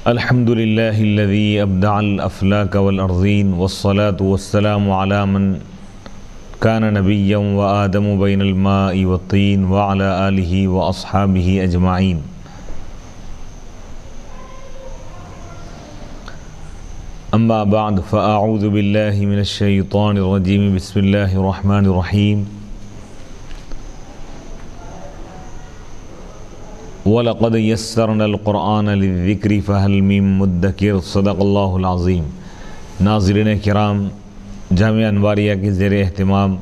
الحمد لله الذي أبدع الأفلاك والأرضين والصلاة والسلام على من كان نبيا وآدم بين الماء والطين وعلى آله وأصحابه أجمعين. أما بعد فأعوذ بالله من الشيطان الرجيم. بسم الله الرحمن الرحيم. وَلَقَدْ يَسَّرْنَا الْقُرْآنَ لِلذِّكْرِ فَهَلْ مِن مُدَّكِرٍ صدق اللہ العظیم. ناظرین کرام، جامعہ انواریہ کے زیر اہتمام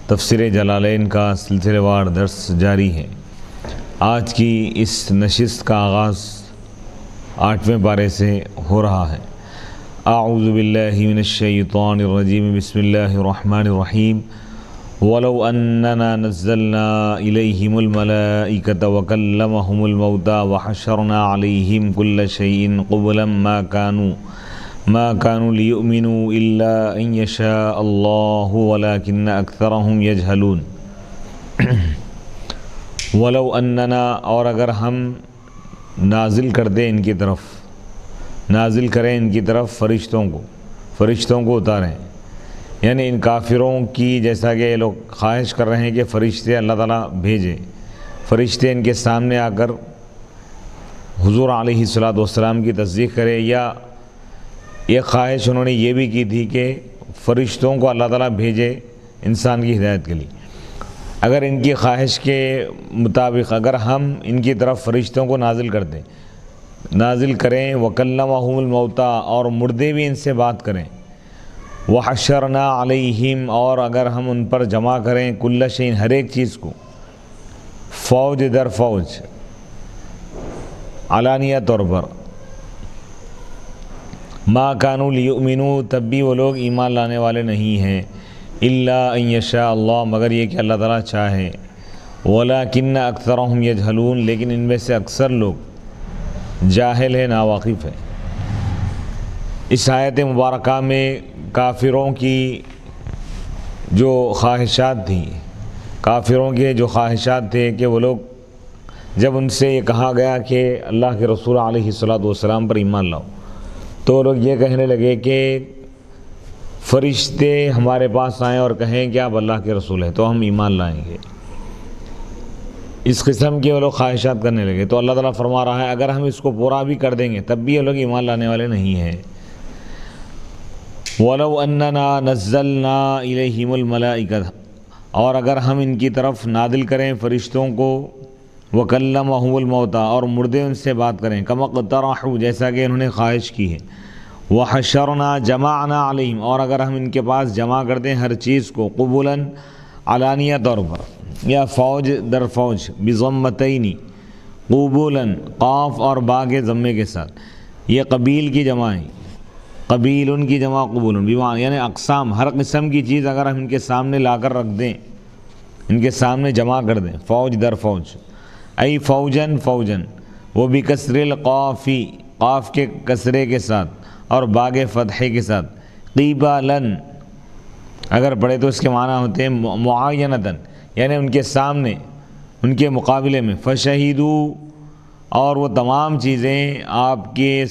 تفسیر جلالین کا سلسلہ وار درس جاری ہے. آج کی اس نشست کا آغاز 8ویں پارے سے ہو رہا ہے. اعوذ باللہ من الشیطان الرجیم. بسم اللہ الرحمن الرحیم. وَلَوْ أَنَّنَا نَزَّلْنَا إِلَيْهِمُ الْمَلَائِكَةَ وَكَلَّمَهُمُ الْمَوْتَى وَحَشَرْنَا عَلَيْهِمْ كُلَّ شَيْءٍ قُبُلًا مَا كَانُوا لِيُؤْمِنُوا إِلَّا أَن يَشَاءَ اللَّهُ وَلَكِنَّ أَكْثَرَهُمْ يَجْهَلُونَ. وَلَوْ أَنَّنَا، اور اگر ہم نازل کر دیں ان کی طرف، نازل کریں ان کی طرف فرشتوں کو اتاریں، یعنی ان کافروں کی جیسا کہ یہ لوگ خواہش کر رہے ہیں کہ فرشتے اللہ تعالیٰ بھیجے، فرشتے ان کے سامنے آ کر حضور علیہ السلام کی تصدیق کرے، یا یہ خواہش انہوں نے یہ بھی کی تھی کہ فرشتوں کو اللہ تعالیٰ بھیجے انسان کی ہدایت کے لیے. اگر ان کی خواہش کے مطابق اگر ہم ان کی طرف فرشتوں کو نازل کریں وَكَلَّمَهُمُ الْمَوْتَى، اور مردے بھی ان سے بات کریں، وَحَشَرْنَا عَلَيْهِمْ، اور اگر ہم ان پر جمع کریں کُلَّ شَيْءٍ، ہر ایک چیز کو، فوج در فوج، علانیہ طور پر، مَا كَانُوا لِيُؤْمِنُوا، تب بھی وہ لوگ ایمان لانے والے نہیں ہیں، إِلَّا أَن يَشَاءَ اللَّهُ، مگر یہ کہ اللہ تعالیٰ چاہے، وَلَكِنَّ أَكْثَرَهُمْ يَجْهَلُونَ، لیکن ان میں سے اکثر لوگ جاہل ہیں، ناواقف ہیں. اس آیت مبارکہ میں کافروں کی جو خواہشات تھے کہ وہ لوگ جب ان سے یہ کہا گیا کہ اللہ کے رسول علیہ السلام پر ایمان لاؤ، تو وہ لوگ یہ کہنے لگے کہ فرشتے ہمارے پاس آئیں اور کہیں کہ آپ اللہ کے رسول ہیں تو ہم ایمان لائیں گے. اس قسم کے وہ لوگ خواہشات کرنے لگے. تو اللہ تعالیٰ فرما رہا ہے اگر ہم اس کو پورا بھی کر دیں گے تب بھی یہ لوگ ایمان لانے والے نہیں ہیں. وَلَوْ أَنَّنَا نَزَّلْنَا إِلَيْهِمُ الْمَلَائِكَةَ، اور اگر ہم ان کی طرف نازل کریں فرشتوں کو، وَكَلَّمَهُمُ الْمَوْتَى، اور مردے ان سے بات کریں، كَمَا اقْتَرَحُوا، جیسا کہ انہوں نے خواہش کی ہے، وَحَشَرْنَا جَمَعْنَا عَلَيْهِمْ، اور اگر ہم ان کے پاس جمع کر دیں ہر چیز کو، قُبُلًا، علانیہ طور پر، یا فوج در فوج، بِضَمَّتَيْنِ، قُبُلًا، قاف اور با کے ضمے کے ساتھ، یہ قبیل کی جمع ہے، قبیل ان کی جمع قبول، یعنی اقسام، ہر قسم کی چیز اگر ہم ان کے سامنے لا کر رکھ دیں، ان کے سامنے جمع کر دیں، فوج در فوج، ای فوجن، وہ بھی کسر القافی، قاف کے کسرے کے ساتھ اور باغ فتحے کے ساتھ، قیبالن اگر پڑھے تو اس کے معنی ہوتے ہیں معاینتاً، یعنی ان کے سامنے، ان کے مقابلے میں، فشہیدو، اور وہ تمام چیزیں آپ کی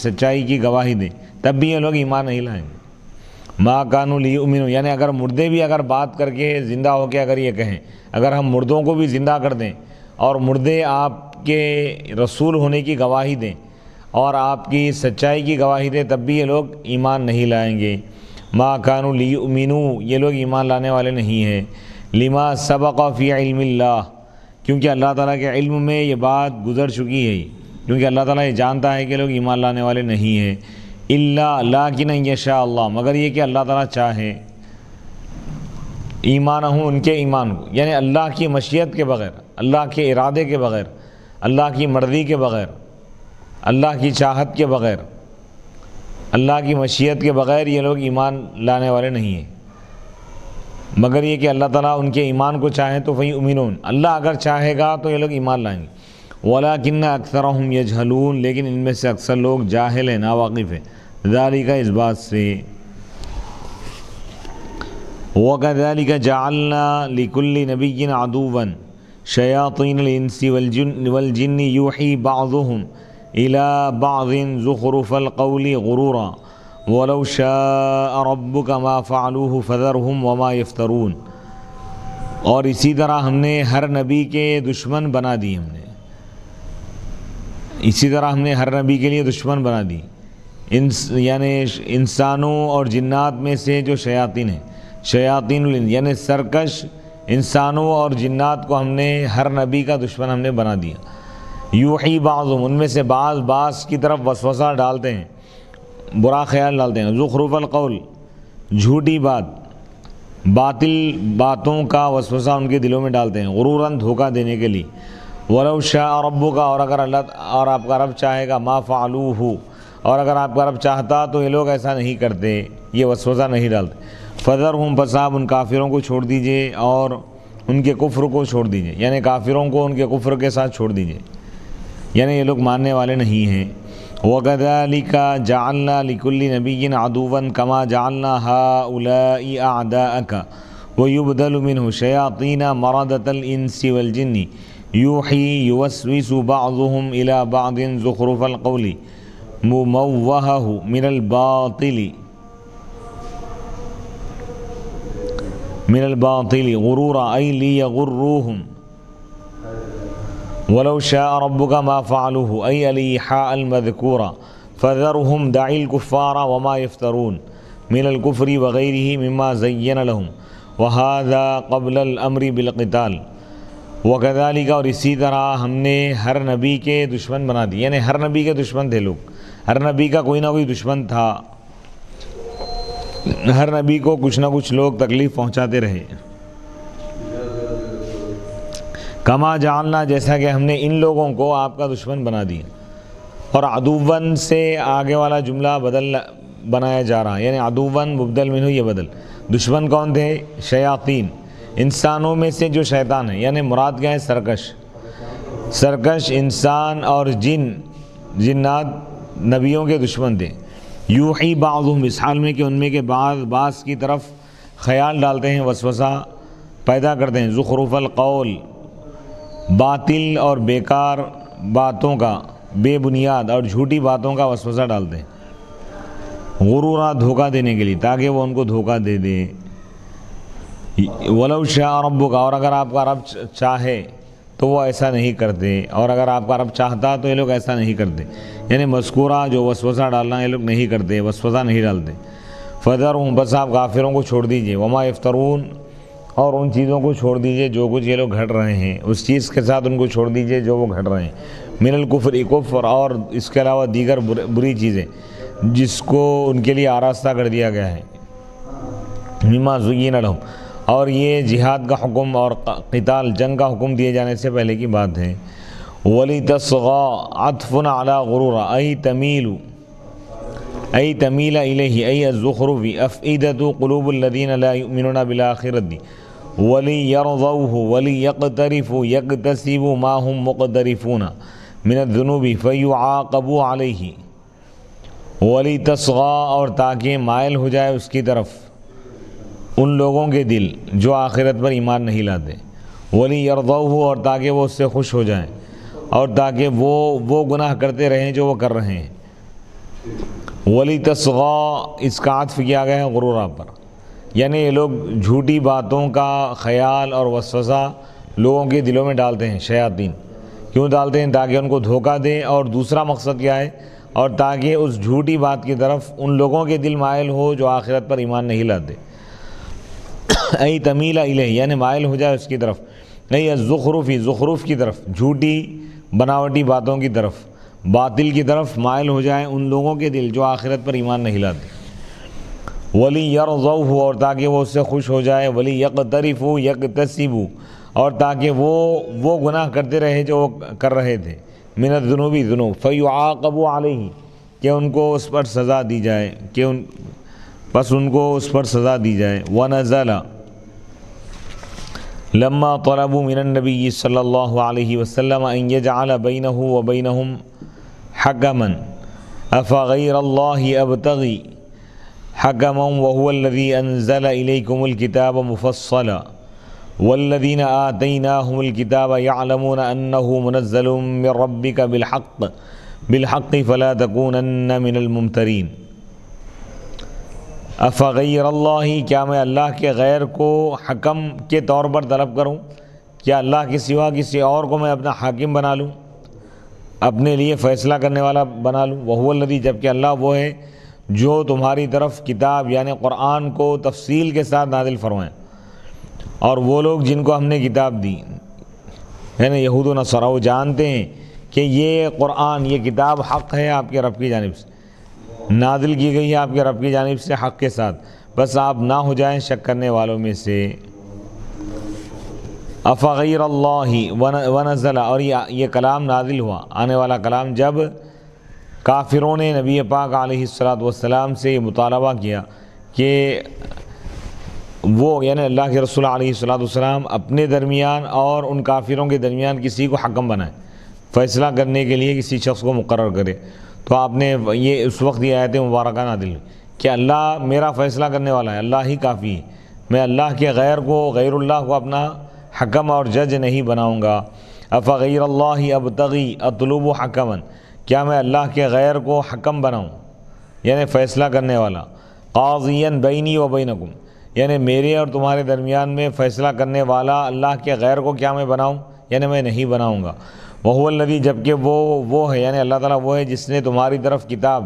سچائی کی گواہی دیں، تب بھی یہ لوگ ایمان نہیں لائیں گے. ما کانوا لیؤمنوا، یعنی اگر مردے بھی اگر بات کر کے زندہ ہو کے اگر یہ کہیں، اگر ہم مردوں کو بھی زندہ کر دیں اور مردے آپ کے رسول ہونے کی گواہی دیں اور آپ کی سچائی کی گواہی دیں، تب بھی یہ لوگ ایمان نہیں لائیں گے. ما کانوا لیؤمنوا، یہ لوگ ایمان لانے والے نہیں ہیں. لما سبق فی علم اللہ، کیونکہ اللہ تعالیٰ کے علم میں یہ بات گزر چکی ہے، کیونکہ اللہ تعالیٰ یہ جانتا ہے کہ لوگ ایمان لانے والے نہیں ہیں. الا لیکن ان یشاء اللہ، مگر یہ کہ اللہ تعالیٰ چاہے، ایمان ہوں ان کے ایمان کو، یعنی اللہ کی مشیت کے بغیر، اللہ کے ارادے کے بغیر، اللہ کی مرضی کے بغیر، اللہ کی چاہت کے بغیر، اللہ کی مشیت کے بغیر یہ لوگ ایمان لانے والے نہیں ہیں. مگر یہ کہ اللہ تعالیٰ ان کے ایمان کو چاہیں تو فیؤمنون، اللہ اگر چاہے گا تو یہ لوگ ایمان لائیں گے. وَلَكِنَّ أَكْثَرَهُمْ يَجْهَلُونَ، لیکن ان میں سے اکثر لوگ جاہل ہیں، ناواقف ہیں. ذَلِكَ، اس بات سے. وَكَذَلِكَ جَعَلْنَا لِكُلِّ نَبِيٍّ عَدُوًّا شَيَاطِينَ الْإِنسِ وَالْجِنِّ يُوحِي بَعْضُهُمْ إلى بعض زخرف القول غرورا ولو شاء ربك ما فعلوه فذرهم وما يفترون. اور اسی طرح ہم نے ہر نبی کے دشمن بنا دی، اسی طرح ہم نے ہر نبی کے لیے دشمن بنا دی، یعنی انسانوں اور جنات میں سے جو شیاطین ہیں، شیاطین الانس یعنی سرکش انسانوں اور جنات کو ہم نے ہر نبی کا دشمن ہم نے بنا دیا. یوحی بعضهم، ان میں سے بعض کی طرف وسوسہ ڈالتے ہیں، برا خیال ڈالتے ہیں. زخرف القول، جھوٹی بات، باطل باتوں کا وسوسہ ان کے دلوں میں ڈالتے ہیں، غروراً دھوکہ دینے کے لیے. ولو شاء ربک، اور اگر اللہ اور آپ کا رب چاہے گا، ما فعلوہ، اور اگر آپ کا رب چاہتا تو یہ لوگ ایسا نہیں کرتے، یہ وسوسہ نہیں ڈالتے. فذرہم، بس آپ ان کافروں کو چھوڑ دیجئے اور ان کے کفر کو چھوڑ دیجئے، یعنی کافروں کو ان کے کفر کے ساتھ چھوڑ دیجئے، یعنی یہ لوگ ماننے والے نہیں ہیں. وَكَذَلِكَ جَعَلْنَا لِكُلِّ نَبِيٍّ عَدُوًّا كَمَا جَعَلْنَا هَؤُلَاءِ أَعْدَاءَكَ وَيُبْدَلُ مِنْهُ شَيَاطِينَ مَرَدَةَ الْإِنسِ وَالْجِنِّ يُوحِي يُوَسْوِسُ بَعْضُهُمْ إِلَى بَعْضٍ زُخْرُفَ الْقَوْلِ مُمَوَّهَهُ من الباطل غرورا أي ليغروهم ولو شاء ربك ما فعلوه أي الإيحاء المذكورة فذرهم دع الكفار وما يفترون من الكفر وغيره مما زين لهم وهذا قبل الأمر بالقتال. وكذلك، اور اسی طرح ہم نے ہر نبی کے دشمن بنا دی، یعنی ہر نبی کے دشمن تھے لوگ، ہر نبی کا کوئی نہ کوئی دشمن تھا، ہر نبی کو کچھ نہ کچھ لوگ تکلیف پہنچاتے رہے. کما جعلنا، جیسا کہ ہم نے ان لوگوں کو آپ کا دشمن بنا دیا. اور عدوًا سے آگے والا جملہ بدل بنایا جا رہا ہے، یعنی عدوًا مبدل منہ، یہ بدل. دشمن کون تھے؟ شیاطین، انسانوں میں سے جو شیطان ہیں، یعنی مراد کیا ہے؟ سرکش انسان اور جنات نبیوں کے دشمن تھے. یوحی بعضهم، اس حال میں کہ ان میں کے بعض کی طرف خیال ڈالتے ہیں، وسوسہ پیدا کرتے ہیں. زخرف القول، باطل اور بیکار باتوں کا، بے بنیاد اور جھوٹی باتوں کا وسوسہ ڈالتے ہیں، غرورا، دھوکہ دینے کے لیے، تاکہ وہ ان کو دھوکہ دے دے. ولو شاء ربک، اور اگر آپ کا رب چاہے تو وہ ایسا نہیں کرتے، اور اگر آپ کا رب چاہتا تو یہ لوگ ایسا نہیں کرتے، یعنی مذکورہ جو وسوسہ ڈالنا یہ لوگ نہیں کرتے، وسوسہ نہیں ڈالتے. فذرہم، بس آپ کافروں کو چھوڑ دیجئے. وما یفترون، اور ان چیزوں کو چھوڑ دیجئے جو کچھ یہ لوگ گھڑ رہے ہیں، اس چیز کے ساتھ ان کو چھوڑ دیجئے جو وہ گھڑ رہے ہیں. من الکفر، کفر اور اس کے علاوہ دیگر بری چیزیں جس کو ان کے لیے آراستہ کر دیا گیا ہے. مما زین لہم، اور یہ جہاد کا حکم اور قتال، جنگ کا حکم دیے جانے سے پہلے کی بات ہے. وَلِتَصْغَى عَطْفٌ عَلَى غُرُورًا أي تميل إليه أي الزخرف أفئدة قلوب الذين لا يؤمنون بالآخرة وليرضوه وليقترفوا يكتسبوا ما هم مقترفون من الذنوب فيعاقبوا عليه. وَلِتَصْغَى، اور تاکہ مائل ہو جائے اس کی طرف ان لوگوں کے دل جو آخرت پر ایمان نہیں لاتے. وَلِيَرْضَوْهُ، اور تاکہ وہ اس سے خوش ہو جائیں، اور تاکہ وہ گناہ کرتے رہیں جو وہ کر رہے ہیں. وَلِتَصْغَى، اس کا عطف کیا گیا ہے غرورہ پر، یعنی یہ لوگ جھوٹی باتوں کا خیال اور وسوسہ لوگوں کے دلوں میں ڈالتے ہیں. شیاطین کیوں ڈالتے ہیں؟ تاکہ ان کو دھوکہ دیں، اور دوسرا مقصد کیا ہے؟ اور تاکہ اس جھوٹی بات کی طرف ان لوگوں کے دل مائل ہو جو آخرت پر ایمان نہیں لاتے. ای تمیل الیہ، یعنی مائل ہو جائے اس کی طرف. ای الزخرفی، زخرف کی طرف، جھوٹی بناوٹی باتوں کی طرف، باطل کی طرف مائل ہو جائیں ان لوگوں کے دل جو آخرت پر ایمان نہیں لاتے. وَلِيَرْضَوْهُ، اور تاکہ وہ اس سے خوش ہو جائے. وَلِيَقْتَرِفُوا يَكْتَسِبُوا، اور تاکہ وہ گناہ کرتے رہے جو وہ کر رہے تھے. من الذنوب، ذنوب. فَيُعَاقَبُوا عَلَيْهِ، کہ ان کو اس پر سزا دی جائے، بس ان کو اس پر سزا دی جائے. وَنَزَلَ لما طلبوا من النبي صلی اللہ علیہ وسلم ان يجعل بينه وبينهم حكما افغير الله ابتغي حكما وهو الذي انزل اليكم الكتاب مفصلا والذين آتيناهم الكتاب يعلمون انه منزل من ربك بالحق بالحق فلا تکونن من الممترین۔ افغیر اللہ، کیا میں اللہ کے غیر کو حکم کے طور پر طلب کروں؟ کیا اللہ کے سوا کسی اور کو میں اپنا حاکم بنا لوں، اپنے لیے فیصلہ کرنے والا بنا لوں؟ وہو الذی، جبکہ اللہ وہ ہے جو تمہاری طرف کتاب یعنی قرآن کو تفصیل کے ساتھ نازل فرمائے، اور وہ لوگ جن کو ہم نے کتاب دی یعنی یہود و نصارہ، وہ جانتے ہیں کہ یہ قرآن، یہ کتاب حق ہے آپ کے رب کی جانب سے، نازل کی گئی ہے آپ کے رب کی جانب سے حق کے ساتھ، بس آپ نہ ہو جائیں شک کرنے والوں میں سے۔ افغیر اللہ ونزل، اور یہ کلام نازل ہوا، آنے والا کلام، جب کافروں نے نبی پاک علیہ الصلاۃ والسلام سے یہ مطالبہ کیا کہ وہ یعنی اللہ کے رسول علیہ الصلاۃ والسلام اپنے درمیان اور ان کافروں کے درمیان کسی کو حکم بنائے، فیصلہ کرنے کے لیے کسی شخص کو مقرر کرے، تو آپ نے یہ اس وقت یہ آیت مبارکہ نازل ہوئی کہ اللہ میرا فیصلہ کرنے والا ہے، اللہ ہی کافی ہے، میں اللہ کے غیر اللہ کو اپنا حکم اور جج نہیں بناؤں گا۔ افغیر اللہ ابتغی اطلب حکما، کیا میں اللہ کے غیر کو حکم بناؤں یعنی فیصلہ کرنے والا، قاضیا بینی و بینکم، یعنی میرے اور تمہارے درمیان میں فیصلہ کرنے والا اللہ کے غیر کو کیا میں بناؤں، یعنی میں نہیں بناؤں گا۔ وہو الذی، جبکہ وہ ہے یعنی اللہ تعالیٰ وہ ہے جس نے تمہاری طرف کتاب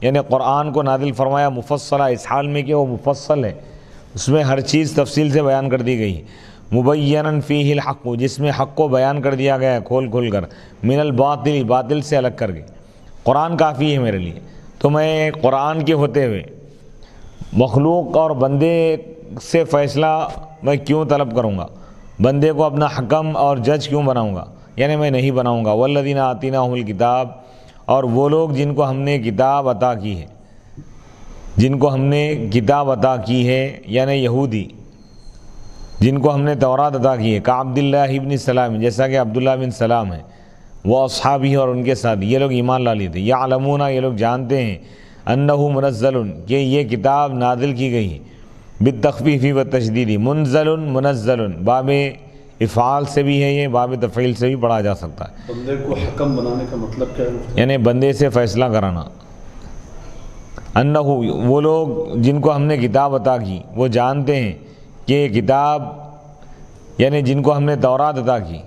یعنی قرآن کو نازل فرمایا مفصلہ، اس حال میں کہ وہ مفصل ہے، اس میں ہر چیز تفصیل سے بیان کر دی گئی، مبینا فیہ الحق، جس میں حق کو بیان کر دیا گیا ہے کھول کھول کر، من الباطل، باطل سے الگ کر کے۔ قرآن کافی ہے میرے لیے، تو میں قرآن کے ہوتے ہوئے مخلوق اور بندے سے فیصلہ میں کیوں طلب کروں گا، بندے کو اپنا حکم اور جج کیوں بناؤں گا، یعنی میں نہیں بناؤں گا۔ والذین آتیناہم الکتاب، اور وہ لوگ جن کو ہم نے کتاب عطا کی ہے، جن کو ہم نے کتاب عطا کی ہے یعنی یہودی، جن کو ہم نے تورات عطا کی ہے، کعبد اللہ ابن سلام، جیسا کہ عبداللہ بن سلام ہے، وہ اصحابی اور ان کے ساتھ یہ لوگ ایمان لا لیے تھے، یعلمون، یہ لوگ جانتے ہیں، انہ منزل، کہ یہ کتاب نازل کی گئی ہے، بالتخفیف والتشدید، منزل منزل، باب افعال سے بھی ہے، یہ باب تفعیل سے بھی پڑھا جا سکتا ہے۔ بندے کو حکم بنانے کا مطلب کیا ہے؟ یعنی بندے سے فیصلہ کرانا۔ انہ، وہ لوگ جن کو ہم نے کتاب عطا کی وہ جانتے ہیں کہ یہ کتاب یعنی جن کو ہم نے تورات عطا کی،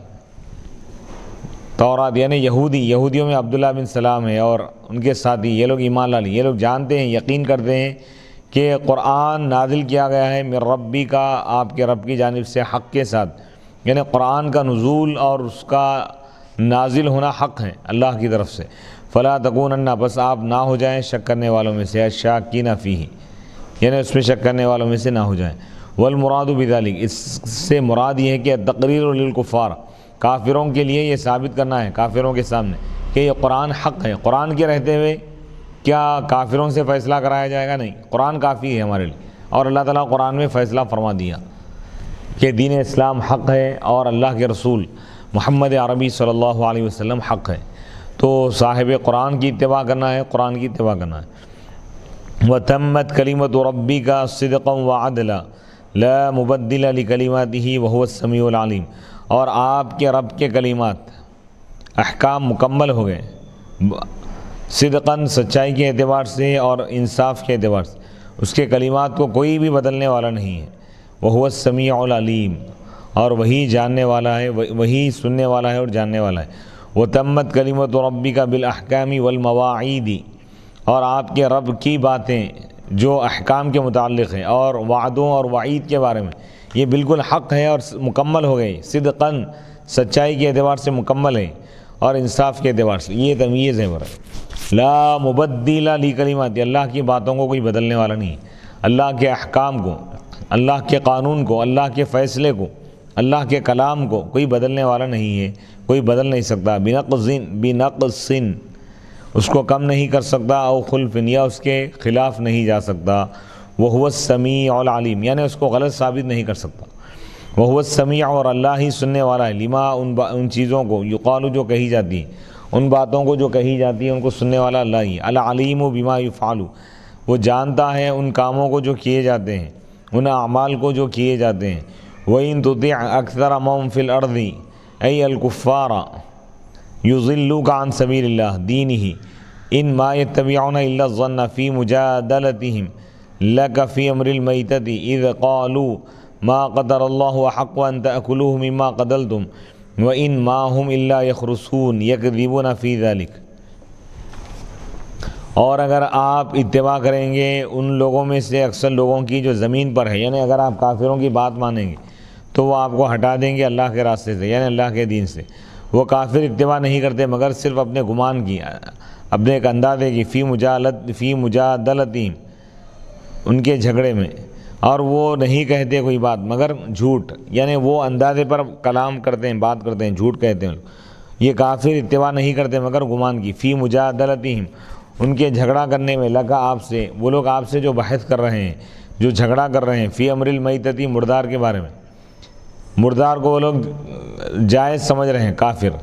تورات یعنی یہودیوں میں عبداللہ بن سلام ہے اور ان کے ساتھی، یہ لوگ ایمان لا لیے، یہ لوگ جانتے ہیں، یقین کرتے ہیں کہ قرآن نازل کیا گیا ہے من ربی کا، آپ کے رب کی جانب سے، حق کے ساتھ، یعنی قرآن کا نزول اور اس کا نازل ہونا حق ہے اللہ کی طرف سے۔ فلا تکونن، بس آپ نہ ہو جائیں شک کرنے والوں میں سے، الشاکین فیہ، یعنی اس میں شک کرنے والوں میں سے نہ ہو جائیں۔ والمراد بذلک، اس سے مراد یہ ہے کہ تقریر للکفار، کافروں کے لیے یہ ثابت کرنا ہے کافروں کے سامنے کہ یہ قرآن حق ہے۔ قرآن کے رہتے ہوئے کیا کافروں سے فیصلہ کرایا جائے گا؟ نہیں، قرآن کافی ہے ہمارے لیے، اور اللہ تعالیٰ قرآن میں فیصلہ فرما دیا کہ دین اسلام حق ہے اور اللہ کے رسول محمد عربی صلی اللہ علیہ وسلم حق ہے، تو صاحب قرآن کی اتباع کرنا ہے، قرآن کی اتباع کرنا ہے۔ وَتَمَّتْ كَلِمَةُ رَبِّكَ صِدْقًا وَعَدْلًا لَا مُبَدِّلَ لِكَلِمَاتِهِ وَهُوَ السَّمِيعُ الْعَلِيمُ، اور آپ کے رب کے کلمات احکام مکمل ہو گئے، صدقاً سچائی کے اعتبار سے اور انصاف کے اعتبار سے، اس کے کلمات کو کوئی بھی بدلنے والا نہیں ہے۔ وَهُوَ السَّمِيعُ الْعَلِيمُ، اور وہی جاننے والا ہے، وہی سننے والا ہے اور جاننے والا ہے۔ وَتَمَّتْ كَلِمَةُ رَبِّكَ بِالْأَحْكَامِ وَالْمَوَاعِيدِ، اور آپ کے رب کی باتیں جو احکام کے متعلق ہیں اور وعدوں اور وعید کے بارے میں، یہ بالکل حق ہے اور مکمل ہو گئی، صدقاً سچائی کے اعتبار سے مکمل ہے اور انصاف کے اعتبار سے، یہ تمیز ہے برابر۔ لا مبدل لکلمات، اللہ کی باتوں کو کوئی بدلنے والا نہیں، اللہ کے احکام کو، اللہ کے قانون کو، اللہ کے فیصلے کو، اللہ کے کلام کو کوئی بدلنے والا نہیں ہے، کوئی بدل نہیں سکتا۔ بنقص، اس کو کم نہیں کر سکتا، او خلف، یا اس کے خلاف نہیں جا سکتا۔ وَهُوَ السَّمِيعُ الْعَلِيمُ، یعنی اس کو غلط ثابت نہیں کر سکتا۔ وَهُوَ السَّمِيعُ، اور اللہ ہی سننے والا ہے، لما، ان چیزوں کو، یقال، جو کہی جاتی ہیں، ان باتوں کو جو کہی جاتی ہیں ان کو سننے والا اللہ ہی۔ العلیم بما یفعل، وہ جانتا ہے ان کاموں کو جو کیے جاتے ہیں، ان اعمال کو جو کیے جاتے ہیں۔ وَإِن تُطِعْ أَكْثَرَ مَن فِي الْأَرْضِ أَيَّ الْكُفَّارَ یضلوک عن سبیل اللہ دینہ ان ما یتبعون الا الظن فی مجادلتہم لک فی امر المیتۃ اذ قالوا ما قدر اللہ حق ان تأکلوہ مما قتلتم وان ما هم الا یخرصون یکذبون فی ذلک۔ اور اگر آپ اتباع کریں گے ان لوگوں میں سے اکثر لوگوں کی جو زمین پر ہے، یعنی اگر آپ کافروں کی بات مانیں گے تو وہ آپ کو ہٹا دیں گے اللہ کے راستے سے، یعنی اللہ کے دین سے۔ وہ کافر اتباع نہیں کرتے مگر صرف اپنے گمان کی، اپنے ایک اندازے کی، فی مجادلتہم ان کے جھگڑے میں، اور وہ نہیں کہتے کوئی بات مگر جھوٹ، یعنی وہ اندازے پر کلام کرتے ہیں، بات کرتے ہیں، جھوٹ کہتے ہیں۔ یہ کافر اتباع نہیں کرتے مگر گمان کی، فی مجادلتہم ان کے جھگڑا کرنے میں، لگا آپ سے، وہ لوگ آپ سے جو بحث کر رہے ہیں، جو جھگڑا کر رہے ہیں، فی امر المیتۃ مردار کے بارے میں۔ مردار کو وہ لوگ جائز سمجھ رہے ہیں، کافر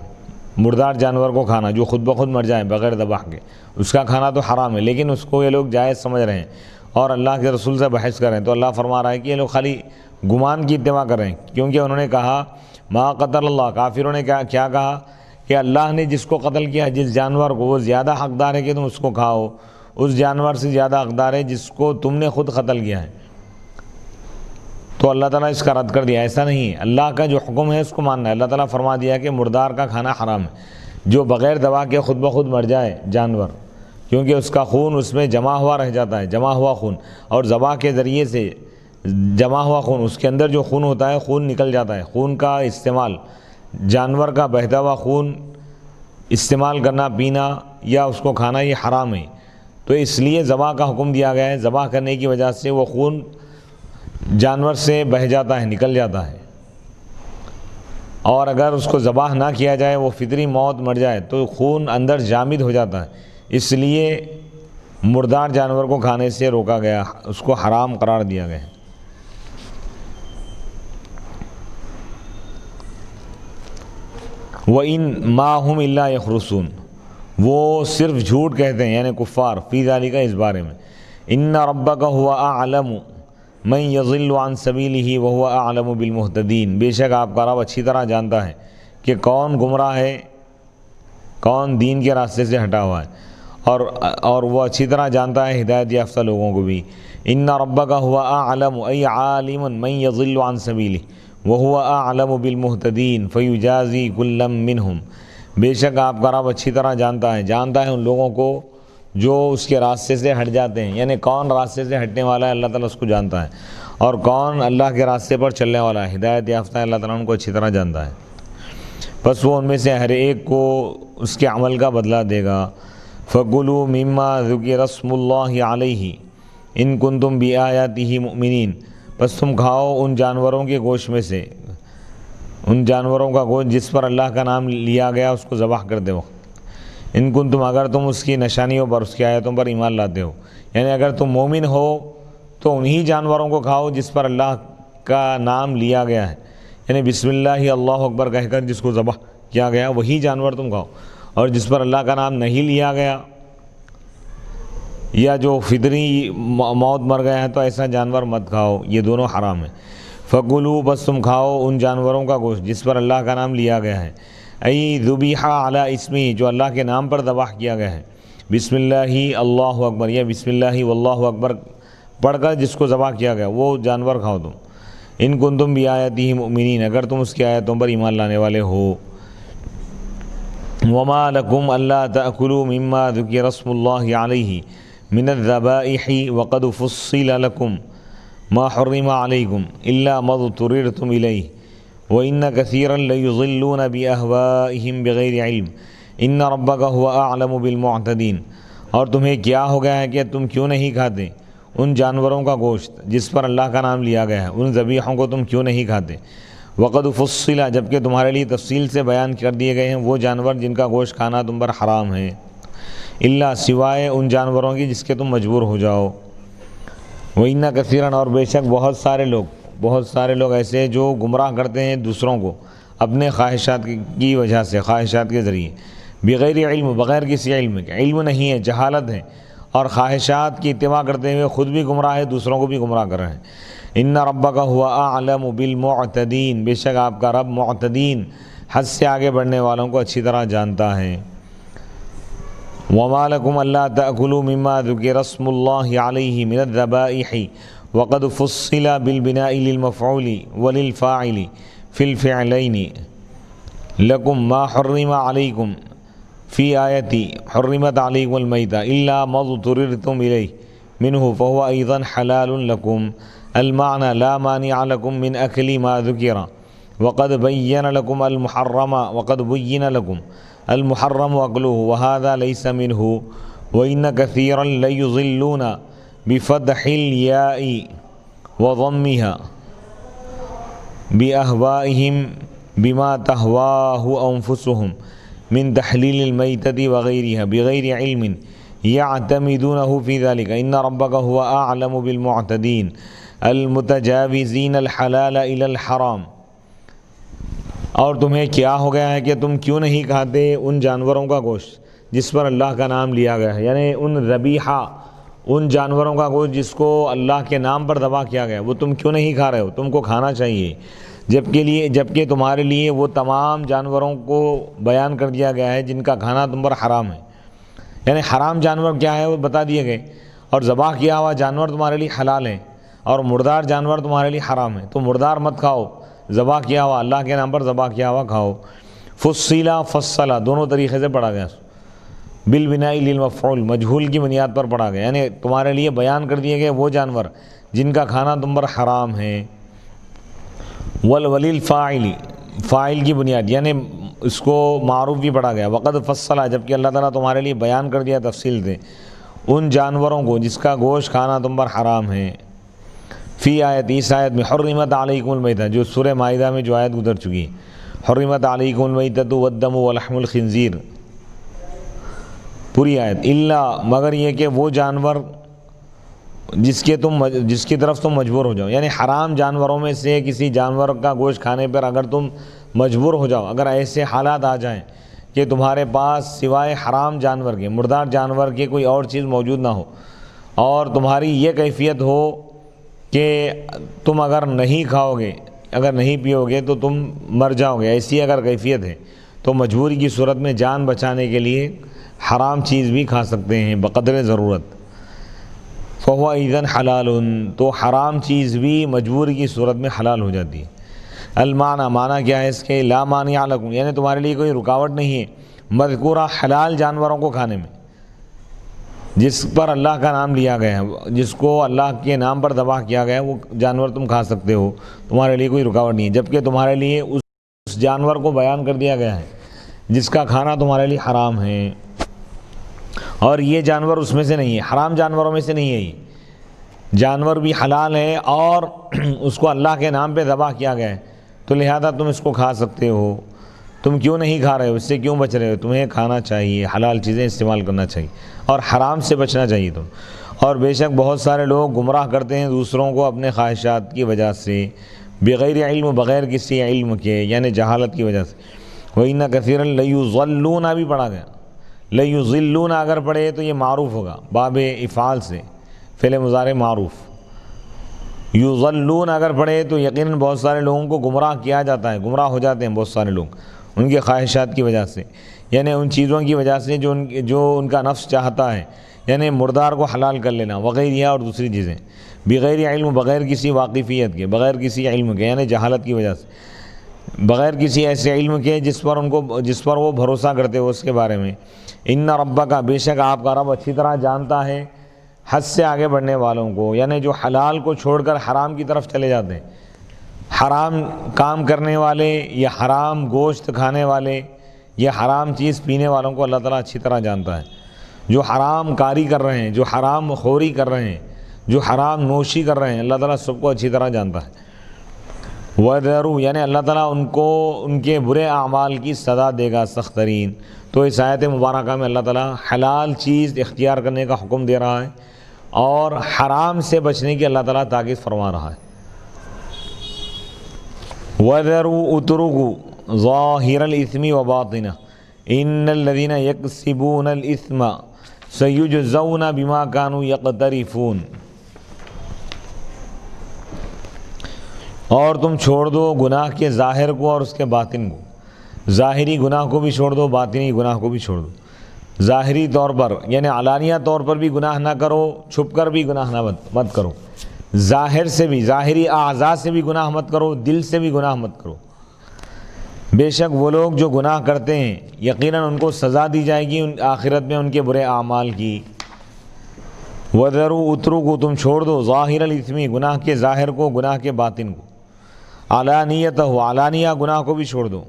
مردار جانور کو کھانا جو خود بخود مر جائے بغیر ذبح کے، اس کا کھانا تو حرام ہے، لیکن اس کو یہ لوگ جائز سمجھ رہے ہیں اور اللہ کے رسول سے بحث کر رہے ہیں۔ تو اللہ فرما رہا ہے کہ یہ لوگ خالی گمان کی اتباع کر رہے ہیں، کیونکہ انہوں نے کہا ما قتل اللہ، کافروں نے کیا کہا کہ اللہ نے جس کو قتل کیا، جس جانور کو، وہ زیادہ حقدار ہے کہ تم اس کو کھاؤ، اس جانور سے زیادہ حقدار ہے جس کو تم نے خود قتل کیا ہے۔ تو اللہ تعالیٰ اس کا رد کر دیا، ایسا نہیں ہے، اللہ کا جو حکم ہے اس کو ماننا ہے۔ اللہ تعالیٰ فرما دیا کہ مردار کا کھانا حرام ہے، جو بغیر دوا کے خود بخود مر جائے جانور، کیونکہ اس کا خون اس میں جمع ہوا رہ جاتا ہے، جمع ہوا خون، اور ذبح کے ذریعے سے جمع ہوا خون، اس کے اندر جو خون ہوتا ہے خون نکل جاتا ہے۔ خون کا استعمال، جانور کا بہتا ہوا خون استعمال کرنا، پینا یا اس کو کھانا، یہ حرام ہے۔ تو اس لیے ذبح کا حکم دیا گیا ہے، ذبح کرنے کی وجہ سے وہ خون جانور سے بہہ جاتا ہے، نکل جاتا ہے، اور اگر اس کو ذبح نہ کیا جائے، وہ فطری موت مر جائے تو خون اندر جامد ہو جاتا ہے، اس لیے مردار جانور کو کھانے سے روکا گیا، اس کو حرام قرار دیا گیا ہے۔ وَإِن مَا هُمْ إِلَّا يَخْرُصُونَ، وہ صرف جھوٹ کہتے ہیں، یعنی کفار، فی ذالک، اس بارے میں۔ إِنَّ رَبَّكَ هُوَ أَعْلَمُ مَن يَضِلُّ عَن سَبِيلِهِ وَهُوَ أَعْلَمُ بِالْمُهْتَدِينَ، بے شک آپ کا رب اچھی طرح جانتا ہے کہ کون گمراہ ہے، کون دین کے راستے سے ہٹا ہوا ہے، اور وہ اچھی طرح جانتا ہے ہدایت یافتہ لوگوں کو بھی۔ إِنَّ رَبَّكَ هُوَ أَعْلَمُ أَيْ عَالِمٌ مَن يَضِلُّ عَن سَبِيلِهِ وَهُوَ أَعْلَمُ بِالْمُهْتَدِينَ فَيُجَازِي كُلًّا مِّنْهُمْ، بے شک آپ کا رب اچھی طرح جانتا ہے ان لوگوں کو جو اس کے راستے سے ہٹ جاتے ہیں، یعنی کون راستے سے ہٹنے والا ہے اللہ تعالیٰ اس کو جانتا ہے، اور کون اللہ کے راستے پر چلنے والا ہے، ہدایت یافتہ ہے، اللہ تعالیٰ ان کو اچھی طرح جانتا ہے۔ بس وہ ان میں سے ہر ایک کو اس کے عمل کا بدلہ دے گا۔ فَكُلُوا مِمَّا ذُكِرَ اسْمُ اللَّهِ عَلَيْهِ إِن كُنتُم بِآيَاتِهِ مُؤْمِنِينَ، بس تم کھاؤ ان جانوروں کے گوشت میں سے، ان جانوروں کا گوشت جس پر اللہ کا نام لیا گیا، اس کو ذبح کر دو۔ ان کنتم، اگر تم اس کی نشانیوں پر، اس کی آیتوں پر ایمان لاتے ہو، یعنی اگر تم مومن ہو تو انہی جانوروں کو کھاؤ جس پر اللہ کا نام لیا گیا ہے، یعنی بسم اللہ اللہ اکبر کہہ کر جس کو ذبح کیا گیا وہی جانور تم کھاؤ، اور جس پر اللہ کا نام نہیں لیا گیا یا جو فطری موت مر گیا ہے تو ایسا جانور مت کھاؤ، یہ دونوں حرام ہیں۔ فَكُلُوا، بس تم کھاؤ ان جانوروں کا گوشت جس پر اللہ کا نام لیا گیا ہے، ای ذُبِحَ عَلیٰ اسمہ، جو اللہ کے نام پر ذبح کیا گیا ہے، بسم اللہ اللہ اکبر یا بسم اللہ واللہ اکبر پڑھ کر جس کو ذبح کیا گیا وہ جانور کھاؤ تم۔ ان کنتم بآیاتہ مؤمنین، اگر تم اس کی آیتوں پر ایمان لانے والے ہو۔ وما لکم الا تأکلوا مما ذکر اسم اللہ علیہ من الذبائح وقد فصل لکم ما حرم علیکم الا ما اضطررتم الیہ وان کثیرا لیضلون باہوائہم بغیر علم ان ربک هو اعلم بالمعتدین، اور تمہیں کیا ہو گیا ہے کہ تم کیوں نہیں کھاتے ان جانوروں کا گوشت جس پر اللہ کا نام لیا گیا ہے، ان ذبیحوں کو تم کیوں نہیں کھاتے؟ وقد فصل، جبکہ تمہارے لیے تفصیل سے بیان کر دیے گئے ہیں وہ جانور جن کا گوشت کھانا تم پر حرام ہے، الا سوائے ان جانوروں کی جس کے تم مجبور ہو جاؤ۔ وَإِنَّ كَثِيرًا، اور بے شک بہت سارے لوگ ایسے جو گمراہ کرتے ہیں دوسروں کو اپنے خواہشات کی وجہ سے، خواہشات کے ذریعے، بغیر علم، بغیر کسی علم کے، علم نہیں ہے، جہالت ہے، اور خواہشات کی اتباع کرتے ہوئے خود بھی گمراہ ہے، دوسروں کو بھی گمراہ کر رہے ہیں۔ ان ربک هو اعلم بالمعتدین، بے شک آپ کا رب معتدین، حد سے آگے بڑھنے والوں کو اچھی طرح جانتا ہے۔ وَمَا لَكُمْ أَلَّا تَأْكُلُوا مِمَّا ذُكِرَ اسْمُ اللَّهِ عَلَيْهِ مِنَ الذَّبَائِحِ وَقَدْ فُصِّلَ بِالْبِنَاءِ لِلْمَفْعُولِ وَلِلْفَاعِلِ فِي الْفِعْلَيْنِ لَكُمْ مَا حُرِّمَ عَلَيْكُمْ فِي آيَةِ حُرِّمَتْ عَلَيْكُمُ الْمَيْتَةُ إِلَّا مَا اضْطُرِرْتُمْ إِلَيْهِ مِنْهُ فَهُوَ أَيْضًا حَلَالٌ لَكُمْ المعنى لا مانع لكم من أكل ما ذكر وقد بين لكم المحرم أكله وهذا ليس منه وإن كثيرا ليضلون بفتح الياء وضمها بأهوائهم بما تهواه أنفسهم من تحليل الميتة وغيرها بغير علم يعتمدونه في ذلك إن ربك هو أعلم بالمعتدين المتجاوزین الحلال الی الحرام۔ اور تمہیں کیا ہو گیا ہے کہ تم کیوں نہیں کھاتے ان جانوروں کا گوشت جس پر اللہ کا نام لیا گیا ہے، یعنی ان ذبیحہ، ان جانوروں کا گوشت جس کو اللہ کے نام پر ذبح کیا گیا، وہ تم کیوں نہیں کھا رہے ہو؟ تم کو کھانا چاہیے، جبکہ تمہارے لیے وہ تمام جانوروں کو بیان کر دیا گیا ہے جن کا کھانا تم پر حرام ہے، یعنی حرام جانور کیا ہے وہ بتا دیے گئے، اور ذبح کیا ہوا جانور تمہارے لیے حلال ہے اور مردار جانور تمہارے لیے حرام ہے، تو مردار مت کھاؤ، ذبح کیا ہوا اللہ کے نام پر ذبح کیا ہوا کھاؤ۔ فصیلا فصلا دونوں طریقے سے پڑھا گیا، بالبناء للمفعول مجہول کی بنیاد پر پڑھا گیا، یعنی تمہارے لیے بیان کر دیے گئے وہ جانور جن کا کھانا تم پر حرام ہے۔ وللفاعل فاعل کی بنیاد، یعنی اس کو معروف بھی پڑھا گیا۔ وقد فصلا جبکہ اللہ تعالیٰ تمہارے لیے بیان کر دیا تفصیل سے ان جانوروں کو جس کا گوشت کھانا تم پر حرام ہے۔ فی آیت، اس آیت میں حرمت علیکم المیتہ، جو سورہ مائدہ میں جو آیت گزر چکی ہے، حرمت علیکم المیتۃ والدم ولحم الخنزیر، پوری آیت، الا مگر یہ کہ وہ جانور جس کی طرف تم مجبور ہو جاؤ، یعنی حرام جانوروں میں سے کسی جانور کا گوشت کھانے پر اگر تم مجبور ہو جاؤ، اگر ایسے حالات آ جائیں کہ تمہارے پاس سوائے حرام جانور کے، مردار جانور کے کوئی اور چیز موجود نہ ہو، اور تمہاری یہ کیفیت ہو کہ تم اگر نہیں کھاؤ گے، اگر نہیں پیو گے تو تم مر جاؤ گے، ایسی اگر کیفیت ہے تو مجبوری کی صورت میں جان بچانے کے لیے حرام چیز بھی کھا سکتے ہیں بقدر ضرورت۔ فہو ایذن حلال، تو حرام چیز بھی مجبوری کی صورت میں حلال ہو جاتی ہے۔ المعنی، معنی کیا ہے اس کے؟ لا مانع لکم، یعنی تمہارے لیے کوئی رکاوٹ نہیں ہے مذکورہ حلال جانوروں کو کھانے میں جس پر اللہ کا نام لیا گیا ہے، جس کو اللہ کے نام پر ذبح کیا گیا ہے، وہ جانور تم کھا سکتے ہو، تمہارے لیے کوئی رکاوٹ نہیں ہے، جبکہ تمہارے لیے اس جانور کو بیان کر دیا گیا ہے جس کا کھانا تمہارے لیے حرام ہے، اور یہ جانور اس میں سے نہیں ہے، حرام جانوروں میں سے نہیں ہے، یہ جانور بھی حلال ہے اور اس کو اللہ کے نام پہ ذبح کیا گیا ہے، تو لہذا تم اس کو کھا سکتے ہو۔ تم کیوں نہیں کھا رہے ہو؟ اس سے کیوں بچ رہے ہو؟ تمہیں کھانا چاہیے، حلال چیزیں استعمال کرنا چاہیے اور حرام سے بچنا چاہیے تم۔ اور بے شک بہت سارے لوگ گمراہ کرتے ہیں دوسروں کو اپنے خواہشات کی وجہ سے، بغیر علم، بغیر کسی علم کے، یعنی جہالت کی وجہ سے۔ وَإِنَّ كَثِيرًا لَيُضَلُّونَ بھی پڑھا گیا، لَيُضِلُّونَ اگر پڑھے تو یہ معروف ہوگا باب افعال سے، فعل مضارع معروف۔ یضلون اگر پڑھے تو یقیناً بہت سارے لوگوں کو گمراہ کیا جاتا ہے، گمراہ ہو جاتے ہیں بہت سارے لوگ ان کے خواہشات کی وجہ سے، یعنی ان چیزوں کی وجہ سے جو ان کا نفس چاہتا ہے، یعنی مردار کو حلال کر لینا وغیرہ اور دوسری چیزیں، بغیر علم، بغیر کسی واقفیت کے، بغیر کسی علم کے، یعنی جہالت کی وجہ سے، بغیر کسی ایسے علم کے جس پر وہ بھروسہ کرتے ہو اس کے بارے میں۔ ان ربک، بے شک آپ کا رب اچھی طرح جانتا ہے حد سے آگے بڑھنے والوں کو، یعنی جو حلال کو چھوڑ کر حرام کی طرف چلے جاتے ہیں، حرام کام کرنے والے یا حرام گوشت کھانے والے یا حرام چیز پینے والوں کو اللہ تعالیٰ اچھی طرح جانتا ہے۔ جو حرام کاری کر رہے ہیں، جو حرام خوری کر رہے ہیں، جو حرام نوشی کر رہے ہیں، اللہ تعالیٰ سب کو اچھی طرح جانتا ہے۔ وَذَرُوا، یعنی اللہ تعالیٰ ان کو ان کے برے اعمال کی سزا دے گا سخت ترین۔ تو اس آیت مبارکہ میں اللہ تعالیٰ حلال چیز اختیار کرنے کا حکم دے رہا ہے اور حرام سے بچنے کی اللہ تعالیٰ تاکید فرما رہا ہے۔ وَذَرُوا، اتركوا ظاہر الإثم وباطنہ ان الذین یکسبون الإثم سیجزون بما كانوا یقترفون۔ اور تم چھوڑ دو گناہ کے ظاہر کو اور اس کے باطن کو، ظاہری گناہ کو بھی چھوڑ دو، باطنی گناہ کو بھی چھوڑ دو۔ ظاہری طور پر یعنی علانیہ طور پر بھی گناہ نہ کرو، چھپ کر بھی گناہ مت کرو، ظاہر سے بھی، ظاہری اعضاء سے بھی گناہ مت کرو، دل سے بھی گناہ مت کرو۔ بے شک وہ لوگ جو گناہ کرتے ہیں یقیناً ان کو سزا دی جائے گی آخرت میں ان کے برے اعمال کی۔ وَذَرُوا اترکو، تم چھوڑ دو، ظاہر الاثم، گناہ کے ظاہر کو، گناہ کے باطن کو، علانیتہ، علانیہ گناہ کو بھی چھوڑ دو،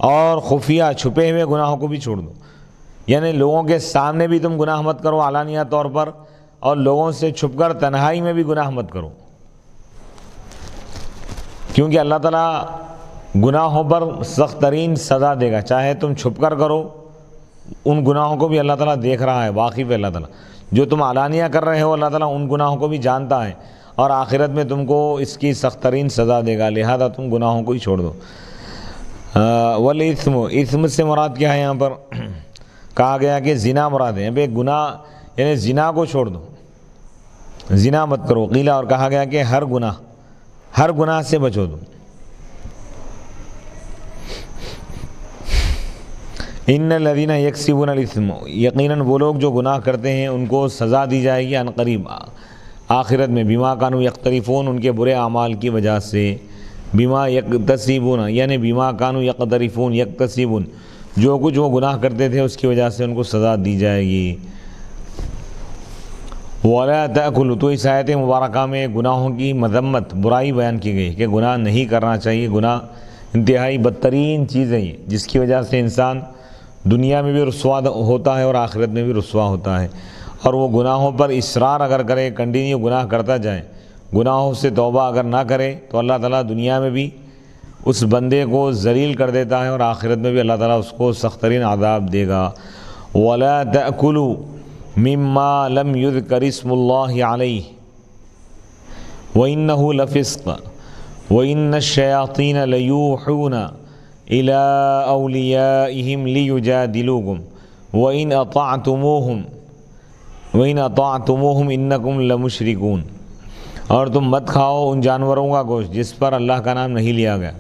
اور خفیہ چھپے ہوئے گناہوں کو بھی چھوڑ دو۔ یعنی لوگوں کے سامنے بھی تم گناہ مت کرو علانیہ طور پر، اور لوگوں سے چھپ کر تنہائی میں بھی گناہ مت کرو، کیونکہ اللہ تعالیٰ گناہوں پر سخت ترین سزا دے گا۔ چاہے تم چھپ کر کرو، ان گناہوں کو بھی اللہ تعالیٰ دیکھ رہا ہے، واقف ہے اللہ تعالیٰ۔ جو تم علانیہ کر رہے ہو اللہ تعالیٰ ان گناہوں کو بھی جانتا ہے، اور آخرت میں تم کو اس کی سخت ترین سزا دے گا، لہذا تم گناہوں کو ہی چھوڑ دو۔ والاثم، اثم سے مراد کیا ہے؟ یہاں پر کہا گیا کہ زنا مراد ہے، بے گناہ یعنی زنا کو چھوڑ دو، زنا مت کرو۔ قیلا، اور کہا گیا کہ ہر گناہ سے بچو دو۔ ان الذین یکسبون الاثم، یقیناً وہ لوگ جو گناہ کرتے ہیں ان کو سزا دی جائے گی عنقریب آخرت میں، بما کانوا یقترفون، ان کے برے اعمال کی وجہ سے، بما یکتسبون یعنی بما کانوا یقترفون یکتسبون، جو کچھ وہ گناہ کرتے تھے اس کی وجہ سے ان کو سزا دی جائے گی۔ وَلَا تَأْكُلُوا، تو اس آیت مبارکہ میں گناہوں کی مذمت، برائی بیان کی گئی کہ گناہ نہیں کرنا چاہیے۔ گناہ انتہائی بدترین چیز ہے یہ، جس کی وجہ سے انسان دنیا میں بھی رسوا ہوتا ہے اور آخرت میں بھی رسوا ہوتا ہے۔ اور وہ گناہوں پر اصرار اگر کرے، کنٹینیو گناہ کرتا جائے، گناہوں سے توبہ اگر نہ کرے، تو اللہ تعالیٰ دنیا میں بھی اس بندے کو ذلیل کر دیتا ہے، اور آخرت میں بھی اللہ تعالیٰ اس کو سخت ترین عذاب دے گا۔ وَلَا تَأْكُلُوا مِمَّا لَمْ يُذْكَرِ اسْمُ اللَّهِ عَلَيْهِ وَإِنَّهُ لَفِسْقٌ وَإِنَّ الشَّيَاطِينَ لَيُوحُونَ إِلَىٰ أَوْلِيَائِهِمْ لِيُجَادِلُوكُمْ وَإِنْ أَطَعْتُمُوهُمْ إِنَّكُمْ لَمُشْرِكُونَ، اور تم مت کھاؤ ان جانوروں کا گوشت جس پر اللہ کا نام نہیں لیا گیا،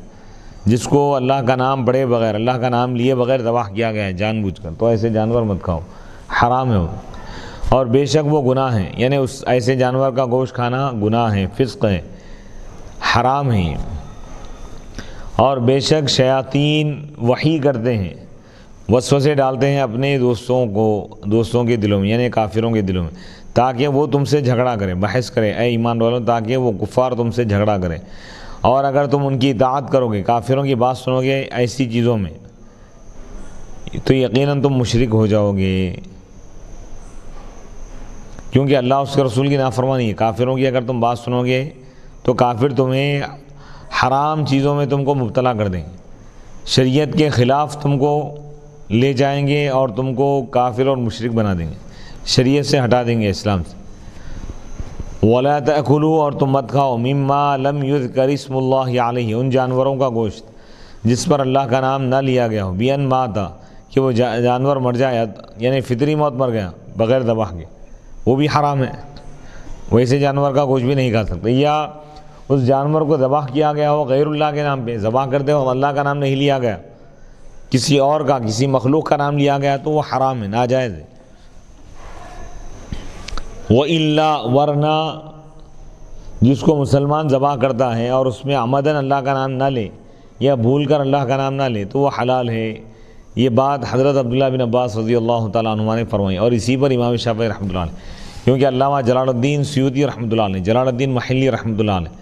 جس کو اللہ کا نام پڑے بغیر، اللہ کا نام لیے بغیر ذبح کیا گیا ہے جان بوجھ کر، تو ایسے جانور مت کھاؤ، حرام ہے وہ، اور بے شک وہ گناہ ہیں، یعنی اس ایسے جانور کا گوشت کھانا گناہ ہے، فسق ہے، حرام ہے۔ اور بے شک شیاطین وحی کرتے ہیں، وسوسے ڈالتے ہیں اپنے دوستوں کے دلوں میں، یعنی کافروں کے دلوں میں، تاکہ وہ تم سے جھگڑا کریں، بحث کریں، اے ایمان والوں، تاکہ وہ کفار تم سے جھگڑا کریں۔ اور اگر تم ان کی اطاعت کرو گے، کافروں کی بات سنو گے ایسی چیزوں میں، تو یقیناً تم مشرک ہو جاؤ گے، کیونکہ اللہ اس کے رسول کی نافرمانی ہے۔ کافروں کی اگر تم بات سنو گے تو کافر تمہیں حرام چیزوں میں تم کو مبتلا کر دیں گے، شریعت کے خلاف تم کو لے جائیں گے اور تم کو کافر اور مشرک بنا دیں گے، شریعت سے ہٹا دیں گے، اسلام سے۔ وَلَا تَأْكُلُوا، اور تم مت کھاؤ، مِمَّا لَمْ يُذْكَرِ اسْمُ اللَّهِ عَلَيْهِ، ان جانوروں کا گوشت جس پر اللہ کا نام نہ لیا گیا ہو، بِأَنْ مَاتَ، کہ وہ جانور مر جائے، یعنی فطری موت مر گیا بغیر ذبح کے، وہ بھی حرام ہے، ویسے جانور کا گوشت بھی نہیں کھا سکتے۔ یا اس جانور کو ذبح کیا گیا ہو غیر اللہ کے نام پہ، ذبح کرتے ہو اللہ کا نام نہیں لیا گیا، کسی اور کا، کسی مخلوق کا نام لیا گیا، تو وہ حرام ہے، ناجائز ہے۔ وَإِلَّا، ورنہ جس کو مسلمان ذبح کرتا ہے اور اس میں عمدن اللہ کا نام نہ لے یا بھول کر اللہ کا نام نہ لے، تو وہ حلال ہے۔ یہ بات حضرت عبداللہ بن عباس رضی اللہ تعالیٰ عنہما نے فرمائی، اور اسی پر امام شافعی رحمۃ اللہ علیہ، کیونکہ علامہ جلال الدین سیوطی رحمۃ اللہ علیہ، جلال الدین محلی رحمۃ اللہ علیہ،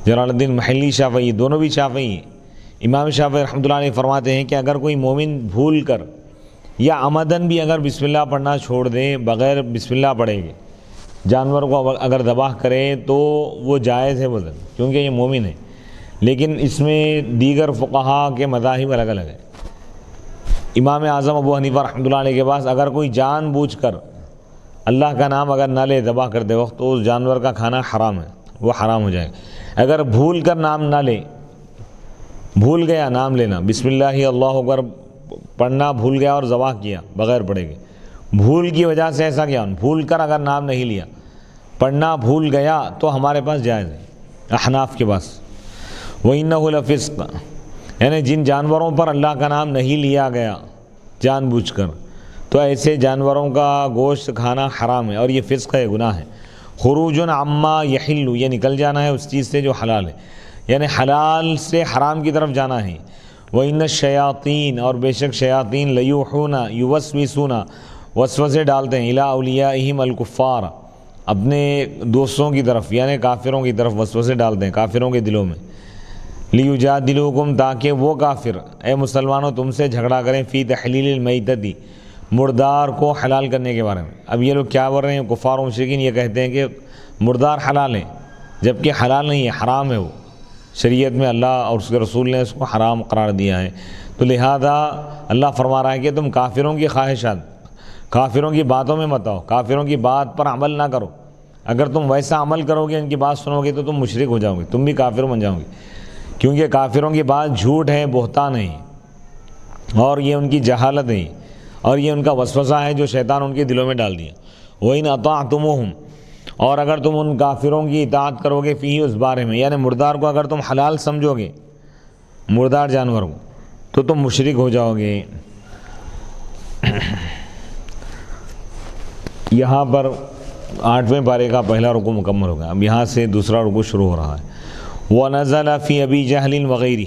جلال الدین محلی شافعی، دونوں بھی شافعی ہیں۔ امام شافعی رحمۃ اللہ علیہ فرماتے ہیں کہ اگر کوئی مومن بھول کر یا عمدن بھی اگر بسم اللہ پڑھنا چھوڑ دے، بغیر بسم اللہ پڑھے گے جانور کو اگر ذبح کرے، تو وہ جائز ہے وزن، کیونکہ یہ مومن ہے۔ لیکن اس میں دیگر فقہا کے مذاہب الگ الگ ہیں۔ امام اعظم ابو حنیفہ رحمۃ اللہ علیہ کے پاس اگر کوئی جان بوجھ کر اللہ کا نام اگر نہ لے ذبح کرتے وقت، تو اس جانور کا کھانا حرام ہے، وہ حرام ہو جائے گا۔ اگر بھول کر نام نہ لے، بھول گیا نام لینا، بسم اللہ اللہ اکبر پڑھنا بھول گیا اور ذبح کیا بغیر پڑھے گے، بھول کی وجہ سے ایسا کیا، بھول کر اگر نام نہیں لیا، پڑھنا بھول گیا، تو ہمارے پاس جائز ہے، احناف کے پاس۔ وَإِنَّهُ لَفِسْقٌ، یعنی جن جانوروں پر اللہ کا نام نہیں لیا گیا جان بوجھ کر، تو ایسے جانوروں کا گوشت کھانا حرام ہے اور یہ فسق ہے، گناہ ہے۔ خروج عما یحل، یہ نکل جانا ہے اس چیز سے جو حلال ہے، یعنی حلال سے حرام کی طرف جانا ہے۔ وَإِنَّ الشَّيَاطِينَ، اور بے شک شیاطین، لیوحون، یوسوسون، وسوسے ڈالتے ہیں، الی اولیائہم الکفار، اپنے دوستوں کی طرف یعنی کافروں کی طرف وسوسے ڈالتے ہیں کافروں کے دلوں میں، لیجادلوکم، تاکہ وہ کافر اے مسلمانوں تم سے جھگڑا کریں، فی تحلیل المیتۃ، مردار کو حلال کرنے کے بارے میں۔ اب یہ لوگ کیا بول رہے ہیں، کفار و مشرکین یہ کہتے ہیں کہ مردار حلال ہے، جبکہ حلال نہیں ہے، حرام ہے، وہ شریعت میں اللہ اور اس کے رسول نے اس کو حرام قرار دیا ہے۔ تو لہذا اللہ فرما رہا ہے کہ تم کافروں کی خواہشات، کافروں کی باتوں میں مت آؤ، کافروں کی بات پر عمل نہ کرو۔ اگر تم ویسا عمل کرو گے، ان کی بات سنو گے، تو تم مشرک ہو جاؤ گے، تم بھی کافر بن جاؤ گے، کیونکہ کافروں کی بات جھوٹ ہے، بہتان ہے، اور یہ ان کی جہالت ہے، اور یہ ان کا وسوسہ ہے جو شیطان ان کے دلوں میں ڈال دیا۔ وَإِنْ أَطَعْتُمُوهُمْ، اور اگر تم ان کافروں کی اطاعت کرو گے، فی اس بارے میں، یعنی مردار کو اگر تم حلال سمجھو گے، مردار جانور کو، تو تم مشرک ہو جاؤ گے۔ یہاں پر 8ویں پارے کا پہلا رکوع مکمل ہوگا، اب یہاں سے دوسرا رکوع شروع ہو رہا ہے۔ وَنَزَلَ فِي أَبِي جَهْلٍ وَغَيْرِهِ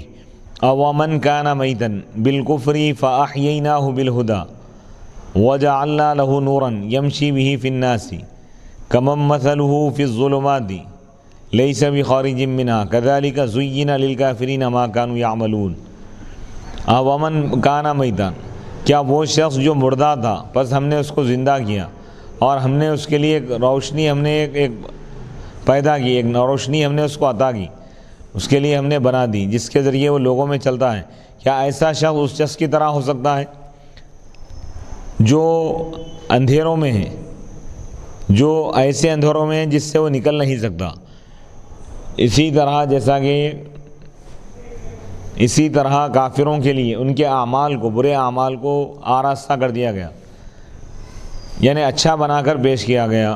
أَوَمَنْ كَانَ مَيْتًا بِالْكُفْرِ فَأَحْيَيْنَاهُ بِالْهُدَى وَجَعَلْنَا لَهُ نُورًا يَمْشِي بِهِ فِي النَّاسِ كَمَنْ مَثَلُهُ فِي الظُّلُمَاتِ لَيْسَ بِخَارِجٍ مِّنْهَا كَذَلِكَ زُيِّنَ لِلْكَافِرِينَ مَا كَانُوا يَعْمَلُونَ۔ أَوَمَنْ كَانَ مَيْتًا، کیا وہ شخص جو مردہ تھا پس ہم نے اس کو زندہ کیا، اور ہم نے اس کے لیے ایک روشنی ہم نے ایک پیدا کی، ایک روشنی ہم نے اس کو عطا کی، اس کے لیے ہم نے بنا دی، جس کے ذریعے وہ لوگوں میں چلتا ہے۔ کیا ایسا شخص اس شخص کی طرح ہو سکتا ہے جو اندھیروں میں ہے، جو ایسے اندھیروں میں ہے جس سے وہ نکل نہیں سکتا؟ اسی طرح کافروں کے لیے ان کے اعمال کو، برے اعمال کو آراستہ کر دیا گیا، یعنی اچھا بنا کر پیش کیا گیا۔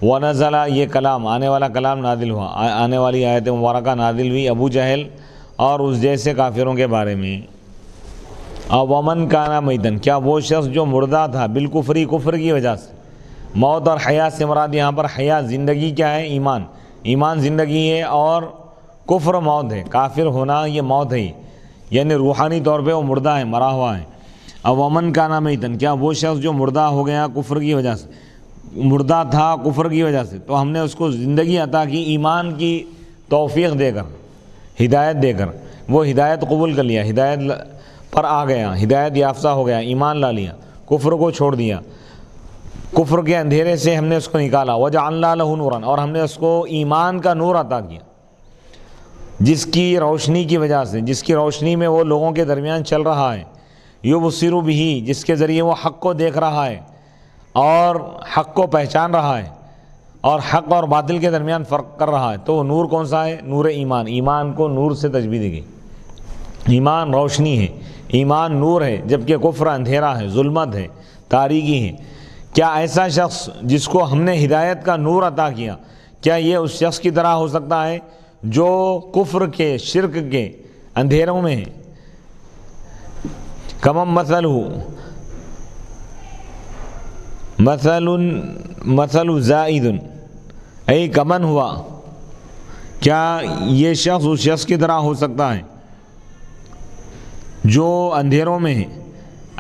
وَنَزَلَ، یہ کلام، آنے والا کلام نازل ہوا، آنے والی آیت مبارکہ نازل ہوئی ابو جہل اور اس جیسے کافروں کے بارے میں۔ وَمَنْ كَانَ مَيْتًا، کیا وہ شخص جو مردہ تھا، بالکفری، کفر کی وجہ سے۔ موت اور حیات سے مراد یہاں پر حیات زندگی کیا ہے، ایمان، ایمان زندگی ہے، اور کفر موت ہے، کافر ہونا یہ موت ہے، یعنی روحانی طور پہ وہ مردہ ہے، مرا ہوا ہے۔ وَمَنْ كَانَ مَيْتًا، کیا وہ شخص جو مردہ ہو گیا کفر کی وجہ سے، مردہ تھا کفر کی وجہ سے، تو ہم نے اس کو زندگی عطا کی، ایمان کی توفیق دے کر، ہدایت دے کر، وہ ہدایت قبول کر لیا، ہدایت پر آ گیا، ہدایت یافتہ ہو گیا، ایمان لا لیا، کفر کو چھوڑ دیا، کفر کے اندھیرے سے ہم نے اس کو نکالا۔ وَجَعَلْنَا لَهُ نُورًا، اور ہم نے اس کو ایمان کا نور عطا کیا، جس کی روشنی کی وجہ سے، جس کی روشنی میں وہ لوگوں کے درمیان چل رہا ہے، یُبْصِرُ بِهِ، جس کے ذریعے وہ حق کو دیکھ رہا ہے اور حق کو پہچان رہا ہے اور حق اور باطل کے درمیان فرق کر رہا ہے۔ تو وہ نور کون سا ہے؟ نور ایمان، ایمان کو نور سے تشبیہ دی گئی۔ ایمان روشنی ہے، ایمان نور ہے، جبکہ کفر اندھیرا ہے، ظلمت ہے، تاریکی ہے۔ کیا ایسا شخص جس کو ہم نے ہدایت کا نور عطا کیا، کیا یہ اس شخص کی طرح ہو سکتا ہے جو کفر کے، شرک کے اندھیروں میں ہے؟ کمم مثل زائد، ای کمن ہوا، کیا یہ شخص اس شخص کی طرح ہو سکتا ہے جو اندھیروں میں ہے،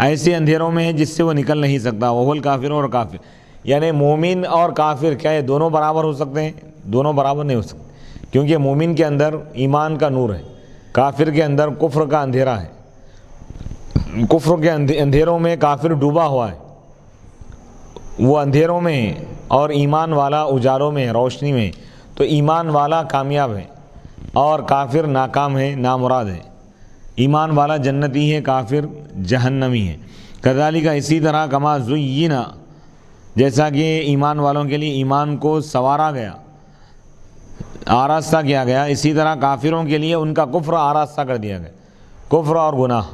ایسے اندھیروں میں ہے جس سے وہ نکل نہیں سکتا۔ وہ الکافر، اور کافر، یعنی مومن اور کافر، کیا یہ دونوں برابر ہو سکتے ہیں؟ دونوں برابر نہیں ہو سکتے، کیونکہ مومن کے اندر ایمان کا نور ہے، کافر کے اندر کفر کا اندھیرا ہے۔ کفر کے اندھیروں میں کافر ڈوبا ہوا ہے، وہ اندھیروں میں ہے، اور ایمان والا اجالوں میں ہے، روشنی میں ہے۔ تو ایمان والا کامیاب ہے اور کافر ناکام ہے، نامراد ہے۔ ایمان والا جنتی ہے، کافر جہنمی ہے۔ کذالک، اسی طرح، کما زینا، جیسا کہ ایمان والوں کے لیے ایمان کو سنوارا گیا، آراستہ کیا گیا، اسی طرح کافروں کے لیے ان کا کفر آراستہ کر دیا گیا، کفر اور گناہ۔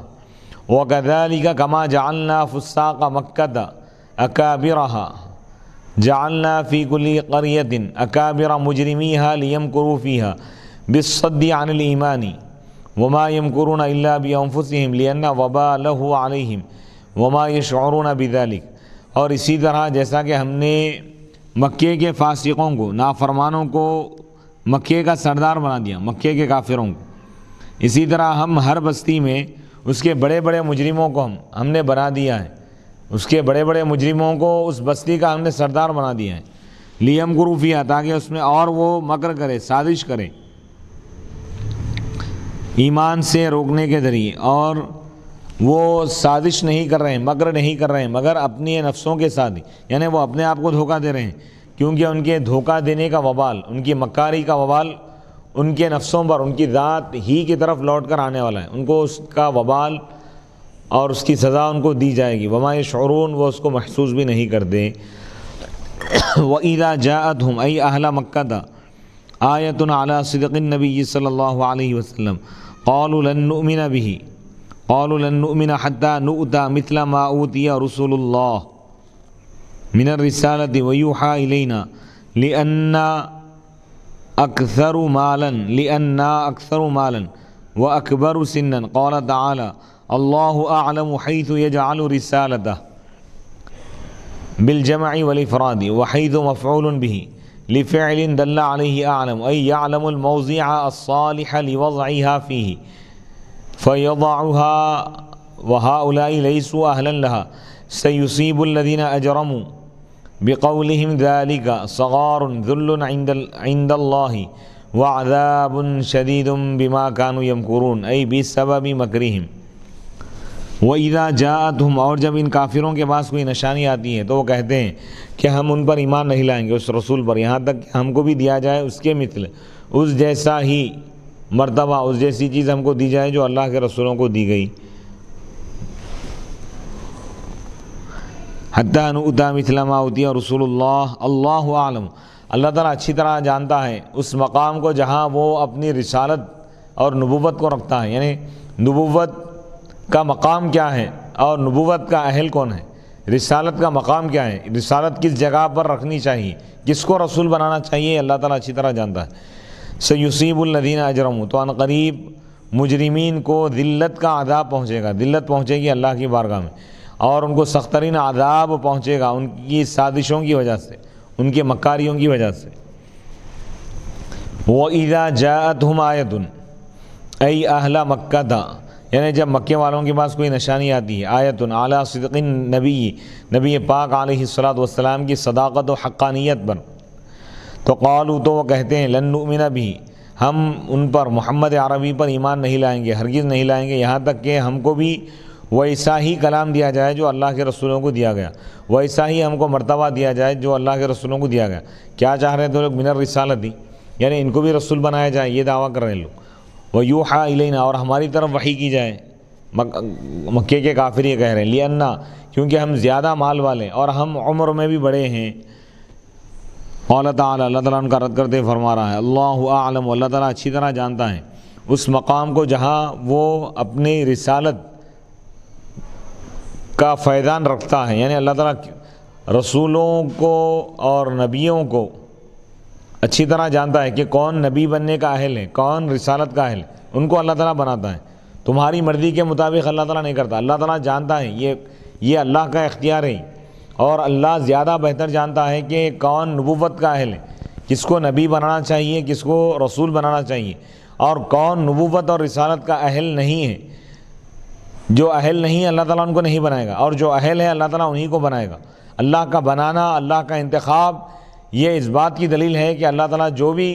وَكَذَلِكَ كَمَا جَعَلْنَا فُسَّاقَ مَكَّةَ أَكَابِرَهَا جَعَلْنَا فِي كُلِّ قَرْيَةٍ أَكَابِرَ مُجْرِمِيهَا لِيَمْكُرُوا فِيهَا بِالصَّدِّ عَنِ الْإِيمَانِ وما يمكرون الا بانفسهم لان وباله عليهم وما يشعرون بذلك. اور اسی طرح جیسا کہ ہم نے مکے کے فاسقوں کو، نافرمانوں کو مکے کا سردار بنا دیا، مکے کے کافروں کو، اسی طرح ہم ہر بستی میں اس کے بڑے بڑے مجرموں کو ہم نے بنا دیا ہے، اس کے بڑے بڑے مجرموں کو اس بستی کا ہم نے سردار بنا دیا ہے. لیمکروا فیہا، تاکہ اس میں اور وہ مکر کرے، سازش کرے ایمان سے روکنے کے ذریعے. اور وہ سازش نہیں کر رہے ہیں، مکر نہیں کر رہے ہیں، مگر اپنی نفسوں کے ساتھ ہی، یعنی وہ اپنے آپ کو دھوکہ دے رہے ہیں، کیونکہ ان کے دھوکہ دینے کا وبال، ان کی مکاری کا وبال ان کے نفسوں پر، ان کی ذات ہی کی طرف لوٹ کر آنے والا ہے. ان کو اس کا وبال اور اس کی سزا ان کو دی جائے گی. وما یشعرون، وہ اس کو محسوس بھی نہیں کرتے. وَإِذَا جَاءَتْهُمْ أَيْ أَهْلَ مَكَّةَ آیَةٌ عَلَى صِدْقِ النَّبِيِّ صلی اللہ علیہ وسلم قالوا لن نؤمن به قالوا لن نؤمن حتى نؤتى مثل ما أوتي رسل الله من الرسالة ويوحى إلينا لأننا أكثر مالا وأكبر سنا. قال تعالى الله أعلم حيث يجعل رسالته بالجمع والإفراد وحيث مفعول به لفعل دل عليه أعلم، أي يعلم الموضع الصالح لوضعها فيه فيضعها وهؤلاء ليسوا أهلا لها. سيصيب الذين أجرموا بقولهم ذلك صغار ذل عند الله وعذاب شديد بما كانوا يمكرون، أي بسبب مكرهم. وَإِذَا جَاءَتْهُمْ، اور جب ان کافروں کے پاس کوئی نشانی آتی ہے تو وہ کہتے ہیں کہ ہم ان پر ایمان نہیں لائیں گے، اس رسول پر، یہاں تک کہ ہم کو بھی دیا جائے اس کے مثل، اس جیسا ہی مرتبہ، اس جیسی چیز ہم کو دی جائے جو اللہ کے رسولوں کو دی گئی. حَتَّى نُؤْتَى مِثْلَ مَا أُوتِيَ رسول اللہ عالم. اللہ تعالیٰ اچھی طرح جانتا ہے اس مقام کو جہاں وہ اپنی رسالت اور نبوت کو رکھتا ہے، یعنی نبوت کا مقام کیا ہے اور نبوت کا اہل کون ہے، رسالت کا مقام کیا ہے، رسالت کس جگہ پر رکھنی چاہیے، کس کو رسول بنانا چاہیے، اللہ تعالیٰ اچھی طرح جانتا ہے. سیصیب الذین اجرموا، تو ان قریب مجرمین کو ذلت کا عذاب پہنچے گا، ذلت پہنچے گی اللہ کی بارگاہ میں، اور ان کو سخت ترین عذاب پہنچے گا ان کی سازشوں کی وجہ سے، ان کی مکاریوں کی وجہ سے. وَإِذَا جَاءَتْهُمْ آیَةٌ أَيْ أَهْلَ مَكَّةَ، یعنی جب مکے والوں کے پاس کوئی نشانی آتی ہے، آیت علی صدق النبی، نبی پاک علیہ الصلاۃ کی صداقت و حقانیت پر، تو قالوا، تو وہ کہتے ہیں لن نؤمن به، ہم ان پر، محمد عربی پر ایمان نہیں لائیں گے، ہرگز نہیں لائیں گے، یہاں تک کہ ہم کو بھی ویسا ہی کلام دیا جائے جو اللہ کے رسولوں کو دیا گیا، ویسا ہی ہم کو مرتبہ دیا جائے جو اللہ کے رسولوں کو دیا گیا. کیا چاہ رہے تھے لوگ؟ من الرسالت، یعنی ان کو بھی رسول بنایا جائے، یہ دعویٰ کر رہے ہیں لوگ. وَيُوحَى إِلَيْنَا، اور ہماری طرف وحی کی جائے. مکے کے کافر یہ کہہ رہے ہیں لِأَنَّا، کیونکہ ہم زیادہ مال والے اور ہم عمر میں بھی بڑے ہیں. قال تعالیٰ، اللہ تعالیٰ ان کا رد کرتے فرما رہا ہے اللہ اعلم، اللہ تعالیٰ اچھی طرح جانتا ہے اس مقام کو جہاں وہ اپنی رسالت کا فیضان رکھتا ہے، یعنی اللہ تعالیٰ رسولوں کو اور نبیوں کو اچھی طرح جانتا ہے کہ کون نبی بننے کا اہل ہے، کون رسالت کا اہل ہے، ان کو اللہ تعالیٰ بناتا ہے. تمہاری مرضی کے مطابق اللہ تعالیٰ نہیں کرتا، اللہ تعالیٰ جانتا ہے، یہ اللہ کا اختیار ہے، اور اللہ زیادہ بہتر جانتا ہے کہ کون نبوت کا اہل ہے، کس کو نبی بنانا چاہیے، کس کو رسول بنانا چاہیے، اور کون نبوت اور رسالت کا اہل نہیں ہے. جو اہل نہیں ہے اللہ تعالیٰ ان کو نہیں بنائے گا، اور جو اہل ہے اللہ تعالیٰ انہی کو بنائے گا. اللہ کا بنانا، اللہ کا انتخاب، یہ اس بات کی دلیل ہے کہ اللہ تعالیٰ جو بھی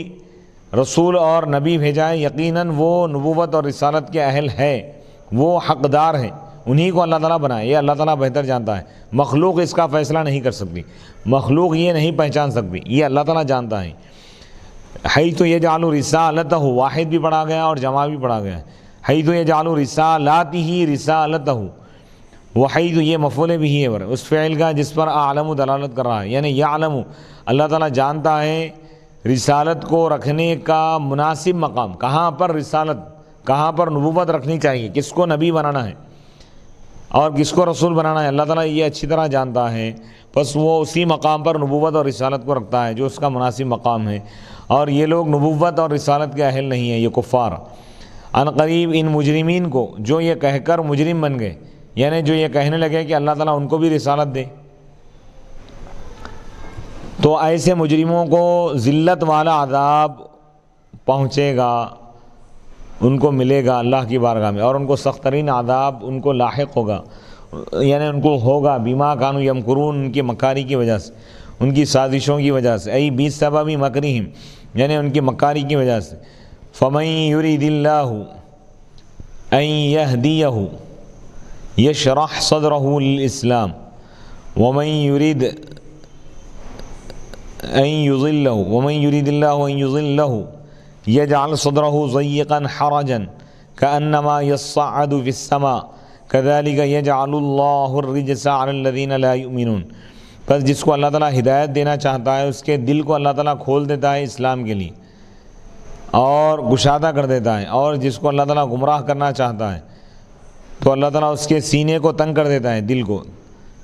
رسول اور نبی بھیجائے یقیناً وہ نبوت اور رسالت کے اہل ہے، وہ حقدار ہیں، انہی کو اللہ تعالیٰ بنائے. یہ اللہ تعالیٰ بہتر جانتا ہے، مخلوق اس کا فیصلہ نہیں کر سکتی، مخلوق یہ نہیں پہچان سکتی، یہ اللہ تعالیٰ جانتا ہے. حیث یجعل رسالتہ، واحد بھی پڑھا گیا اور جمع بھی پڑھا گیا ہے. حیث یجعل رسالاتہ، رسالتہ، وحیث یہ مفعول بھی ہے اس فعل کا جس پر اعلم دلالت کر رہا ہے، یعنی یعلم، اللہ تعالیٰ جانتا ہے رسالت کو رکھنے کا مناسب مقام، کہاں پر رسالت، کہاں پر نبوت رکھنی چاہیے، کس کو نبی بنانا ہے اور کس کو رسول بنانا ہے، اللہ تعالیٰ یہ اچھی طرح جانتا ہے. بس وہ اسی مقام پر نبوت اور رسالت کو رکھتا ہے جو اس کا مناسب مقام ہے. اور یہ لوگ نبوت اور رسالت کے اہل نہیں ہیں، یہ کفار. ان قریب ان مجرمین کو جو یہ کہہ کر مجرم بن گئے، یعنی جو یہ کہنے لگے کہ اللہ تعالیٰ ان کو بھی رسالت دے، تو ایسے مجرموں کو ذلت والا عذاب پہنچے گا، ان کو ملے گا اللہ کی بارگاہ میں، اور ان کو سخت ترین عذاب ان کو لاحق ہوگا، یعنی ان کو ہوگا بما کانوا یمکرون، ان کی مکاری کی وجہ سے، ان کی سازشوں کی وجہ سے، ای بسبب مکرہم، یعنی ان کی مکاری کی وجہ سے۔ فمن یرید اللہ ان یہدیہ یشرح صدرہ للاسلام ومن یرید اللہ ان یضلہ یجعل صدرہ ضیقا حرجا کأنما یصعد فی السماء کذالک یجعل اللہ الرجس علی الذین لا یؤمنون۔ بس جس کو اللہ تعالیٰ ہدایت دینا چاہتا ہے اس کے دل کو اللہ تعالیٰ کھول دیتا ہے اسلام کے لیے اور گشادہ کر دیتا ہے، اور جس کو اللہ تعالیٰ گمراہ کرنا چاہتا ہے تو اللہ تعالیٰ اس کے سینے کو تنگ کر دیتا ہے، دل کو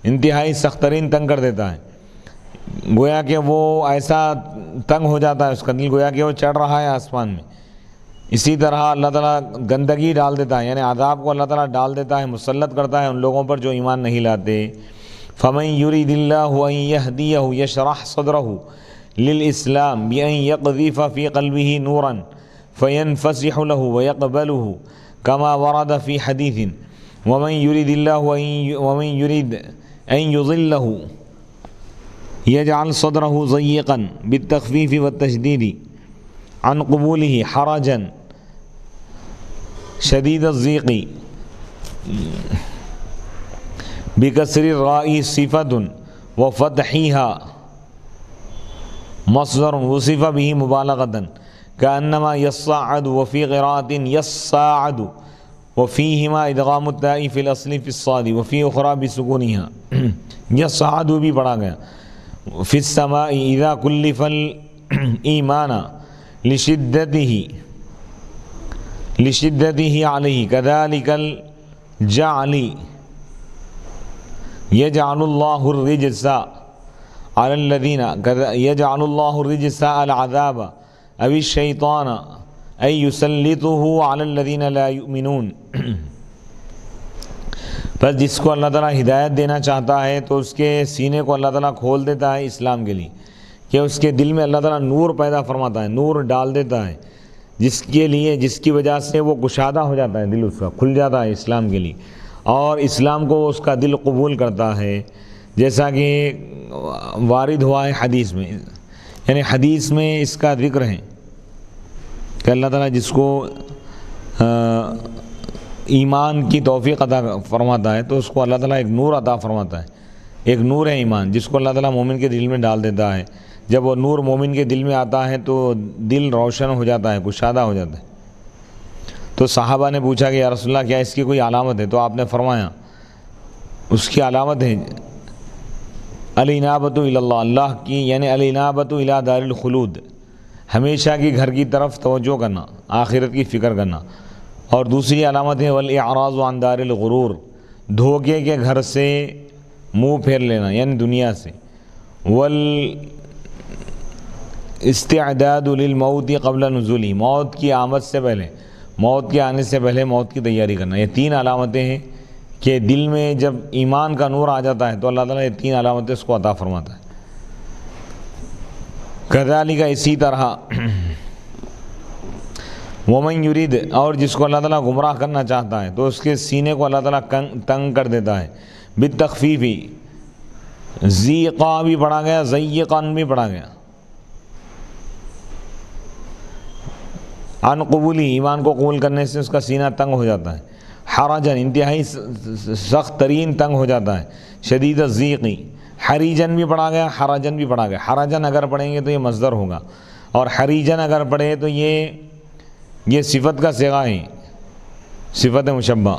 انتہائی سخت ترین تنگ کر دیتا ہے، گویا کہ وہ ایسا تنگ ہو جاتا ہے اس کا دل، گویا کہ وہ چڑھ رہا ہے آسمان میں۔ اسی طرح اللہ تعالیٰ گندگی ڈال دیتا ہے، یعنی عذاب کو اللہ تعالیٰ ڈال دیتا ہے، مسلط کرتا ہے ان لوگوں پر جو ایمان نہیں لاتے۔ فمن یرید اللہ ان یہدیہ یشرح صدرہ للاسلام بان یقذف فی قلبہ نورا فینفسح لہ ویقبلہ کما ورد فی حدیث ومن یرید ان یضلہ یجعل صدرہ ضیقا بالتخفیف والتشدید عن قبولہ حرجا شدید الضیق بکسر الراء صفت وفتحها مصدر وصف به مبالغة كأنما يصعد وفي قراءة يصعد وفيهما إدغام التاء في الأصل في الصاد وفي أخرى بسكونها يصعد بھی پڑھا گیا في السماء إذا كلف الإيمان لشدته عليه كذلك الجعل يجعل الله الرجس على الذين يجعل الله الرجس العذاب أو الشيطان أن يسلطه على الذين لا يؤمنون۔ بس جس کو اللہ تعالیٰ ہدایت دینا چاہتا ہے تو اس کے سینے کو اللہ تعالیٰ کھول دیتا ہے اسلام کے لیے، کہ اس کے دل میں اللہ تعالیٰ نور پیدا فرماتا ہے، نور ڈال دیتا ہے، جس کی وجہ سے وہ گشادہ ہو جاتا ہے، دل اس کا کھل جاتا ہے اسلام کے لیے، اور اسلام کو اس کا دل قبول کرتا ہے، جیسا کہ وارد ہوا ہے حدیث میں، یعنی حدیث میں اس کا ذکر ہے کہ اللہ تعالیٰ جس کو ایمان کی توفیق عطا فرماتا ہے تو اس کو اللہ تعالیٰ ایک نور عطا فرماتا ہے، ایک نور ہے ایمان جس کو اللہ تعالیٰ مومن کے دل میں ڈال دیتا ہے۔ جب وہ نور مومن کے دل میں آتا ہے تو دل روشن ہو جاتا ہے، گشادہ ہو جاتا ہے۔ تو صحابہ نے پوچھا کہ یا رسول اللہ کیا اس کی کوئی علامت ہے؟ تو آپ نے فرمایا اس کی علامت ہے الانابۃ الی اللہ، اللہ کی یعنی الانابۃ الی دار الخلود، ہمیشہ کی گھر کی طرف توجہ کرنا، آخرت کی فکر کرنا۔ اور دوسری علامت ہے والاعراض عن دار الغرور، دھوکے کے گھر سے منہ پھیر لینا یعنی دنیا سے۔ والاستعداد للموت قبل نزولی، موت کی آمد سے پہلے، موت کے آنے سے پہلے موت کی تیاری کرنا۔ یہ تین علامتیں ہیں کہ دل میں جب ایمان کا نور آ جاتا ہے تو اللہ تعالیٰ یہ تین علامتیں اس کو عطا فرماتا ہے۔ کذالک اسی طرح ومن یرید، اور جس کو اللہ تعالیٰ گمراہ کرنا چاہتا ہے تو اس کے سینے کو اللہ تعالیٰ تنگ کر دیتا ہے، بالتخفیف، ضیقا بھی پڑھا گیا، ضیقان بھی پڑھا گیا، عن قبولی، ایمان کو قبول کرنے سے اس کا سینہ تنگ ہو جاتا ہے، حرجن، انتہائی سخت ترین تنگ ہو جاتا ہے، شدید الضیقی، حریجن بھی پڑھا گیا، حرجن بھی پڑھا گیا۔ حرجن اگر پڑھیں گے تو یہ مصدر ہوگا، اور حریجن اگر پڑھے تو یہ صفت کا صیغہ ہے، صفت مشبہ۔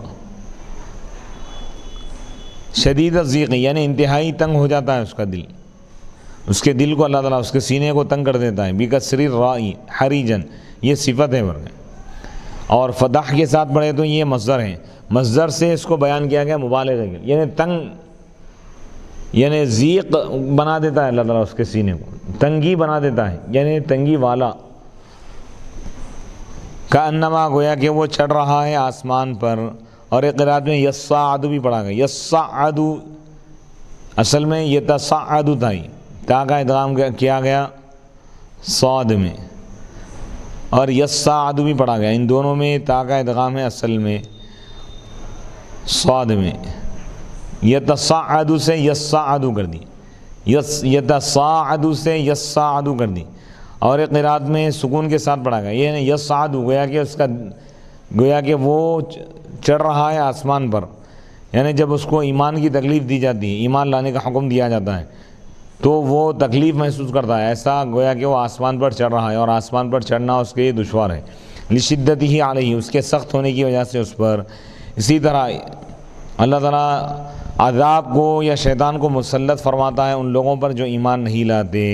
شدید الضیقی یعنی انتہائی تنگ ہو جاتا ہے اس کا دل، اس کے دل کو اللہ تعالیٰ اس کے سینے کو تنگ کر دیتا ہے، بکسر الراء، حریجن یہ صفت ہے ورنہ، اور فتح کے ساتھ پڑھے تو یہ مصدر ہے، مصدر سے اس کو بیان کیا گیا مبالغہ کے، یعنی تنگ، یعنی ضیق بنا دیتا ہے اللہ تعالیٰ اس کے سینے کو، تنگی بنا دیتا ہے، یعنی تنگی والا، کأنما گویا کہ وہ چڑھ رہا ہے آسمان پر. اور ایک قرات میں یصعد بھی پڑھا گیا. یصعد اصل میں یتصعد تھا، تا کا ادغام کیا گیا صاد میں، اور یصعد بھی پڑھا گیا. ان دونوں میں تا کا ادغام ہے اصل میں صاد میں. یتصعد سے یصعد کر دی، یتصاعد سے یصعد کر دی. اور ایک قرات میں سکون کے ساتھ پڑھا گیا. یہ یصعد گویا کہ اس کا گویا کہ وہ چڑھ رہا ہے آسمان پر، یعنی جب اس کو ایمان کی تکلیف دی جاتی ہے، ایمان لانے کا حکم دیا جاتا ہے تو وہ تکلیف محسوس کرتا ہے، ایسا گویا کہ وہ آسمان پر چڑھ رہا ہے، اور آسمان پر چڑھنا اس کے لیے دشوار ہے. لشدتہ علیہ، اس کے سخت ہونے کی وجہ سے اس پر. اسی طرح اللہ تعالیٰ عذاب کو یا شیطان کو مسلط فرماتا ہے ان لوگوں پر جو ایمان نہیں لاتے.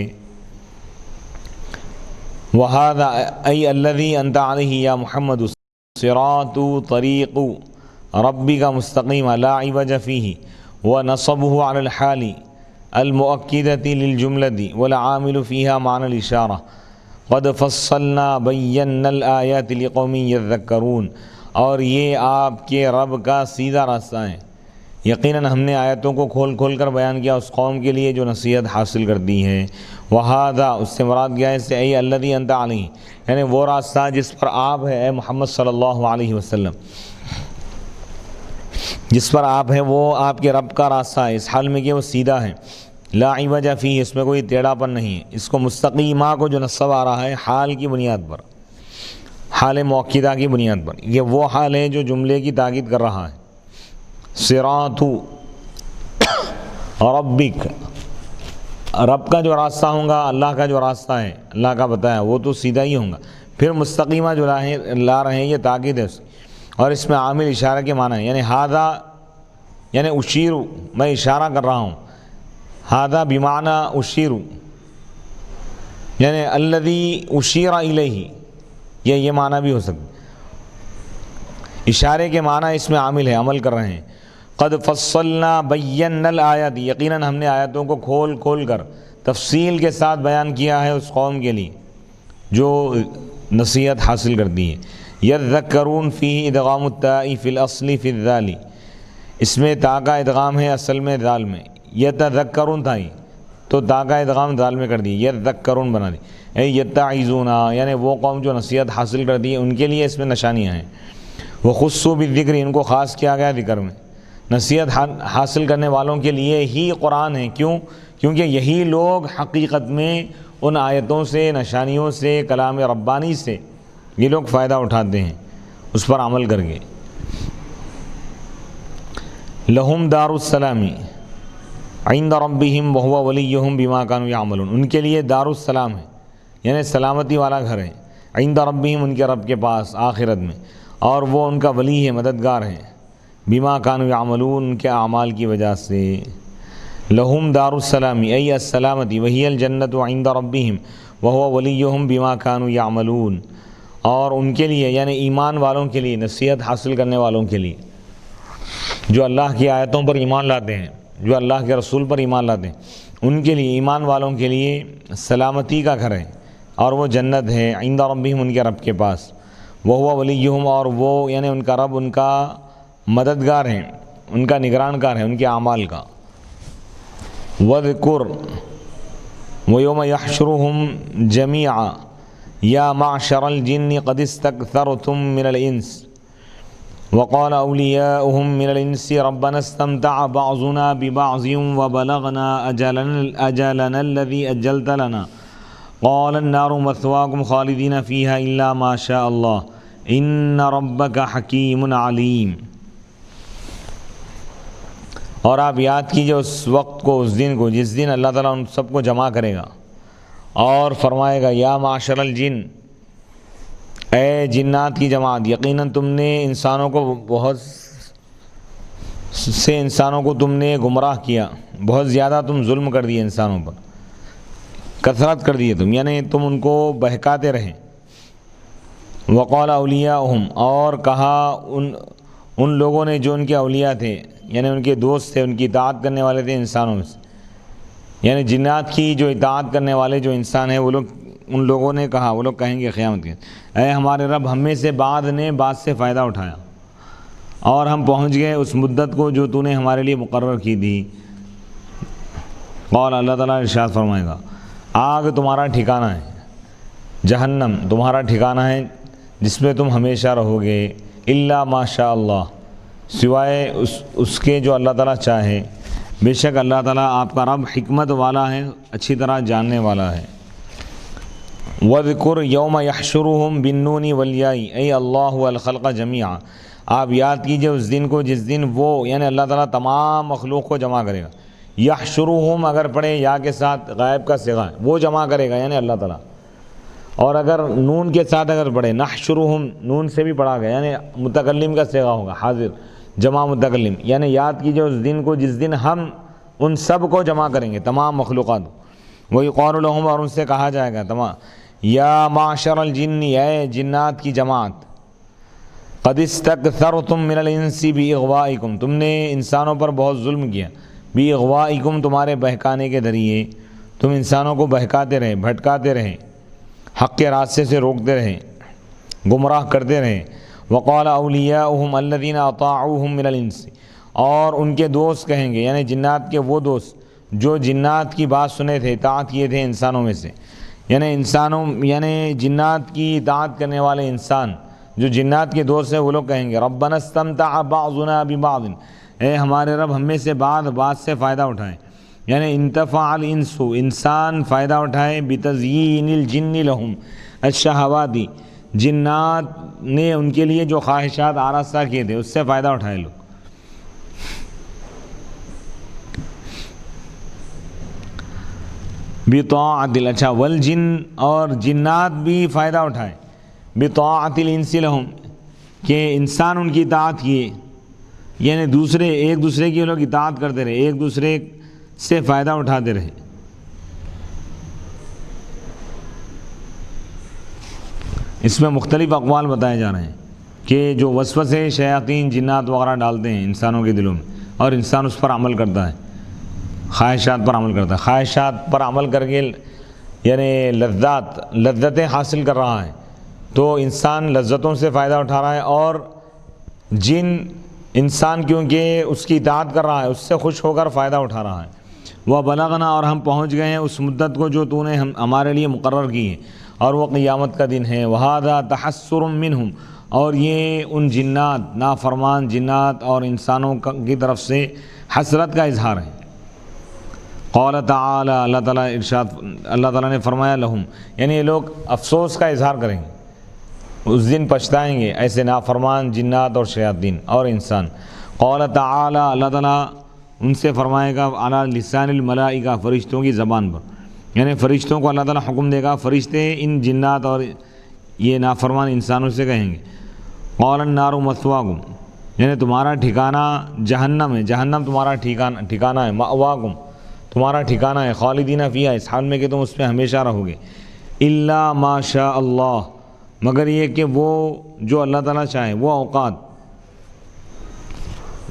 وَهَذَا أَيْ الَّذِي أَنْتَ عَلَيْهِ يَا مُحَمَّدُ صِرَاطُ طَرِيقُ رَبِّكَ مُسْتَقِيمًا لَا عِوَجَ فِيهِ وَنَصَبُهُ عَلَى الْحَالِ الْمُؤَكِّدَةِ لِلْجُمْلَةِ وَالْعَامِلُ فِيهَا مَعْنَى الْإِشَارَةِ قَدْ فَصَّلْنَا بَيَّنَّا الْآيَاتِ لِقَوْمٍ يَذَّكَّرُونَ. اور یہ آپ کے رب کا سیدھا راستہ ہے، یقیناً ہم نے آیتوں کو کھول کھول کر بیان کیا اس قوم کے لیے جو نصیحت حاصل کرتی ہے. وہذا، اس سے مراد کیا ہے اس سے، ای الذی انت علیہ، یعنی وہ راستہ جس پر آپ ہے اے محمد صلی اللہ علیہ وسلم، جس پر آپ ہے وہ آپ کے رب کا راستہ ہے، اس حال میں کہ وہ سیدھا ہے. لا عوج فیہ، اس میں کوئی ٹیڑھا پن نہیں ہے. اس کو مستقیمہ کو جو نصب آ رہا ہے حال کی بنیاد پر، حال مؤکدہ کی بنیاد پر، یہ وہ حال ہے جو جملے کی تاکید کر رہا ہے. صراط ربک، رب کا جو راستہ ہوگا، اللہ کا جو راستہ ہے اللہ کا بتایا وہ تو سیدھا ہی ہوگا. پھر مستقیمہ جو لا رہے ہیں یہ تاکید ہے اس کی، اور اس میں عامل اشارہ کے معنی ہے، یعنی ہذا یعنی اشیر، میں اشارہ کر رہا ہوں. ہذا بمعنی اشیر، یعنی الذی اشیر الیہ، یہ معنی بھی ہو سکتا ہے. اشارے کے معنی اس میں عامل ہے، عمل کر رہے ہیں. قد فصلنا بینا الآیات، یقیناً ہم نے آیتوں کو کھول کھول کر تفصیل کے ساتھ بیان کیا ہے اس قوم کے لیے جو نصیحت حاصل کرتی ہے. یذکرون فیہ ادغام التاء فی الاصل فی الذال، اس میں تا کا ادغام ہے اصل میں ذال میں. یتذکرون تھا ہی تو تا کا ادغام ذال میں کر دی، یذکرون بنا دی. یتعظون، یعنی وہ قوم جو نصیحت حاصل کرتی ہے ان کے لیے اس میں نشانیاں ہیں. وخصوا بالذکر، ان کو خاص کیا گیا ذکر میں. نصیحت حاصل کرنے والوں کے لیے ہی قرآن ہے. کیوں؟ کیونکہ یہی لوگ حقیقت میں ان آیتوں سے، نشانیوں سے، کلام ربانی سے یہ لوگ فائدہ اٹھاتے ہیں اس پر عمل کر کے. لہم دار السلام عند ربہم وہو ولیہم بما کانوا یعملون، ان کے لیے دار السلام ہے یعنی سلامتی والا گھر ہے. عند ربہم، ان کے رب کے پاس آخرت میں، اور وہ ان کا ولی ہے، مددگار ہے. بما کانوا یعملون، ان کے اعمال کی وجہ سے. لہم دار السلام ای السلامتی وہی الجنت عند ربہم وہو ولیہم بما کانوا یعملون، اور ان کے لیے یعنی ایمان والوں کے لیے، نصیحت حاصل کرنے والوں کے لیے، جو اللہ کی آیتوں پر ایمان لاتے ہیں، جو اللہ کے رسول پر ایمان لاتے ہیں، ان کے لیے، ایمان والوں کے لیے سلامتی کا گھر ہے، اور وہ جنت ہے. عند ربہم، ان کے رب کے پاس. وہو ولیہم، اور وہ یعنی ان کا رب ان کا مددگار ہیں، ان کا نگران کار ہے ان کے اعمال کا. وَذْكُرْ وَيَوْمَ يَحْشُرُهُمْ جَمِيعًا يَا مَعْشَرَ الْجِنِّ قَدِ اسْتَكْثَرْتُم مِّنَ الْإِنسِ وقال أولياؤهم من الإنس ربنا استمتع بعضنا ببعض وبلغنا أجلنا الذي أجلت لنا قال النار مثواكم خالدين فيها إلا ما شاء الله إن ربك حكيم عليم. اور آپ یاد کیجئے اس وقت کو، اس دن کو، جس دن اللہ تعالیٰ ان سب کو جمع کرے گا اور فرمائے گا یا معاشر الجن، اے جنات کی جماعت، یقیناً تم نے انسانوں کو، بہت سے انسانوں کو تم نے گمراہ کیا، بہت زیادہ تم ظلم کر دیے انسانوں پر، کثرت کر دیے تم، یعنی تم ان کو بہکاتے رہے. وقال اولیاؤہم، اور کہا ان لوگوں نے جو ان کے اولیاء تھے، یعنی ان کے دوست تھے، ان کی اطاعت کرنے والے تھے انسانوں میں سے، یعنی جنات کی جو اطاعت کرنے والے جو انسان ہیں وہ لوگ ان لوگوں نے کہا، وہ لوگ کہیں گے قیامت کے، اے ہمارے رب، ہم میں سے بعض نے بعض سے فائدہ اٹھایا اور ہم پہنچ گئے اس مدت کو جو تو نے ہمارے لیے مقرر کی تھی۔ قال، اللہ تعالیٰ ارشاد فرمائے گا، آگ تمہارا ٹھکانہ ہے، جہنم تمہارا ٹھکانہ ہے جس میں تم ہمیشہ رہو گے، الا ما شاء اللہ، سوائے اس کے جو اللہ تعالیٰ چاہے، بے شک اللہ تعالیٰ آپ کا رب حکمت والا ہے، اچھی طرح جاننے والا ہے۔ وَذْكُرْ يَوْمَ يَحْشُرُهُمْ بِالنُّونِ وَالْيَاءِ اَيْ اللَّهُ الْخَلْقَ جَمِيعًا، آپ یاد کیجئے اس دن کو جس دن وہ یعنی اللہ تعالیٰ تمام مخلوق کو جمع کرے گا۔ یحشرہم اگر پڑھے یا کے ساتھ غائب کا صیغہ ہے، وہ جمع کرے گا یعنی اللہ تعالیٰ، اور اگر نون کے ساتھ اگر پڑھے نحشرہم، نون سے بھی پڑھا گیا یعنی متکلم کا صیغہ ہوگا، حاضر جمع متکلم، یعنی یاد کیجئے اس دن کو جس دن ہم ان سب کو جمع کریں گے، تمام مخلوقات۔ وَيُقَالُ لَهُمْ، اور ان سے کہا جائے گا تمام، یا معشر الجن، اے جنات کی جماعت، قد استکثرتم من الانس باغوائکم، تم نے انسانوں پر بہت ظلم کیا، باغوائکم تمہارے بہکانے کے ذریعے، تم انسانوں کو بہکاتے رہے، بھٹکاتے رہے، حق کے راستے سے روکتے رہے، گمراہ کرتے رہے۔ وقال اولیاؤہم الذین اطاعوہم من الانس، اور ان کے دوست کہیں گے یعنی جنات کے وہ دوست جو جنات کی بات سنے تھے، اطاعت کیے تھے انسانوں میں سے، یعنی جنات کی اطاعت کرنے والے انسان جو جنات کے دوست ہیں، وہ لوگ کہیں گے ربنا استمتع بعضنا ببعض، اے ہمارے رب، ہم میں سے بعض سے فائدہ اٹھائیں، یعنی انتفع الانس، انسان فائدہ اٹھائے، بتزیین الجن لہم الشہواتی، جنات نے ان کے لیے جو خواہشات آراستہ کیے تھے اس سے فائدہ اٹھائے لوگ۔ بطاعت، اچھا، والجن، اور جنات بھی فائدہ اٹھائے، بطاعت الانس لہم، کہ انسان ان کی اطاعت کیے، یعنی ایک دوسرے کی لوگ اطاعت کرتے رہے، ایک دوسرے سے فائدہ اٹھاتے رہے۔ اس میں مختلف اقوال بتائے جا رہے ہیں کہ جو وسوسے شیاطین جنات وغیرہ ڈالتے ہیں انسانوں کے دلوں میں، اور انسان اس پر عمل کرتا ہے، خواہشات پر عمل کرتا ہے، خواہشات پر عمل کر کے یعنی لذتیں حاصل کر رہا ہے، تو انسان لذتوں سے فائدہ اٹھا رہا ہے، اور جن انسان کیونکہ اس کی اطاعت کر رہا ہے اس سے خوش ہو کر فائدہ اٹھا رہا ہے۔ وَبَلَغْنَا، اور ہم پہنچ گئے ہیں اس مدت کو جو تو نے ہمارے لیے مقرر کی ہے، اور وہ قیامت کا دن ہے۔ وَهَذَا تَحَسُّرٌ مِّنْهُمْ، اور یہ ان جنات، نافرمان جنات اور انسانوں کی طرف سے حسرت کا اظہار ہے۔ قال تعالی، اللہ تعالیٰ نے فرمایا، لہم، یعنی یہ لوگ افسوس کا اظہار کریں گے، اس دن پچھتائیں گے ایسے نافرمان جنات اور شیاطین اور انسان۔ قال تعالی، اللہ تعالیٰ ان سے فرمائے گا، علی لسان الملائکہ، فرشتوں کی زبان پر، یعنی فرشتوں کو اللہ تعالیٰ حکم دے گا، فرشتے ان جنات اور یہ نافرمان انسانوں سے کہیں گے، قال النار مثواکم، یعنی تمہارا ٹھکانہ جہنم ہے، جہنم تمہارا ٹھکانہ ہے، مأواکم تمہارا ٹھکانہ ہے، خالدین فیہا، اس حال میں کہ تم اس پہ ہمیشہ رہو گے، الا ما شاء اللہ، مگر یہ کہ وہ جو اللہ تعالیٰ چاہے، وہ اوقات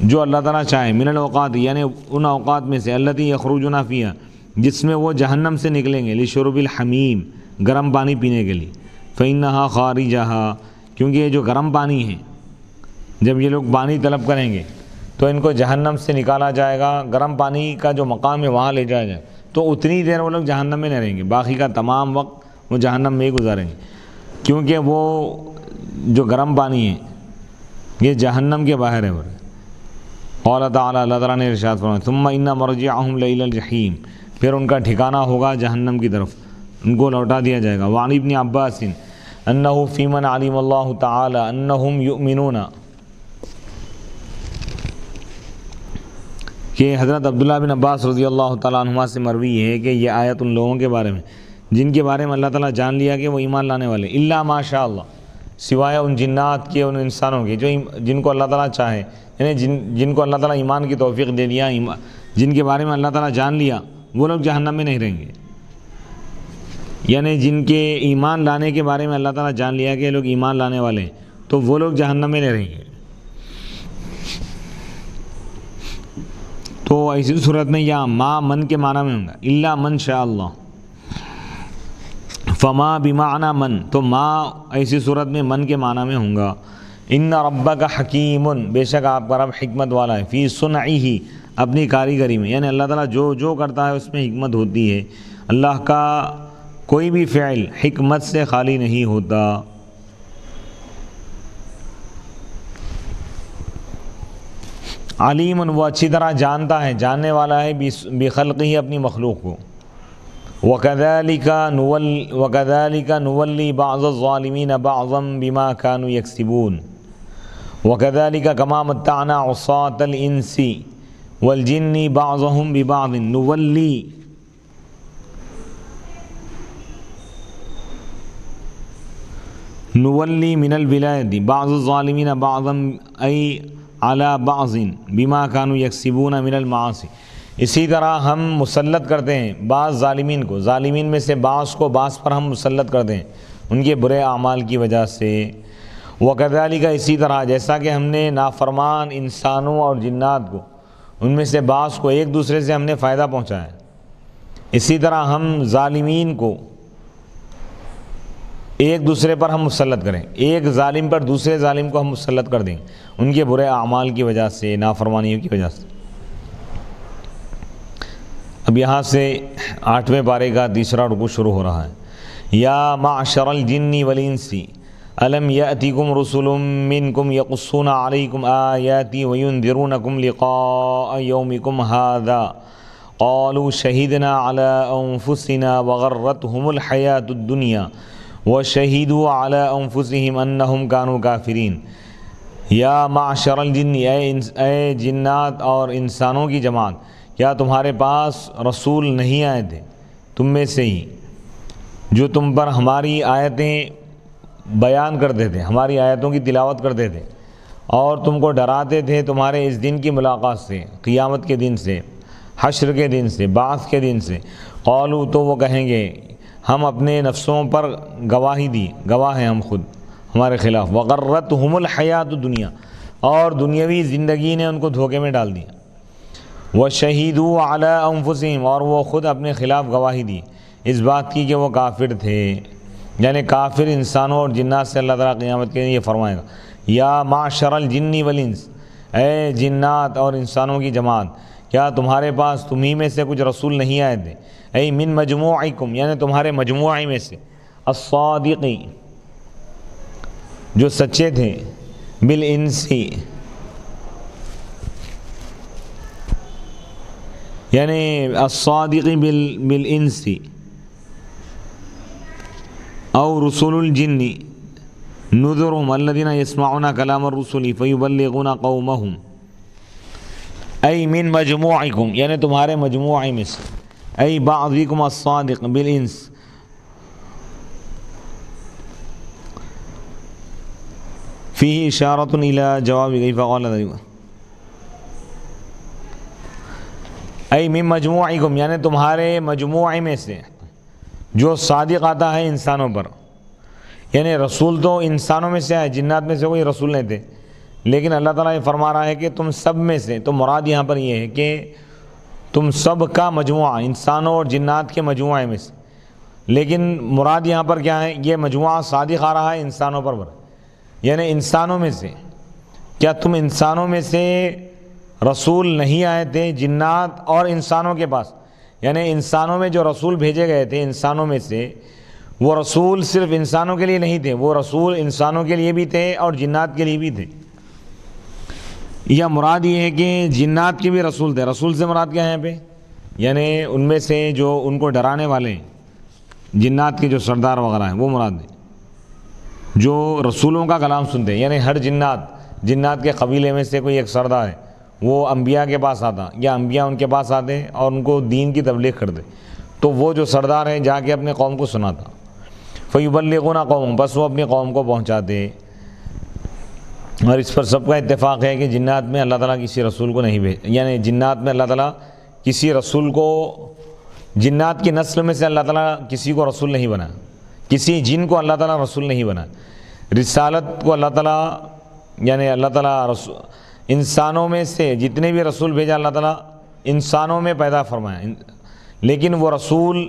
جو اللہ تعالیٰ چاہے، من الاوقات، یعنی ان اوقات میں سے، التی یخرجون فیہا، جس میں وہ جہنم سے نکلیں گے، لشرب الحمیم، گرم پانی پینے کے لیے، فإنہا خارجہا، کیونکہ یہ جو گرم پانی ہے، جب یہ لوگ پانی طلب کریں گے تو ان کو جہنم سے نکالا جائے گا، گرم پانی کا جو مقام ہے وہاں لے جایا جائے، تو اتنی دیر وہ لوگ جہنم میں نہیں رہیں گے، باقی کا تمام وقت وہ جہنم میں ہی گزاریں گے، کیونکہ وہ جو گرم پانی ہے یہ جہنم کے باہر ہے۔ قال تعالی، اللہ تعالیٰ نے ارشاد فرمایا، ثم ان مرجعہم لإلی الجحیم، پھر ان کا ٹھکانہ ہوگا جہنم کی طرف، ان کو لوٹا دیا جائے گا۔ وعن ابن عباس انہ فی من علم اللہ تعالی انہم یؤمنون، کہ حضرت عبداللہ بن عباس رضی اللہ تعالیٰ عنہما سے مروی ہے کہ یہ آیت ان لوگوں کے بارے میں جن کے بارے میں اللہ تعالیٰ جان لیا کہ وہ ایمان لانے والے، الا ما شاء اللہ، سوائے ان جنات کے، ان انسانوں کے جن کو اللہ تعالیٰ چاہے، یعنی جن کو اللہ تعالیٰ ایمان کی توفیق دے دیا، جن کے بارے میں اللہ تعالیٰ جان لیا، وہ لوگ جہنم میں نہیں رہیں گے، یعنی جن کے ایمان لانے کے بارے میں اللہ تعالیٰ جان لیا کہ یہ لوگ ایمان لانے والے ہیں، تو وہ لوگ جہنم میں نہیں رہیں گے۔ تو ایسی صورت میں یا ما من کے معنی میں ہوں گا، الا من شاء اللہ، فما بمعنی من، تو ما ایسی صورت میں من کے معنی میں ہوں گا. ان ربک حکیم، بے شک آپ کا رب حکمت والا ہے. فی صنعہ، اپنی کاریگری میں، یعنی اللہ تعالیٰ جو کرتا ہے اس میں حکمت ہوتی ہے. اللہ کا کوئی بھی فعل حکمت سے خالی نہیں ہوتا. علیم، وہ اچھی طرح جانتا ہے، جاننے والا ہے بخلقہ، اپنی مخلوق کو. وَكَذَلِكَ نُوَلِّي بَعْضَ الظَّالِمِينَ بَعْضًا بِمَا كَانُوا يَكْسِبُونَ. وَكَذَلِكَ كَمَا مَتَّعْنَا عُصَاةَ الْإِنسِ وَالْجِنِّ بَعْضَهُمْ بِبَعْضٍ نُوَلِّي مِنَ الْوِلَایَةِ بَعْضَ الظَّالِمِينَ بَعْضًا أَيْ عَلَى بَعْضٍ بِمَا كَانُوا يَكْسِبُونَ مِنَ الْمَعَاصِي. اسی طرح ہم مسلط کرتے ہیں بعض ظالمین کو، ظالمین میں سے بعض کو بعض پر ہم مسلط کرتے ہیں ان کے برے اعمال کی وجہ سے. وَكَذَلِكَ، اسی طرح جیسا کہ ہم نے نافرمان انسانوں اور جنات کو، ان میں سے بعض کو ایک دوسرے سے ہم نے فائدہ پہنچایا، اسی طرح ہم ظالمین کو ایک دوسرے پر ہم مسلط کریں. ایک ظالم پر دوسرے ظالم کو ہم مسلط کر دیں ان کے برے اعمال کی وجہ سے، نافرمانیوں کی وجہ سے. اب یہاں سے 8ویں پارے کا تیسرا رکوع شروع ہو رہا ہے. یا معشر الجن والانس الم یأتکم رسل منکم یقصون علیکم آیاتی وینذرونکم لقاء یومکم ھذا قالوا شہدنا علی انفسنا وغرتہم الحیاۃ الدنیا وشہدوا علی انفسہم انہم کانوا کافرین. یا معشر الجن، اے جنات اور انسانوں کی جماعت، کیا تمہارے پاس رسول نہیں آئے تھے تم میں سے ہی جو تم پر ہماری آیتیں بیان کرتے تھے، ہماری آیتوں کی تلاوت کرتے تھے اور تم کو ڈراتے تھے تمہارے اس دن کی ملاقات سے، قیامت کے دن سے، حشر کے دن سے، بعث کے دن سے. قالوا، تو وہ کہیں گے ہم اپنے نفسوں پر گواہی دی، گواہ ہیں ہم خود ہمارے خلاف. وغرتہم الحیات الدنیا، اور دنیاوی زندگی نے ان کو دھوکے میں ڈال دیا. وشہدوا علی انفسہم، اور وہ خود اپنے خلاف گواہی دی اس بات کی کہ وہ کافر تھے. یعنی کافر انسانوں اور جنات سے اللہ تعالیٰ قیامت کے دن یہ فرمائے گا. یا معشر الجن والانس، اے جنات اور انسانوں کی جماعت، کیا تمہارے پاس تمہیں میں سے کچھ رسول نہیں آئے تھے؟ اے من مجموعکم، یعنی تمہارے مجموعے میں سے، الصادقی، جو سچے تھے، بالانسی، یعنی الصادقی بالانسی، او رسول الجن نذرهم الذين يسمعون كلام الرسل فيبلغون قومهم. ای من مجموعکم، یعنی تمہارے مجموعے میں سے، ای بعضکم الصادق بالانس، فيه اشارۃ الى جواب کیف قال ذلك. ای من مجموعکم، یعنی تمہارے مجموعے میں سے جو صادق آتا ہے انسانوں پر. یعنی رسول تو انسانوں میں سے آئے، جنات میں سے کوئی رسول نہیں تھے، لیکن اللہ تعالیٰ یہ فرما رہا ہے کہ تم سب میں سے. تو مراد یہاں پر یہ ہے کہ تم سب کا مجموعہ، انسانوں اور جنات کے مجموعے میں سے. لیکن مراد یہاں پر کیا ہے؟ یہ مجموعہ صادق آ رہا ہے انسانوں پر، یعنی انسانوں میں سے. کیا تم انسانوں میں سے رسول نہیں آئے تھے جنات اور انسانوں کے پاس؟ یعنی انسانوں میں جو رسول بھیجے گئے تھے انسانوں میں سے، وہ رسول صرف انسانوں کے لیے نہیں تھے، وہ رسول انسانوں کے لیے بھی تھے اور جنات کے لیے بھی تھے. یا مراد یہ ہے کہ جنات کے بھی رسول تھے. رسول سے مراد کیا ہے یہاں پہ؟ یعنی ان میں سے جو ان کو ڈرانے والے ہیں، جنات کے جو سردار وغیرہ ہیں وہ مراد ہیں، جو رسولوں کا کلام سنتے ہیں. یعنی ہر جنات کے قبیلے میں سے کوئی ایک سردار ہے، وہ انبیاء کے پاس آتا یا انبیاء ان کے پاس آتے اور ان کو دین کی تبلیغ کرتے، تو وہ جو سردار ہے جا کے اپنے قوم کو سناتا. فیبلغون قوم، بس وہ اپنی قوم کو پہنچاتے. اور اس پر سب کا اتفاق ہے کہ جنات میں اللہ تعالیٰ کسی رسول کو نہیں بھیج، یعنی جنات میں اللہ تعالیٰ کسی رسول کو، جنات کی نسل میں سے اللہ تعالیٰ کسی کو رسول نہیں بنا، کسی جن کو اللہ تعالیٰ رسول نہیں بنا. رسالت کو اللہ تعالیٰ، یعنی اللہ تعالیٰ انسانوں میں سے جتنے بھی رسول بھیجا اللہ تعالیٰ انسانوں میں پیدا فرمایا، لیکن وہ رسول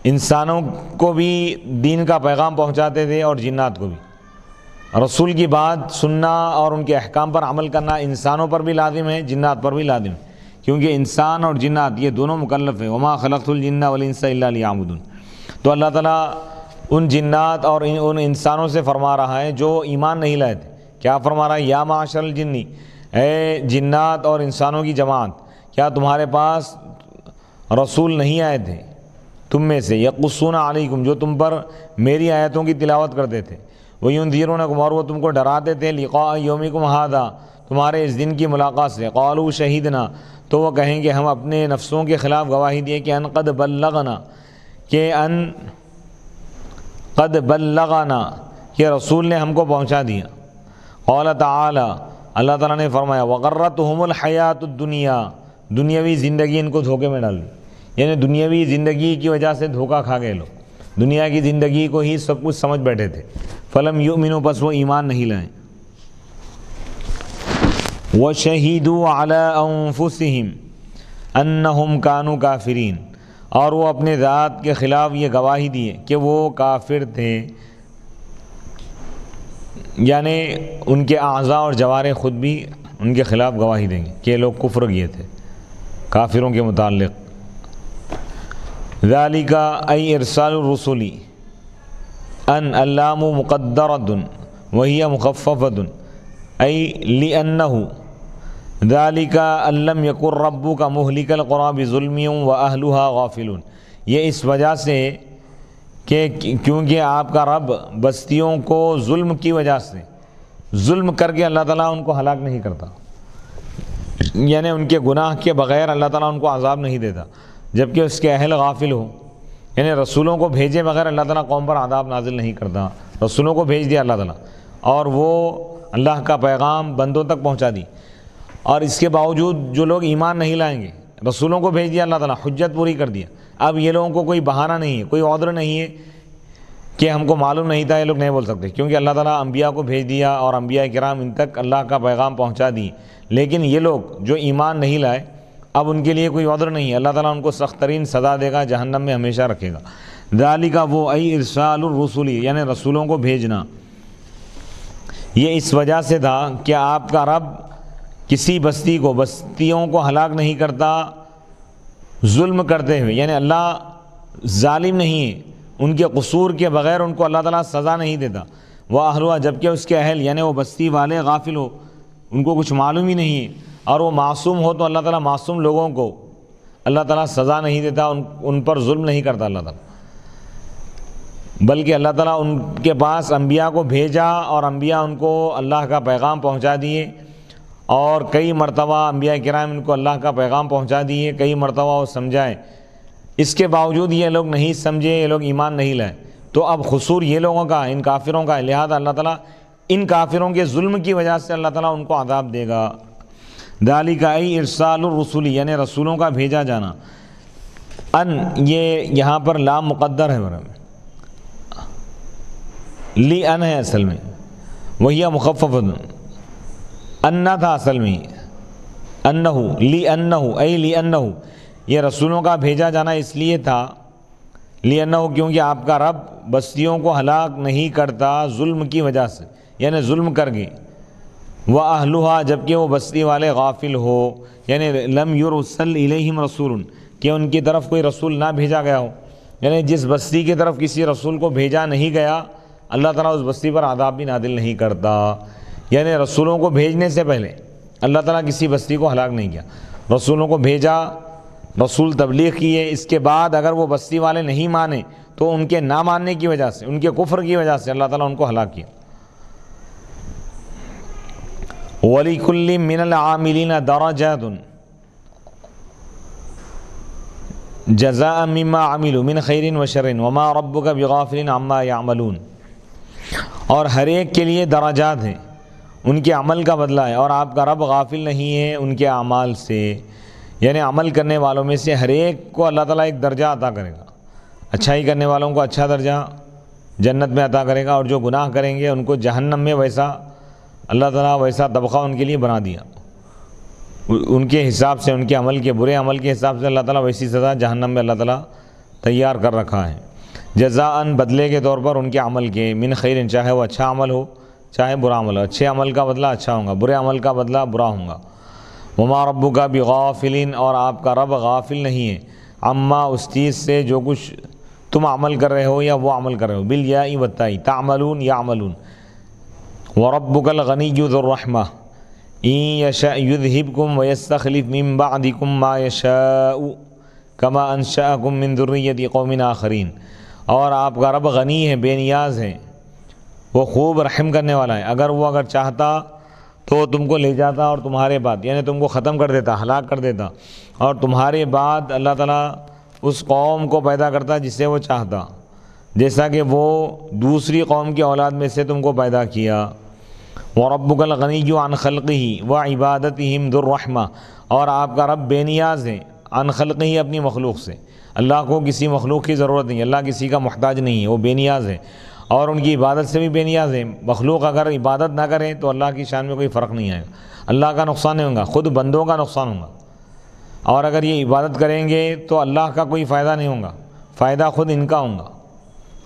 انسانوں کو بھی دین کا پیغام پہنچاتے تھے اور جنات کو بھی۔ رسول کی بات سننا اور ان کے احکام پر عمل کرنا انسانوں پر بھی لازم ہے، جنات پر بھی لازم ہے، کیونکہ انسان اور جنات یہ دونوں مکلف ہیں۔ وما خلقت الجن والانس الا لیعبدون۔ تو اللہ تعالیٰ ان جنات اور ان انسانوں سے فرما رہا ہے جو ایمان نہیں لائے تھے۔ کیا فرما رہا ہے؟ یا معاشر الجنی، اے جنات اور انسانوں کی جماعت، کیا تمہارے پاس رسول نہیں آئے تھے تم میں سے؟ یقصون علیکم، جو تم پر میری آیتوں کی تلاوت کرتے تھے، وینذرونکم، اور وہ تم کو ڈراتے تھے، لقاء یومکم ھذا، تمہارے اس دن کی ملاقات سے۔ قالوا شہیدنا، تو وہ کہیں گے ہم اپنے نفسوں کے خلاف گواہی دیے کہ ان قد بلغنا، قد بلغنا، کہ رسول نے ہم کو پہنچا دیا۔ قال تعالی، اللہ تعالیٰ نے فرمایا، وغرتہم الحیات الدنیا، دنیاوی زندگی ان کو دھوکے میں ڈال دی، یعنی دنیاوی زندگی کی وجہ سے دھوکہ کھا گئے لوگ، دنیا کی زندگی کو ہی سب کچھ سمجھ بیٹھے تھے۔ فلم یؤمنوا، پس وہ ایمان نہیں لائیں۔ وشہدوا علی انفسہم انہم کانوا کافرین، اور وہ اپنے ذات کے خلاف یہ گواہی دیے کہ وہ کافر تھے، یعنی ان کے اعضاء اور جوارح خود بھی ان کے خلاف گواہی دیں گے کہ یہ لوگ کفر کیے تھے کافروں کے متعلق۔ ذالک ای ارسال الرسل، ان اللام مقدرۃ وہی مخففۃ، ای لأنہ ذالک ان لم یکن ربک مہلک القری بظلم واہلھا غافلون، یہ اس وجہ سے کہ کیونکہ آپ کا رب بستیوں کو ظلم کی وجہ سے، ظلم کر کے اللہ تعالیٰ ان کو ہلاک نہیں کرتا، یعنی ان کے گناہ کے بغیر اللہ تعالیٰ ان کو عذاب نہیں دیتا، جبکہ اس کے اہل غافل ہو، یعنی رسولوں کو بھیجے بغیر اللہ تعالیٰ قوم پر عذاب نازل نہیں کرتا۔ رسولوں کو بھیج دیا اللہ تعالیٰ اور وہ اللہ کا پیغام بندوں تک پہنچا دی، اور اس کے باوجود جو لوگ ایمان نہیں لائیں گے، رسولوں کو بھیج دیا اللہ تعالیٰ، حجت پوری کر دیا، اب یہ لوگوں کو کوئی بہانہ نہیں ہے، کوئی عذر نہیں ہے کہ ہم کو معلوم نہیں تھا، یہ لوگ نہیں بول سکتے، کیونکہ اللہ تعالیٰ انبیاء کو بھیج دیا اور انبیاء کرام ان تک اللہ کا پیغام پہنچا دیے، لیکن یہ لوگ جو ایمان نہیں لائے اب ان کے لیے کوئی عذر نہیں ہے، اللہ تعالیٰ ان کو سخت ترین سزا دے گا، جہنم میں ہمیشہ رکھے گا۔ ذالک، وہ ای ارسال الرسل، یعنی رسولوں کو بھیجنا، یہ اس وجہ سے تھا کہ آپ کا رب کسی بستیوں کو ہلاک نہیں کرتا ظلم کرتے ہوئے، یعنی اللہ ظالم نہیں ہے، ان کے قصور کے بغیر ان کو اللہ تعالیٰ سزا نہیں دیتا۔ وَأَهْلُهَا، جبکہ اس کے اہل یعنی وہ بستی والے غافل ہو، ان کو کچھ معلوم ہی نہیں ہے، اور وہ معصوم ہو تو اللہ تعالیٰ معصوم لوگوں کو اللہ تعالیٰ سزا نہیں دیتا، ان پر ظلم نہیں کرتا اللہ تعالیٰ، بلکہ اللہ تعالیٰ ان کے پاس انبیاء کو بھیجا اور انبیاء ان کو اللہ کا پیغام پہنچا دیے، اور کئی مرتبہ انبیاء کرام ان کو اللہ کا پیغام پہنچا دیے، کئی مرتبہ وہ سمجھائے، اس کے باوجود یہ لوگ نہیں سمجھے، یہ لوگ ایمان نہیں لائے، تو اب قصور یہ لوگوں کا، ان کافروں کا ہے، لہذا اللہ تعالیٰ ان کافروں کے ظلم کی وجہ سے اللہ تعالیٰ ان کو عذاب دے گا۔ ذالک ای ارسال الرسل، یعنی رسولوں کا بھیجا جانا۔ ان، یہ یہاں پر لام مقدر ہے، لی ان ہے اصل میں، وہی مخففۃ، انہ تھا اصل میں، انہ، لی انہ، ای لی انہ، یہ رسولوں کا بھیجا جانا اس لیے تھا، لی انہ، کیونکہ آپ کا رب بستیوں کو ہلاک نہیں کرتا ظلم کی وجہ سے، یعنی ظلم کر کے، وَأَهْلُهَا، جبکہ وہ بستی والے غافل ہو، یعنی لم یرسل الیہم رسول، کہ ان کی طرف کوئی رسول نہ بھیجا گیا ہو، یعنی جس بستی کی طرف کسی رسول کو بھیجا نہیں گیا، اللہ تعالیٰ اس بستی پر عذاب بھی نازل نہیں کرتا، یعنی رسولوں کو بھیجنے سے پہلے اللہ تعالیٰ کسی بستی کو ہلاک نہیں کیا، رسولوں کو بھیجا، رسول تبلیغ کیے، اس کے بعد اگر وہ بستی والے نہیں مانے تو ان کے نہ ماننے کی وجہ سے، ان کے کفر کی وجہ سے اللہ تعالیٰ ان کو ہلاک کیا۔ وَلِكُلٍّ مِّنَ الْعَامِلِينَ دَرَجَاتٌ جَزَاءً مِّمَّا عَمِلُوا مِنْ خَيْرٍ وَشَرٍ وَمَا رَبُّكَ بِغَافِلٍ عَمَّا يَعْمَلُونَ، اور ہر ایک کے لیے درجات ہیں، ان کے عمل کا بدلہ ہے، اور آپ کا رب غافل نہیں ہے ان کے اعمال سے، یعنی عمل کرنے والوں میں سے ہر ایک کو اللہ تعالیٰ ایک درجہ عطا کرے گا، اچھائی کرنے والوں کو اچھا درجہ جنت میں عطا کرے گا، اور جو گناہ کریں گے ان کو جہنم میں ویسا اللہ تعالیٰ ویسا طبقہ ان کے لیے بنا دیا، ان کے حساب سے، ان کے عمل کے برے عمل کے حساب سے اللہ تعالیٰ ویسی سزا جہنم میں اللہ تعالیٰ تیار کر رکھا ہے، جزاءً بدلے کے طور پر ان کے عمل کے، من خیر چاہے وہ اچھا عمل ہو چاہے برا عمل ہو، اچھے عمل کا بدلہ اچھا ہوگا، برے عمل کا بدلہ برا ہوگا۔ وما ربک بغافل، اور آپ کا رب غافل نہیں ہے، عما اس چیز سے جو کچھ تم عمل کر رہے ہو یا وہ عمل کر رہے ہو، بالیاء والتاء، تعملون یعملون۔ وربک الغنی ذو الرحمہ ان یشاء یذہبکم ویستخلف من بعدکم ما یشاء کما انشأکم من ذریۃ قوم آخرین، اور آپ کا رب غنی ہے، بے نیاز ہے، وہ خوب رحم کرنے والا ہے، اگر چاہتا تو تم کو لے جاتا اور تمہارے بعد یعنی تم کو ختم کر دیتا، ہلاک کر دیتا، اور تمہارے بعد اللہ تعالیٰ اس قوم کو پیدا کرتا جس سے وہ چاہتا، جیسا کہ وہ دوسری قوم کی اولاد میں سے تم کو پیدا کیا۔ وَرَبُّكَ الْغَنِيُّ عَنْ خَلْقِهِ وَعِبَادَتِهِمْ ذُو الرَّحْمَةِ، اور آپ کا رب بے نیاز ہے، عن خلقہ اپنی مخلوق سے، اللہ کو کسی مخلوق کی ضرورت نہیں، اللہ کسی کا محتاج نہیں ہے، وہ بے نیاز ہے، اور ان کی عبادت سے بھی بے نیاز ہے۔ مخلوق اگر عبادت نہ کرے تو اللہ کی شان میں کوئی فرق نہیں آئے گا، اللہ کا نقصان نہیں ہوگا، خود بندوں کا نقصان ہوگا، اور اگر یہ عبادت کریں گے تو اللہ کا کوئی فائدہ نہیں ہوگا، فائدہ خود ان کا ہوگا۔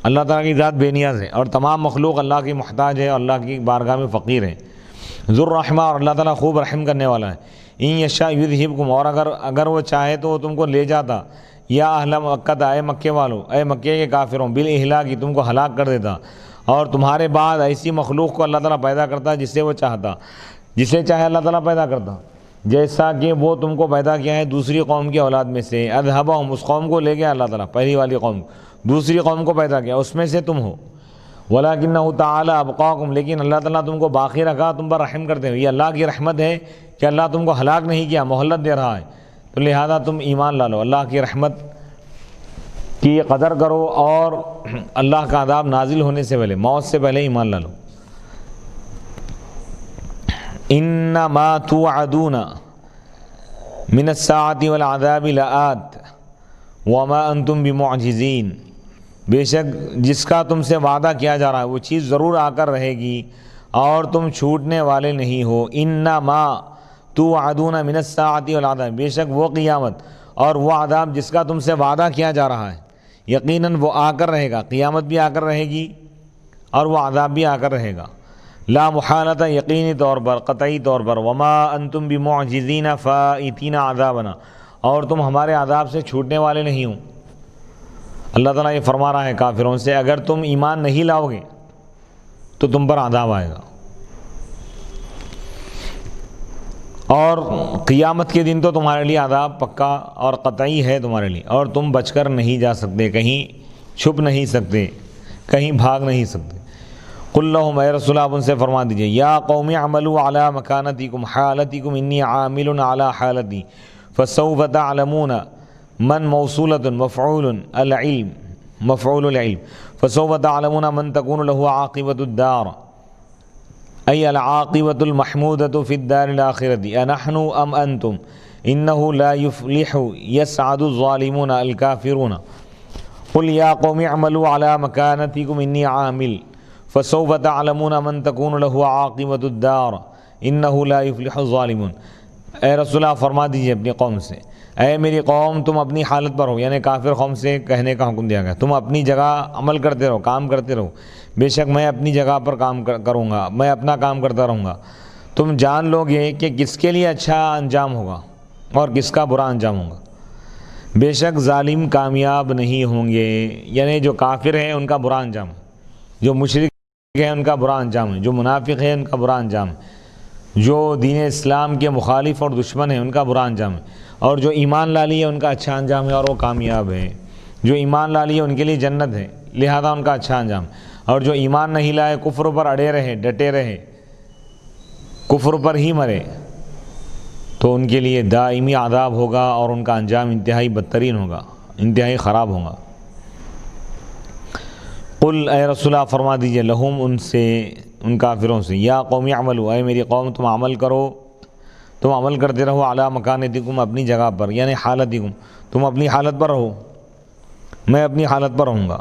اللہ تعالیٰ کی ذات بے نیاز ہے، اور تمام مخلوق اللہ کی محتاج ہے اور اللہ کی بارگاہ میں فقیر ہے۔ ذو الرحمہ، اور اللہ تعالیٰ خوب رحم کرنے والا ہے۔ ان یشاء یذہبکم، اور اگر وہ چاہے تو وہ تم کو لے جاتا، یا اہل مکہ، اے مکے والو، اے مکے کے کافروں، بالاہلاک، تم کو ہلاک کر دیتا، اور تمہارے بعد ایسی مخلوق کو اللہ تعالیٰ پیدا کرتا جس سے وہ چاہتا، جسے چاہے اللہ تعالیٰ پیدا کرتا، جیسا کہ وہ تم کو پیدا کیا ہے دوسری قوم کی اولاد میں سے، اذھبہم، اس قوم کو لے گیا اللہ تعالیٰ، پہلی والی قوم، دوسری قوم کو پیدا کیا، اس میں سے تم ہو۔ ولکنہ تعالی ابقاکم، لیکن اللہ تعالیٰ تم کو باقی رکھا، تم پر رحم کرتے ہوئے، یہ اللہ کی رحمت ہے کہ اللہ تم کو ہلاک نہیں کیا، مہلت دے رہا ہے، تو لہذا تم ایمان لا لو، اللہ کی رحمت کی قدر کرو، اور اللہ کا عذاب نازل ہونے سے پہلے، موت سے پہلے ایمان لا لو۔ انما توعدون من الساعة والعذاب لآت وما انتم بمعجزین، بے شک جس کا تم سے وعدہ کیا جا رہا ہے وہ چیز ضرور آ کر رہے گی اور تم چھوٹنے والے نہیں ہو۔ انما توعدون من الساعة والعذاب، بے شک وہ قیامت اور وہ عذاب جس کا تم سے وعدہ کیا جا رہا ہے یقیناً وہ آ کر رہے گا، قیامت بھی آ کر رہے گی اور وہ عذاب بھی آ کر رہے گا۔ لا محالۃ، یقینی طور پر، قطعی طور پر، وما انتم بمعجزین فائتین عذابنا، اور تم ہمارے عذاب سے چھوٹنے والے نہیں ہو۔ اللہ تعالیٰ یہ فرما رہا ہے کافروں سے، اگر تم ایمان نہیں لاؤ گے تو تم پر عذاب آئے گا، اور قیامت کے دن تو تمہارے لیے عذاب پکا اور قطعی ہے تمہارے لیے، اور تم بچ کر نہیں جا سکتے، کہیں چھپ نہیں سکتے، کہیں بھاگ نہیں سکتے۔ قل لہم، اے رسول آپ ان سے فرما دیجئے، یا قوم اعملوا علی مکانتکم حالتکم انی عامل علی حالتی فسوف تعلمون من موصولۃ مفعول العلم، مفعول العلم، فسوف تعلمون من تکون له عاقبۃ الدار، ای العاقبۃ المحمودۃ فی الدار الآخرۃ، انحن ام انتم، انہ لا یفلح یسعد الظالمون الکافرون۔ قل یا قوم اعملوا علی مکانتکم انی عامل فسوف تعلمون من تکون له عاقبۃ الدار انہ لا یفلح الظالمون۔ اے رسول اللہ فرما دیجیے اپنی قوم سے، اے میری قوم تم اپنی حالت پر ہو، یعنی کافر قوم سے کہنے کا حکم دیا گیا، تم اپنی جگہ عمل کرتے رہو، کام کرتے رہو، بے شک میں اپنی جگہ پر کام کروں گا، میں اپنا کام کرتا رہوں گا، تم جان لو گے کہ کس کے لیے اچھا انجام ہوگا اور کس کا برا انجام ہوگا۔ بے شک ظالم کامیاب نہیں ہوں گے، یعنی جو کافر ہیں ان کا برا انجام ہے، جو مشرک ہیں ان کا برا انجام ہے، جو منافق ہیں ان کا برا انجام ہے، جو دین اسلام کے مخالف اور دشمن ہیں ان کا برا انجام ہے، اور جو ایمان لا لیے ان کا اچھا انجام ہے اور وہ کامیاب ہے۔ جو ایمان لا لیے ان کے لیے جنت ہے، لہذا ان کا اچھا انجام، اور جو ایمان نہیں لائے، کفر پر اڑے رہے، ڈٹے رہے، کفر پر ہی مرے، تو ان کے لیے دائمی عذاب ہوگا اور ان کا انجام انتہائی بدترین ہوگا، انتہائی خراب ہوگا۔ قل، اے رسول اللہ فرما دیجئے، لہم ان سے، ان کافروں سے، یا قوم اعملوا، اے میری قوم تم عمل کرو، تم عمل کرتے رہو، علی مکانتکم اپنی جگہ پر، یعنی حالتکم، تم اپنی حالت پر رہو، میں اپنی حالت پر رہوں گا،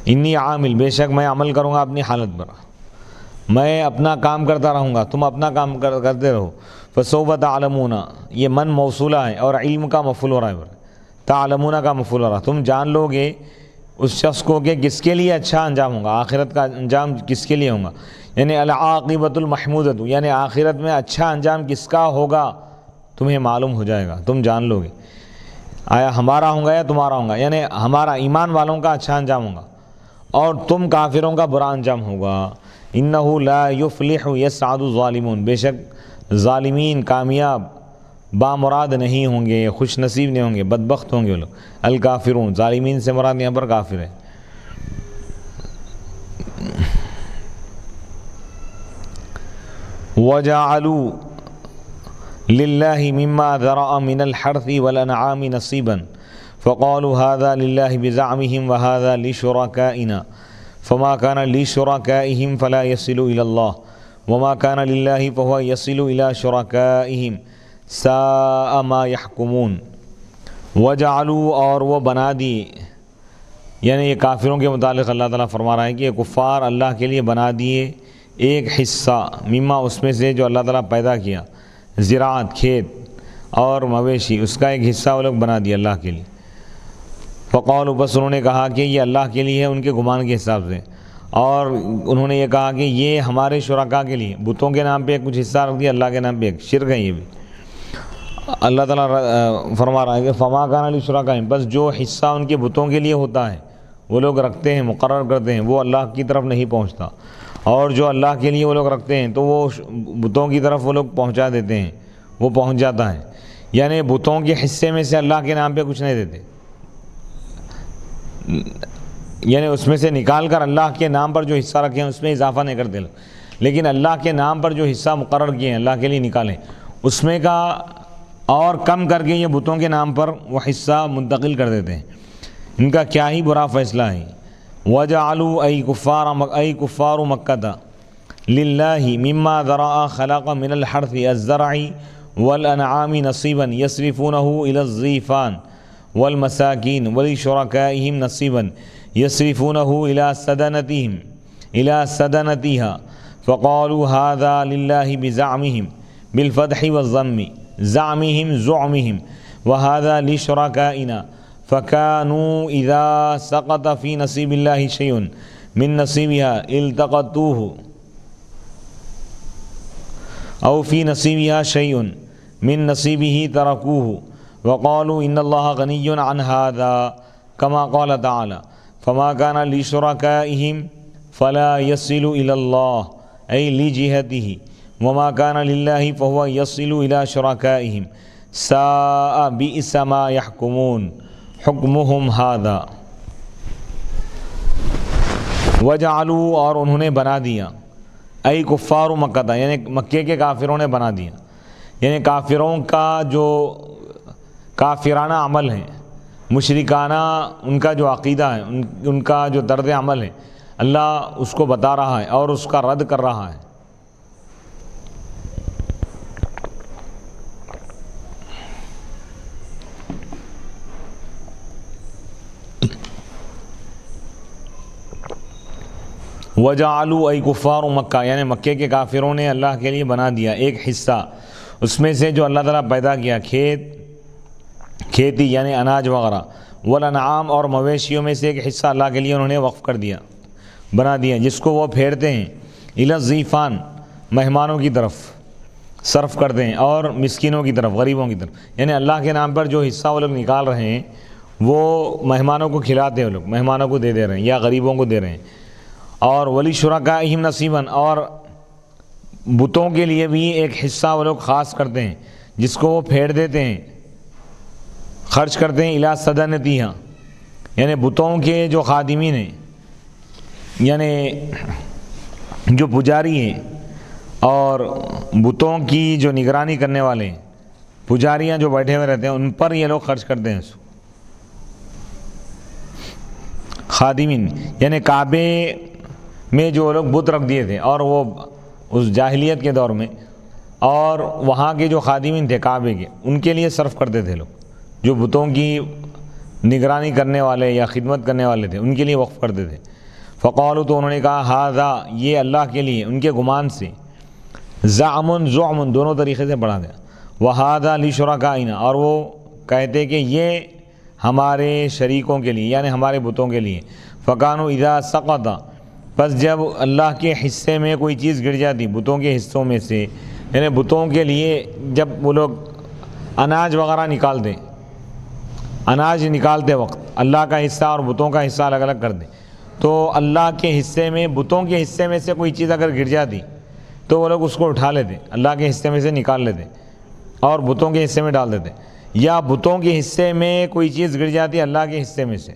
انی عامل، بے شک میں عمل کروں گا اپنی حالت پر، میں اپنا کام کرتا رہوں گا، تم اپنا کام کرتے رہو۔ فسوف تعلمون، یہ من موصولہ ہے اور علم کا مفعول ہو رہا ہے، تعلمون کا مفعول رہا، تم جان لو گے اس شخص کو کہ کس کے لیے اچھا انجام ہوگا، آخرت کا انجام کس کے لیے ہوگا، یعنی العاقبۃ المحمودۃ، یعنی آخرت میں اچھا انجام کس کا ہوگا تمہیں معلوم ہو جائے گا، تم جان لو گے آیا ہمارا ہوگا یا تمہارا ہوگا، یعنی ہمارا ایمان والوں کا اچھا انجام ہوگا اور تم کافروں کا برا انجام ہوگا۔ انہ لا یفلح یسعد الظالمون، بے شک ظالمین کامیاب بامراد نہیں ہوں گے، خوش نصیب نہیں ہوں گے، بدبخت ہوں گے وہ لوگ۔ الکافرون، ظالمین سے مراد یہاں پر کافر ہے۔ وَجَعَلُوا لِلَّهِ مِمَّا ذَرَأَ مِنَ الْحَرْثِ وَالْأَنْعَامِ نَصِيبًا فَقَالُوا هَذَا لِلَّهِ بِزَعْمِهِمْ وَهَذَا لِشُرَكَائِنَا فَمَا كَانَ لِشُرَكَائِهِمْ فَلَا يَصِلُ إِلَى اللَّهِ وَمَا كَانَ لِلَّهِ فَهُوَ يَصِلُ إِلَى شُرَكَائِهِمْ سَاءَ مَا يَحْكُمُونَ۔ وَجَعَلُوا، اور وہ بنا دیے، یعنی یہ کافروں کے متعلق اللہ تعالیٰ فرما رہا ہے کہ یہ کفار اللہ کے لیے بنا دیے ایک حصہ، مما اس میں سے جو اللہ تعالیٰ پیدا کیا، زراعت کھیت اور مویشی، اس کا ایک حصہ وہ لوگ بنا دیا اللہ کے لیے۔ فقالوا، بس انہوں نے کہا کہ یہ اللہ کے لیے ہے ان کے گمان کے حساب سے، اور انہوں نے یہ کہا کہ یہ ہمارے شرکاء کے لیے، بتوں کے نام پہ کچھ حصہ رکھ دیا، اللہ کے نام پہ ایک، شرک ہے یہ بھی۔ اللہ تعالیٰ فرما رہا ہے کہ فما کان لشرکائہم، بس جو حصہ ان کے بتوں کے لیے ہوتا ہے وہ لوگ رکھتے ہیں، مقرر کرتے ہیں، وہ اللہ کی طرف نہیں پہنچتا، اور جو اللہ کے لیے وہ لوگ رکھتے ہیں تو وہ بتوں کی طرف وہ لوگ پہنچا دیتے ہیں، وہ پہنچ جاتا ہے، یعنی بتوں کے حصے میں سے اللہ کے نام پہ کچھ نہیں دیتے، یعنی اس میں سے نکال کر اللہ کے نام پر جو حصہ رکھے ہیں اس میں اضافہ نہیں کرتے، لیکن اللہ کے نام پر جو حصہ مقرر کیے ہیں اللہ کے لیے نکالیں، اس میں کا اور کم کر کے یہ بتوں کے نام پر وہ حصہ منتقل کر دیتے ہیں۔ ان کا کیا ہی برا فیصلہ ہے۔ وَجَعَلُوا أَيْ كُفَّارُ مَكَّةَ لِلَّهِ مِمَّا ذَرَأَ خَلَقَ مِنَ الْحَرْثِ الزَّرْعِ وَالْأَنْعَامِ نَصِيبًا يَصْرِفُونَهُ إِلَى الضِّيفَانِ وَالْمَسَاكِينِ وَلِشُرَكَائِهِمْ نَصِيبًا يَصْرِفُونَهُ إِلَى سَدَنَتِهَا فَقَالُوا هَذَا لِلَّهِ بِزَعْمِهِمْ بِالْفَتْحِ وَالضَّمِّ زَعْمِهِمْ وَهَذَا لِشُرَكَائِنَا فَكَانُوا إِذَا سَقَطَ فِي نَصِيبِ اللَّهِ شَيْءٌ مِّن نَصِيبِهَا الْتَقَطُوهُ أَوْ فِي نَصِيبِهَا شَيْءٌ مِّن نَصِيبِهِ تَرَكُوهُ وَقَالُوا إِنَّ اللَّهَ غَنِيٌّ عَنْ هَذَا كَمَا قَالَ تَعَالَى فَمَا كَانَ لِشُرَكَائِهِمْ فَلَا يَصِلُ إِلَى اللَّهِ أي لِجِهَتِهِ وَمَا كَانَ لِلَّهِ فَهُوَ يَصِلُ إِلَى شُرَكَائِهِمْ سَاءَ بِئْسَ مَا يَحْكُمُونَ حُكْمُهُمْ هَذَا۔ وَجَعَلُوا، اور انہوں نے بنا دیا، اے کفار مکہ، یعنی مکے کے کافروں نے بنا دیا، یعنی کافروں کا جو کافرانہ عمل ہے، مشرکانہ ان کا جو عقیدہ ہے، ان کا جو طرز عمل ہے، اللہ اس کو بتا رہا ہے اور اس کا رد کر رہا ہے۔ وَجَعَلُوا أَيْ كُفَّارُ مَكَّةَ، یعنی مکے کے کافروں نے اللہ کے لیے بنا دیا ایک حصہ اس میں سے جو اللہ تعالیٰ پیدا کیا، کھیتی یعنی اناج وغیرہ، والانعام، اور مویشیوں میں سے ایک حصہ اللہ کے لیے انہوں نے وقف کر دیا، بنا دیا، جس کو وہ پھیرتے ہیں، الی الضیفان، مہمانوں کی طرف صرف کرتے ہیں، اور مسکینوں کی طرف، غریبوں کی طرف، یعنی اللہ کے نام پر جو حصہ وہ لوگ نکال رہے ہیں وہ مہمانوں کو کھلاتے ہیں، وہ لوگ مہمانوں کو دے رہے ہیں یا غریبوں کو دے رہے ہیں۔ اور ولی شرکائہم نصیباً، اور بتوں کے لیے بھی ایک حصہ وہ لوگ خاص کرتے ہیں جس کو وہ پھیر دیتے ہیں، خرچ کرتے ہیں، الی سدنتیہا، یعنی بتوں کے جو خادمین ہیں، یعنی جو پجاری ہیں اور بتوں کی جو نگرانی کرنے والے ہیں، پجاریاں جو بیٹھے ہوئے رہتے ہیں، ان پر یہ لوگ خرچ کرتے ہیں۔ خادمین یعنی کعبے میں جو لوگ بت رکھ دیے تھے، اور وہ اس جاہلیت کے دور میں، اور وہاں کے جو خادمین تھے کعبے کے، ان کے لیے صرف کرتے تھے لوگ، جو بتوں کی نگرانی کرنے والے یا خدمت کرنے والے تھے ان کے لیے وقف کرتے تھے۔ فقالوا، تو انہوں نے کہا، ھذا، یہ اللہ کے لیے، ان کے گمان سے، زعم دونوں طریقے سے پڑھا گیا، وھذا لشرکائنا، اور وہ کہتے کہ یہ ہمارے شریکوں کے لیے یعنی ہمارے بتوں کے لیے. فکانوا اذا سقط، پس جب اللہ کے حصے میں کوئی چیز گر جاتی بتوں کے حصوں میں سے، یعنی بتوں کے لیے جب وہ لوگ اناج وغیرہ نکالتے، اناج نکالتے وقت اللہ کا حصہ اور بتوں کا حصہ الگ الگ کر دیں، تو اللہ کے حصے میں بتوں کے حصے میں سے کوئی چیز اگر گر جاتی تو وہ لوگ اس کو اٹھا لیتے، اللہ کے حصے میں سے نکال لیتے اور بتوں کے حصے میں ڈال دیتے. یا بتوں کے حصے میں کوئی چیز گر جاتی اللہ کے حصے میں سے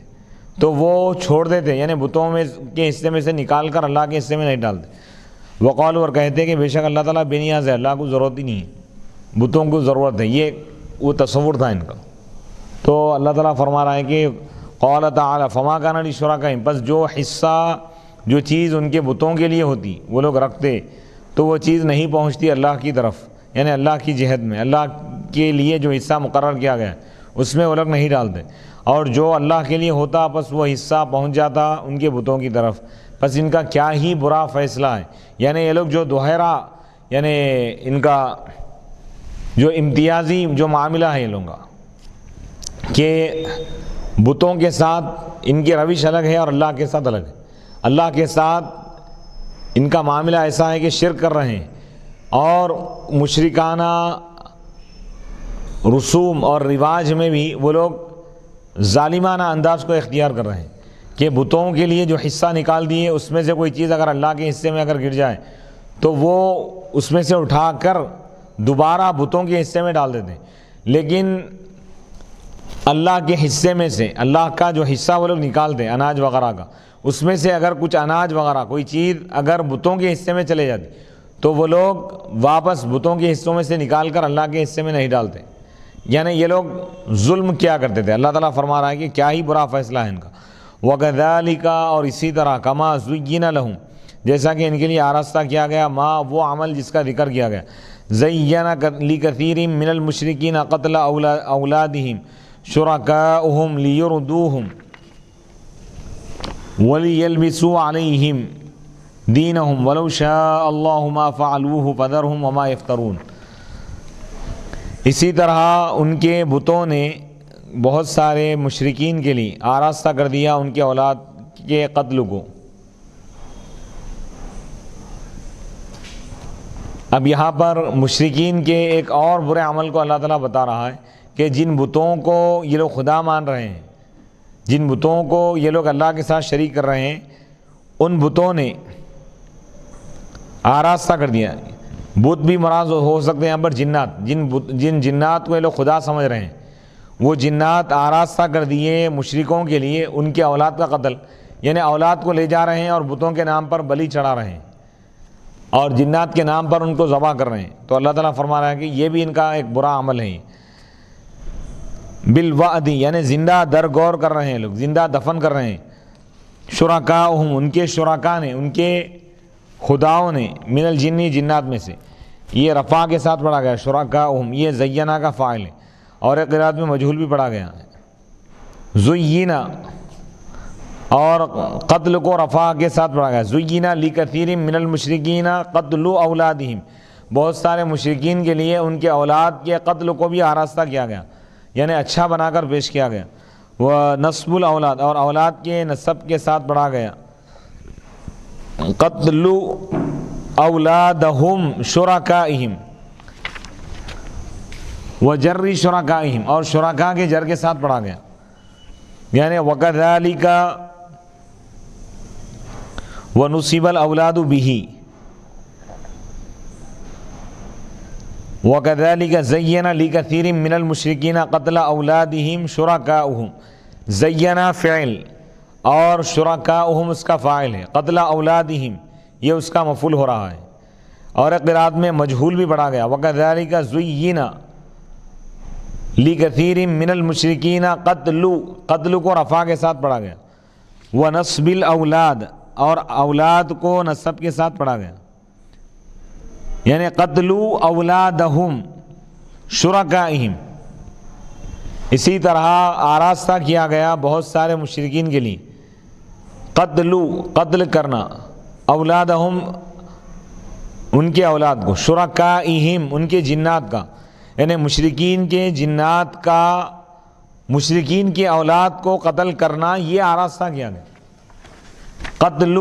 تو وہ چھوڑ دیتے، یعنی بتوں میں کے حصے میں سے نکال کر اللہ کے حصے میں نہیں ڈالتے. وقالوا، اور کہتے کہ بے شک اللہ تعالیٰ بے نیاز ہے، اللہ کو ضرورت ہی نہیں ہے، بتوں کو ضرورت ہے. یہ وہ تصور تھا ان کا. تو اللہ تعالیٰ فرما رہا ہے کہ قال تعالیٰ فما کان لشرکائہم، بس جو حصہ جو چیز ان کے بتوں کے لیے ہوتی وہ لوگ رکھتے تو وہ چیز نہیں پہنچتی اللہ کی طرف، یعنی اللہ کی جہت میں اللہ کے لیے جو حصہ مقرر کیا گیا اس میں وہ لوگ نہیں ڈالتے، اور جو اللہ کے لیے ہوتا بس وہ حصہ پہنچ جاتا ان کے بتوں کی طرف. بس ان کا کیا ہی برا فیصلہ ہے. یعنی یہ لوگ جو دوہرا، یعنی ان کا جو امتیازی جو معاملہ ہے یہ لوگوں کا کہ بتوں کے ساتھ ان کی روش الگ ہے اور اللہ کے ساتھ الگ ہے. اللہ کے ساتھ ان کا معاملہ ایسا ہے کہ شرک کر رہے ہیں اور مشرکانہ رسوم اور رواج میں بھی وہ لوگ ظالمانہ انداز کو اختیار کر رہے ہیں کہ بتوں کے لیے جو حصہ نکال دیے اس میں سے کوئی چیز اگر اللہ کے حصے میں اگر گر جائے تو وہ اس میں سے اٹھا کر دوبارہ بتوں کے حصے میں ڈال دیتے ہیں. لیکن اللہ کے حصے میں سے اللہ کا جو حصہ وہ لوگ نکالتے ہیں اناج وغیرہ کا، اس میں سے اگر کچھ اناج وغیرہ کوئی چیز اگر بتوں کے حصے میں چلے جاتی تو وہ لوگ واپس بتوں کے حصوں میں سے نکال کر اللہ کے حصے میں نہیں ڈالتے. یعنی یہ لوگ ظلم کیا کرتے تھے. اللہ تعالیٰ فرما رہا ہے کہ کیا ہی برا فیصلہ ہے ان کا. وَكَذَلِكَ، اور اسی طرح كَمَا زُيِّنَ لَهُمْ، جیسا کہ ان کے لیے آراستہ کیا گیا ما وہ عمل جس کا ذکر کیا گیا. زَيَّنَ لِكَثِيرٍ مِّنَ الْمُشْرِكِينَ قَتْلَ أَوْلَادِهِمْ شُرَكَاؤُهُمْ لِيُرْدُوهُمْ وَلِيَلْبِسُوا عَلَيْهِمْ دِينَهُمْ وَلَوْ شَاءَ اللَّهُ مَا فَعَلُوهُ فَذَرْهُمْ وَمَا يَفْتَرُونَ. اسی طرح ان کے بتوں نے بہت سارے مشرکین کے لیے آراستہ کر دیا ان کے اولاد کے قتل کو. اب یہاں پر مشرکین کے ایک اور برے عمل کو اللہ تعالیٰ بتا رہا ہے کہ جن بتوں کو یہ لوگ خدا مان رہے ہیں، جن بتوں کو یہ لوگ اللہ کے ساتھ شریک کر رہے ہیں، ان بتوں نے آراستہ کر دیا. بت بھی مراد ہو سکتے ہیں یہاں پر جنات، جن جنات کو یہ لوگ خدا سمجھ رہے ہیں وہ جنات آراستہ کر دیے مشرکوں کے لیے ان کے اولاد کا قتل، یعنی اولاد کو لے جا رہے ہیں اور بتوں کے نام پر بلی چڑھا رہے ہیں اور جنات کے نام پر ان کو ذبح کر رہے ہیں. تو اللہ تعالیٰ فرما رہا ہے کہ یہ بھی ان کا ایک برا عمل ہے. بالوعد، یعنی زندہ درگور کر رہے ہیں لوگ، زندہ دفن کر رہے ہیں. شرکاؤہم، ان کے شرکا نے، ان کے خداؤں نے، من الجنی، جنات میں سے. یہ رفع کے ساتھ پڑھا گیا شرکاؤہم، یہ زینہ کا فاعل ہے اور ایک قرات میں مجہول بھی پڑھا گیا ہے. زینہ، اور قتل کو رفع کے ساتھ پڑھا گیا. زینہ لکثیر من المشرکین قتل اولادہم، بہت سارے مشرکین کے لیے ان کے اولاد کے قتل کو بھی آراستہ کیا گیا، یعنی اچھا بنا کر پیش کیا گیا. وہ نسب الاولاد، اور اولاد کے نسب کے ساتھ پڑھا گیا. قتل اولادہم شرکائہم وجر شرکائہم، اور شرکا کے جر کے ساتھ پڑھا گیا. یعنی وکذالک ونصب الاولاد بہ وَكَذَلِكَ زَيَّنَ لِكَثِيرٍ مِّنَ الْمُشْرِكِينَ قَتْلَ أَوْلَادِهِمْ شُرَكَاؤُهُمْ. زَيَّنَ فعل اور شُرَكَاؤُهُمْ اس کا فاعل ہے، قتل اولادہم یہ اس کا مفعول ہو رہا ہے. اور ایک قرات میں مجہول بھی پڑھا گیا. وَكَذَلِكَ زُيِّنَ لِكَثِيرٍ مِّنَ الْمُشْرِكِينَ قتل کو رفع کے ساتھ پڑھا گیا. وَنَصْبِ الْأَوْلَادِ، اور اولاد کو نسب کے ساتھ پڑھا گیا. یعنی قتل اولادہم شرکائہم. اسی طرح آراستہ کیا گیا بہت سارے مشرکین کے لیے قتل کرنا اولادہم ان کے اولاد کو، شرکائہم ان کے جنات کا، یعنی مشرکین کے جنات کا مشرکین کی اولاد کو قتل کرنا یہ آراستہ کیا گیا. قتل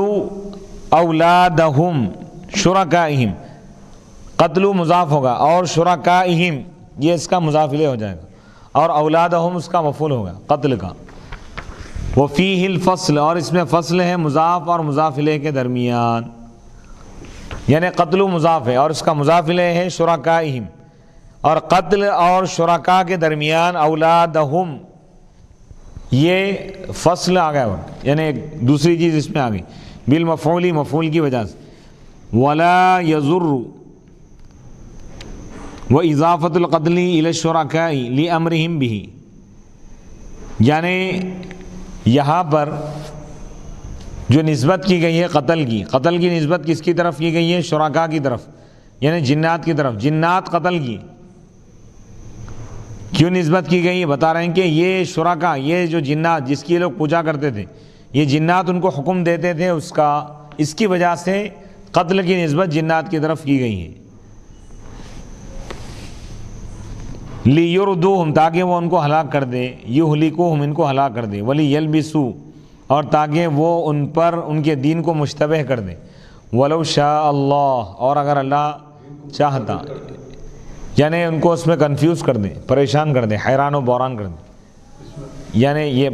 اولادہم شرکائہم، قتل مضاف ہوگا اور شرکائہم یہ اس کا مضاف الیہ ہو جائے گا اور اولادہم اس کا مفعول ہوگا قتل کا. وفیہ الفصل، اور اس میں فصل ہے مضاف اور مضاف الیہ کے درمیان، یعنی قتل مضاف ہے اور اس کا مضاف الیہ ہے شرکائہم، اور قتل اور شرکا کے درمیان اولادہم یہ فصل آ گیا، یعنی ایک دوسری چیز اس میں آ گئی بالمفعول، مفعول کی وجہ سے. ولا یضر واضافۃ القتل الی الشرکاء لامرہم بہ، یعنی یہاں پر جو نسبت کی گئی ہے قتل کی نسبت کس کی طرف کی گئی ہے؟ شرکا کی طرف، یعنی جنات کی طرف. جنات قتل کی کیوں نسبت کی گئی؟ بتا رہے ہیں کہ یہ شرکا، یہ جو جنات جس کی لوگ پوجا کرتے تھے، یہ جنات ان کو حکم دیتے تھے اس کی وجہ سے قتل کی نسبت جنات کی طرف کی گئی ہے. لیردوہم، تاکہ وہ ان کو ہلاک کر دے، یہلکوہم ان کو ہلاک کر دے، ولیلبسوا، اور تاکہ وہ ان پر ان کے دین کو مشتبہ کر دے. ولو شاء اللہ، اور اگر اللہ چاہتا، یعنی ان کو اس میں کنفیوز کر دے، پریشان کر دے، حیران و بحران کر دے. یعنی یہ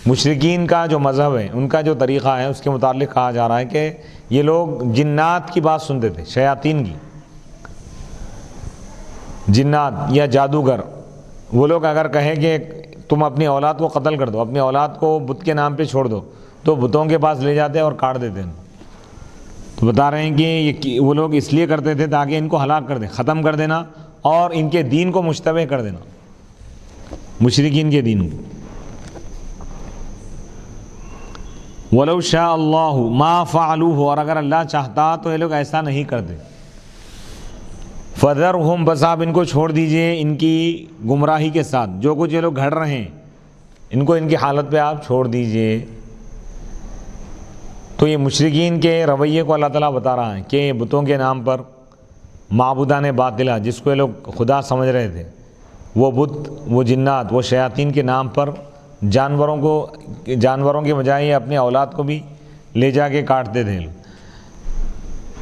مشرکین کا جو مذہب ہے، ان کا جو طریقہ ہے، اس کے متعلق کہا جا رہا ہے کہ یہ لوگ جنات کی بات سنتے تھے، شیاطین کی. جنات یا جادوگر، وہ لوگ اگر کہیں کہ تم اپنی اولاد کو قتل کر دو، اپنی اولاد کو بت کے نام پہ چھوڑ دو، تو بتوں کے پاس لے جاتے اور کاٹ دیتے ہیں. تو بتا رہے ہیں کہ وہ لوگ اس لیے کرتے تھے تاکہ ان کو ہلاک کر دیں، ختم کر دینا اور ان کے دین کو مشتبہ کر دینا، مشرکین کے دین کو. وَلَوْ شَاءَ اللَّهُ مَا فَعَلُوهُ، اور اگر اللہ چاہتا تو یہ لوگ ایسا نہیں کرتے. فَذَرْهُمْ، بس آپ ان کو چھوڑ دیجئے ان کی گمراہی کے ساتھ، جو کچھ یہ لوگ گھڑ رہے ہیں ان کو ان کی حالت پہ آپ چھوڑ دیجئے. تو یہ مشرکین کے رویے کو اللہ تعالیٰ بتا رہا ہے کہ بتوں کے نام پر معبودان باطلہ، جس کو یہ لوگ خدا سمجھ رہے تھے، وہ بت، وہ جنات، وہ شیاطین کے نام پر جانوروں کے بجائے اپنے اولاد کو بھی لے جا کے کاٹتے تھے.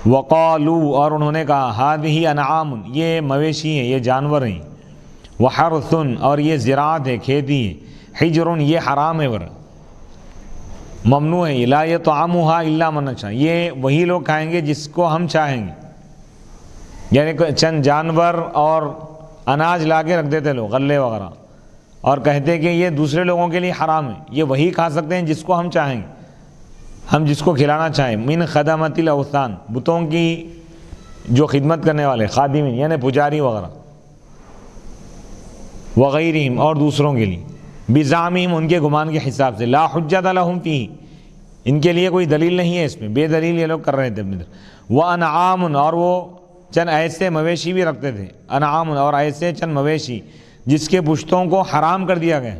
وقالو، اور انہوں نے کہا، ہذہ انعام، یہ مویشی ہیں، یہ جانور ہیں، وحرث، اور یہ زراعت ہے، کھیتی ہے، حجر، یہ حرام ہے، ممنوع ہے، لا یطعمها الا من نشاء، یہ وہی لوگ کھائیں گے جس کو ہم چاہیں گے. یعنی چند جانور اور اناج لا کے رکھ دیتے لوگ، غلے وغیرہ، اور کہتے کہ یہ دوسرے لوگوں کے لیے حرام ہے، یہ وہی کھا سکتے ہیں جس کو ہم چاہیں گے، ہم جس کو کھلانا چاہیں. من خدمت الاوثان، بتوں کی جو خدمت کرنے والے، خادمین یعنی پجاری وغیرہ، وغیرہم، اور دوسروں کے لیے، بزعمہم، ان کے گمان کے حساب سے، لا حجت لہم فیہ، ان کے لیے کوئی دلیل نہیں ہے اس میں، بے دلیل یہ لوگ کر رہے تھے اپنی طرف. وانعام، اور وہ چند ایسے مویشی بھی رکھتے تھے، انعام، اور ایسے چند مویشی جس کے پشتوں کو حرام کر دیا گیا،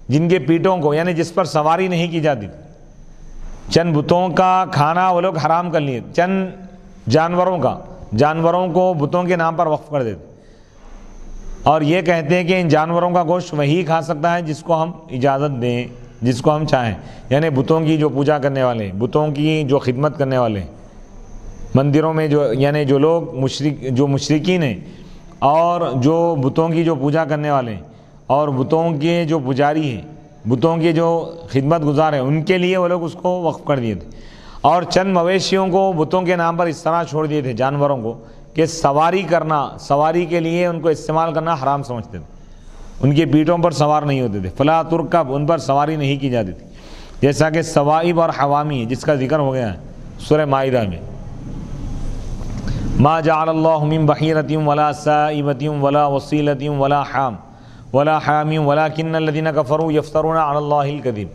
جن کے پیٹوں کو، یعنی جس پر سواری نہیں کی جاتی، چند بتوں کا کھانا وہ لوگ حرام کر لیے، چند جانوروں کو بتوں کے نام پر وقف کر دیتے، اور یہ کہتے ہیں کہ ان جانوروں کا گوشت وہی کھا سکتا ہے جس کو ہم اجازت دیں، جس کو ہم چاہیں. یعنی بتوں کی جو پوجا کرنے والے، بتوں کی جو خدمت کرنے والے، مندروں میں یعنی جو لوگ مشرکین ہیں، اور جو بتوں کی جو پوجا کرنے والے اور بتوں کے جو پجاری ہیں، بتوں کے جو خدمت گزار ہیں، ان کے لیے وہ لوگ اس کو وقف کر دیے تھے. اور چند مویشیوں کو بتوں کے نام پر اس طرح چھوڑ دیے تھے، جانوروں کو، کہ سواری کے لیے ان کو استعمال کرنا حرام سمجھتے تھے، ان کے پیٹوں پر سوار نہیں ہوتے تھے. فلا ترکب، ان پر سواری نہیں کی جاتی تھی، جیسا کہ سوائب اور حوامی، جس کا ذکر ہو گیا ہے سورہ مائدہ میں. ما جعل اللہ من بحیرۃ ولا سائبۃ ولا وصیلۃ ولا حام ولکن الذین کفروا یفترون علی اللہ الکذب.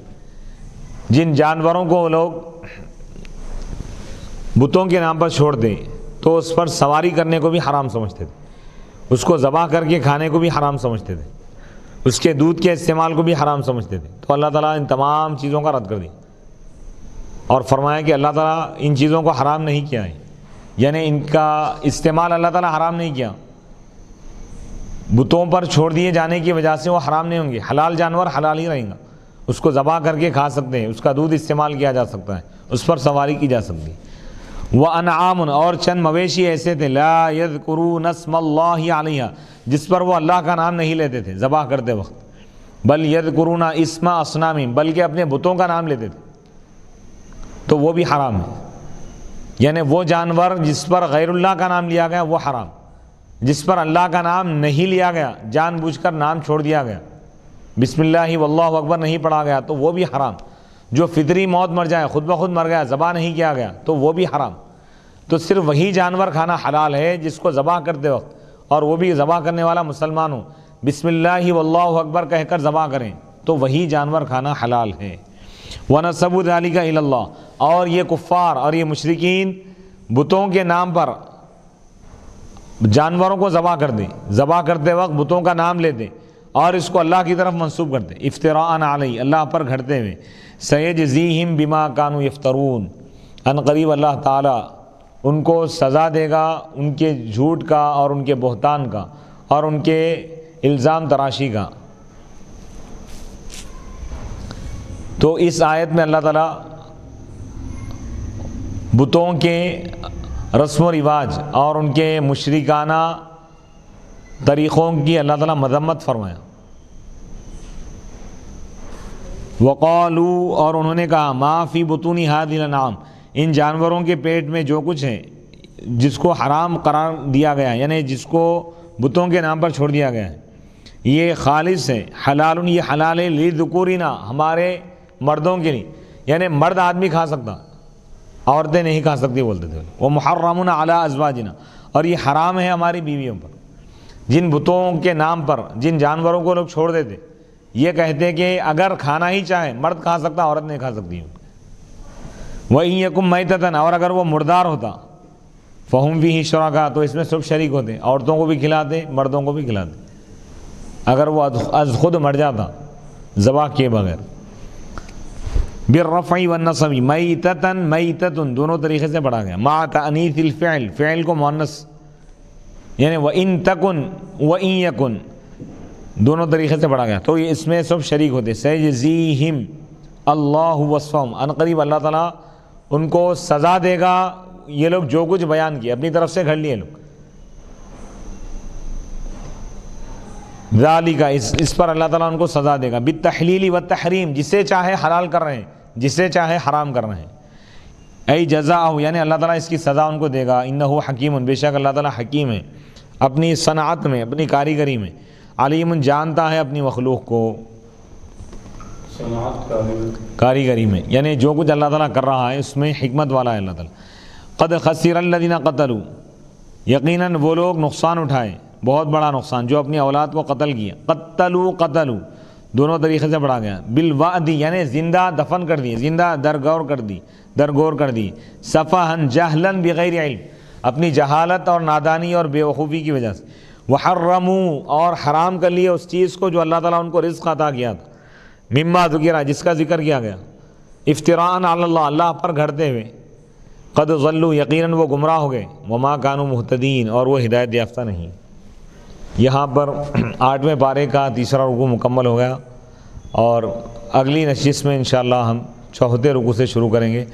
جن جانوروں کو لوگ بتوں کے نام پر چھوڑ دیں تو اس پر سواری کرنے کو بھی حرام سمجھتے تھے، اس کو ذبح کر کے کھانے کو بھی حرام سمجھتے تھے، اس کے دودھ کے استعمال کو بھی حرام سمجھتے تھے. تو اللہ تعالیٰ ان تمام چیزوں کا رد کر دیا اور فرمایا کہ اللہ تعالیٰ ان چیزوں کو حرام نہیں کیا ہے، یعنی ان کا استعمال اللہ تعالیٰ حرام نہیں کیا. بتوں پر چھوڑ دیے جانے کی وجہ سے وہ حرام نہیں ہوں گے. حلال جانور حلال ہی رہیں گا, اس کو ذبح کر کے کھا سکتے ہیں, اس کا دودھ استعمال کیا جا سکتا ہے, اس پر سواری کی جا سکتی. وَأَنْعَامٌ اور چند مویشی ایسے تھے لَا يَذْكُرُونَ اسْمَ اللَّهِ عَلَيْهَا جس پر وہ اللہ کا نام نہیں لیتے تھے ذبح کرتے وقت. بل يذكرون اسم اصنامهم بلکہ اپنے بتوں کا نام لیتے تھے, تو وہ بھی حرام ہے. یعنی وہ جانور جس پر غیر اللہ کا نام لیا گیا وہ حرام, جس پر اللہ کا نام نہیں لیا گیا, جان بوجھ کر نام چھوڑ دیا گیا, بسم اللہ واللہ اکبر نہیں پڑھا گیا تو وہ بھی حرام. جو فطری موت مر جائے, خود بخود مر گیا, ذبح نہیں کیا گیا تو وہ بھی حرام. تو صرف وہی جانور کھانا حلال ہے جس کو ذبح کرتے وقت, اور وہ بھی ذبح کرنے والا مسلمان ہو, بسم اللہ واللہ اکبر کہہ کر ذبح کریں تو وہی جانور کھانا حلال ہے. وَنَسَبُ ذَلِكَ إِلَى اللَّهِ اور یہ کفار اور یہ مشرکین بتوں کے نام پر جانوروں کو ذبح کر دیں, ذبح کرتے وقت بتوں کا نام لیتے اور اس کو اللہ کی طرف منسوب کرتے, افتراء علیہ اللہ پر گھڑتے ہوئے. سَيَجْزِيهِمْ بِمَا كَانُوا يَفْتَرُونَ ان قریب اللہ تعالیٰ ان کو سزا دے گا ان کے جھوٹ کا اور ان کے بہتان کا اور ان کے الزام تراشی کا. تو اس آیت میں اللہ تعالیٰ بتوں کے رسم و رواج اور ان کے مشرکانہ طریقوں کی اللہ تعالیٰ مذمت فرمایا. وقالوا اور انہوں نے کہا ما فی بطون ھذی الانعام ان جانوروں کے پیٹ میں جو کچھ ہے جس کو حرام قرار دیا گیا یعنی جس کو بتوں کے نام پر چھوڑ دیا گیا ہے یہ خالص ہے, حلال یہ حلال ہے لذکورنا ہمارے مردوں کے لیے, یعنی مرد آدمی کھا سکتا عورتیں نہیں کھا سکتی بولتے تھے. وہ محرمون علی ازواجنا اور یہ حرام ہے ہماری بیویوں پر. جن بتوں کے نام پر جن جانوروں کو لوگ چھوڑ دیتے یہ کہتے کہ اگر کھانا ہی چاہے مرد کھا سکتا عورت نہیں کھا سکتی. وَإِن يَكُن مَيْتَةً اور اگر وہ مردار ہوتا فَهُمْ فِيهِ شُرَكَاء تو اس میں سب شریک ہوتے, عورتوں کو بھی کھلاتے مردوں کو بھی کھلاتے اگر وہ از خود مر جاتا ذبح کیے بغیر. بالرفع والنصب میتۃ میتۃ دونوں طریقے سے پڑھا گیا, مع تانیث الفعل فعل کو مؤنث یعنی وَإِن تَكُن وَإِن يَكُن دونوں طریقے سے پڑھا گیا تو یہ اس میں سب شریک ہوتے. سَيَجْزِيهِمْ اللہ وصفہم ان قریب اللہ تعالیٰ ان کو سزا دے گا یہ لوگ جو کچھ بیان کیا اپنی طرف سے گھڑ لیے لوگ. ذالک اس پر اللہ تعالیٰ ان کو سزا دے گا بالتحلیل والتحریم جسے چاہے حلال کر رہے ہیں جسے چاہے حرام کر رہے ہیں. ای جزاء یعنی اللہ تعالیٰ اس کی سزا ان کو دے گا. انہ حکیم بے شک اللہ تعالیٰ حکیم ہے اپنی صنعت میں اپنی کاریگری میں, علیم جانتا ہے اپنی مخلوق کو کاریگری میں یعنی جو کچھ اللہ تعالیٰ کر رہا ہے اس میں حکمت والا ہے اللہ تعالیٰ. قد خسر الذین قتلوا یقیناً وہ لوگ نقصان اٹھائے بہت بڑا نقصان جو اپنی اولاد کو قتل کیا. قتلوا دونوں طریقے سے پڑھا گیا. بالوعد یعنی زندہ دفن کر دی زندہ درگور کر دی. سفہن جہلن بغیر علم اپنی جہالت اور نادانی اور بے وقوفی کی وجہ سے. وحرموا اور حرام کر لیے اس چیز کو جو اللہ تعالیٰ ان کو رزق عطا کیا تھا. مما ذکر جس کا ذکر کیا گیا. افتراء علی اللہ اللہ پر گھڑتے ہوئے. قد ضلوا یقیناً وہ گمراہ ہو گئے. وما كانوا مہتدین اور وہ ہدایت یافتہ نہیں. یہاں پر 8ویں پارے کا تیسرا رکوع مکمل ہو گیا اور اگلی نشست میں انشاءاللہ ہم 4تھے رکوع سے شروع کریں گے.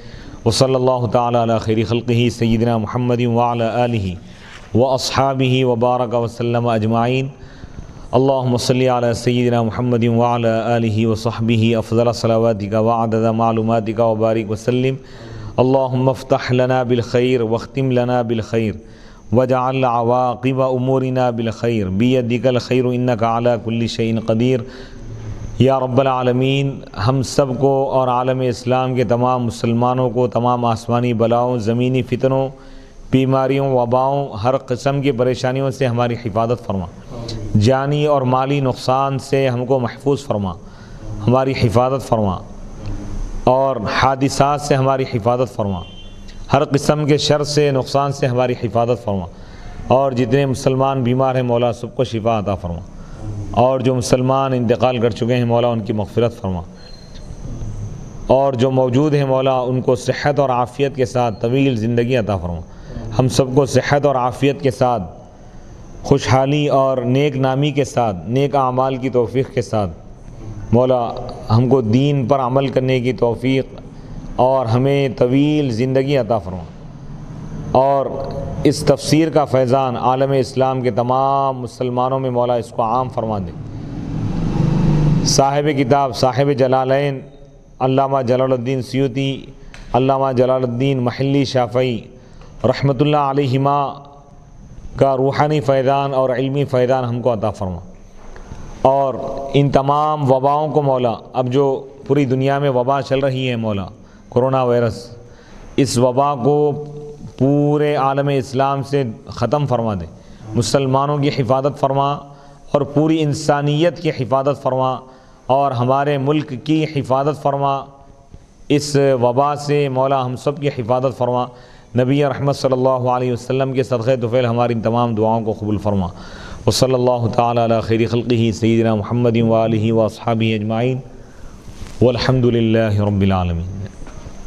وصلی اللہ تعالی علی خیر خلقہ سیدنا محمد وعلی آلہ واصحابہ وبارک وسلم اجمعین. اللہم صلی علی سیدنا محمد وعلی آلہ وصحبہ افضل صلواتک وعدد معلوماتک وبارک وسلم. اللہم افتح لنا بالخیر واختم لنا بالخیر وجعل عواقب امورنا بالخیر بیدک الخیر انک علی کل شیء قدیر. یا رب العالمین ہم سب کو اور عالم اسلام کے تمام مسلمانوں کو تمام آسمانی بلاؤں زمینی فتنوں بیماریوں وباؤں ہر قسم کی پریشانیوں سے ہماری حفاظت فرما. جانی اور مالی نقصان سے ہم کو محفوظ فرما ہماری حفاظت فرما اور حادثات سے ہماری حفاظت فرما. ہر قسم کے شر سے نقصان سے ہماری حفاظت فرما اور جتنے مسلمان بیمار ہیں مولا سب کو شفا عطا فرما اور جو مسلمان انتقال کر چکے ہیں مولا ان کی مغفرت فرما اور جو موجود ہیں مولا ان کو صحت اور عافیت کے ساتھ طویل زندگی عطا فرما. ہم سب کو صحت اور عافیت کے ساتھ خوشحالی اور نیک نامی کے ساتھ، نیک اعمال کی توفیق کے ساتھ مولا ہم کو دین پر عمل کرنے کی توفیق اور ہمیں طویل زندگی عطا فرما، اور اس تفسیر کا فیضان عالم اسلام کے تمام مسلمانوں میں مولا اس کو عام فرما دے۔ صاحب کتاب، صاحب جلالین علامہ جلال الدین سیوطی، علامہ جلال الدین محلی شافعی رحمۃ اللہ علیہما کا روحانی فیضان اور علمی فیضان ہم کو عطا فرما، اور ان تمام وباؤں کو مولا، اب جو پوری دنیا میں وبا چل رہی ہے مولا کرونا وائرس، اس وبا کو پورے عالم اسلام سے ختم فرما دے، مسلمانوں کی حفاظت فرما اور پوری انسانیت کی حفاظت فرما، اور ہمارے ملک کی حفاظت فرما، اس وبا سے مولا ہم سب کی حفاظت فرما۔ نبی رحمت صلی اللہ علیہ وسلم کے صدقے طفیل ہماری ان تمام دعاؤں کو قبول فرما۔ وصلی اللہ تعالی علی خیر خلقہ سیدنا محمد وآلہ واصحابہ اجمعین والحمد للہ رب العالمین۔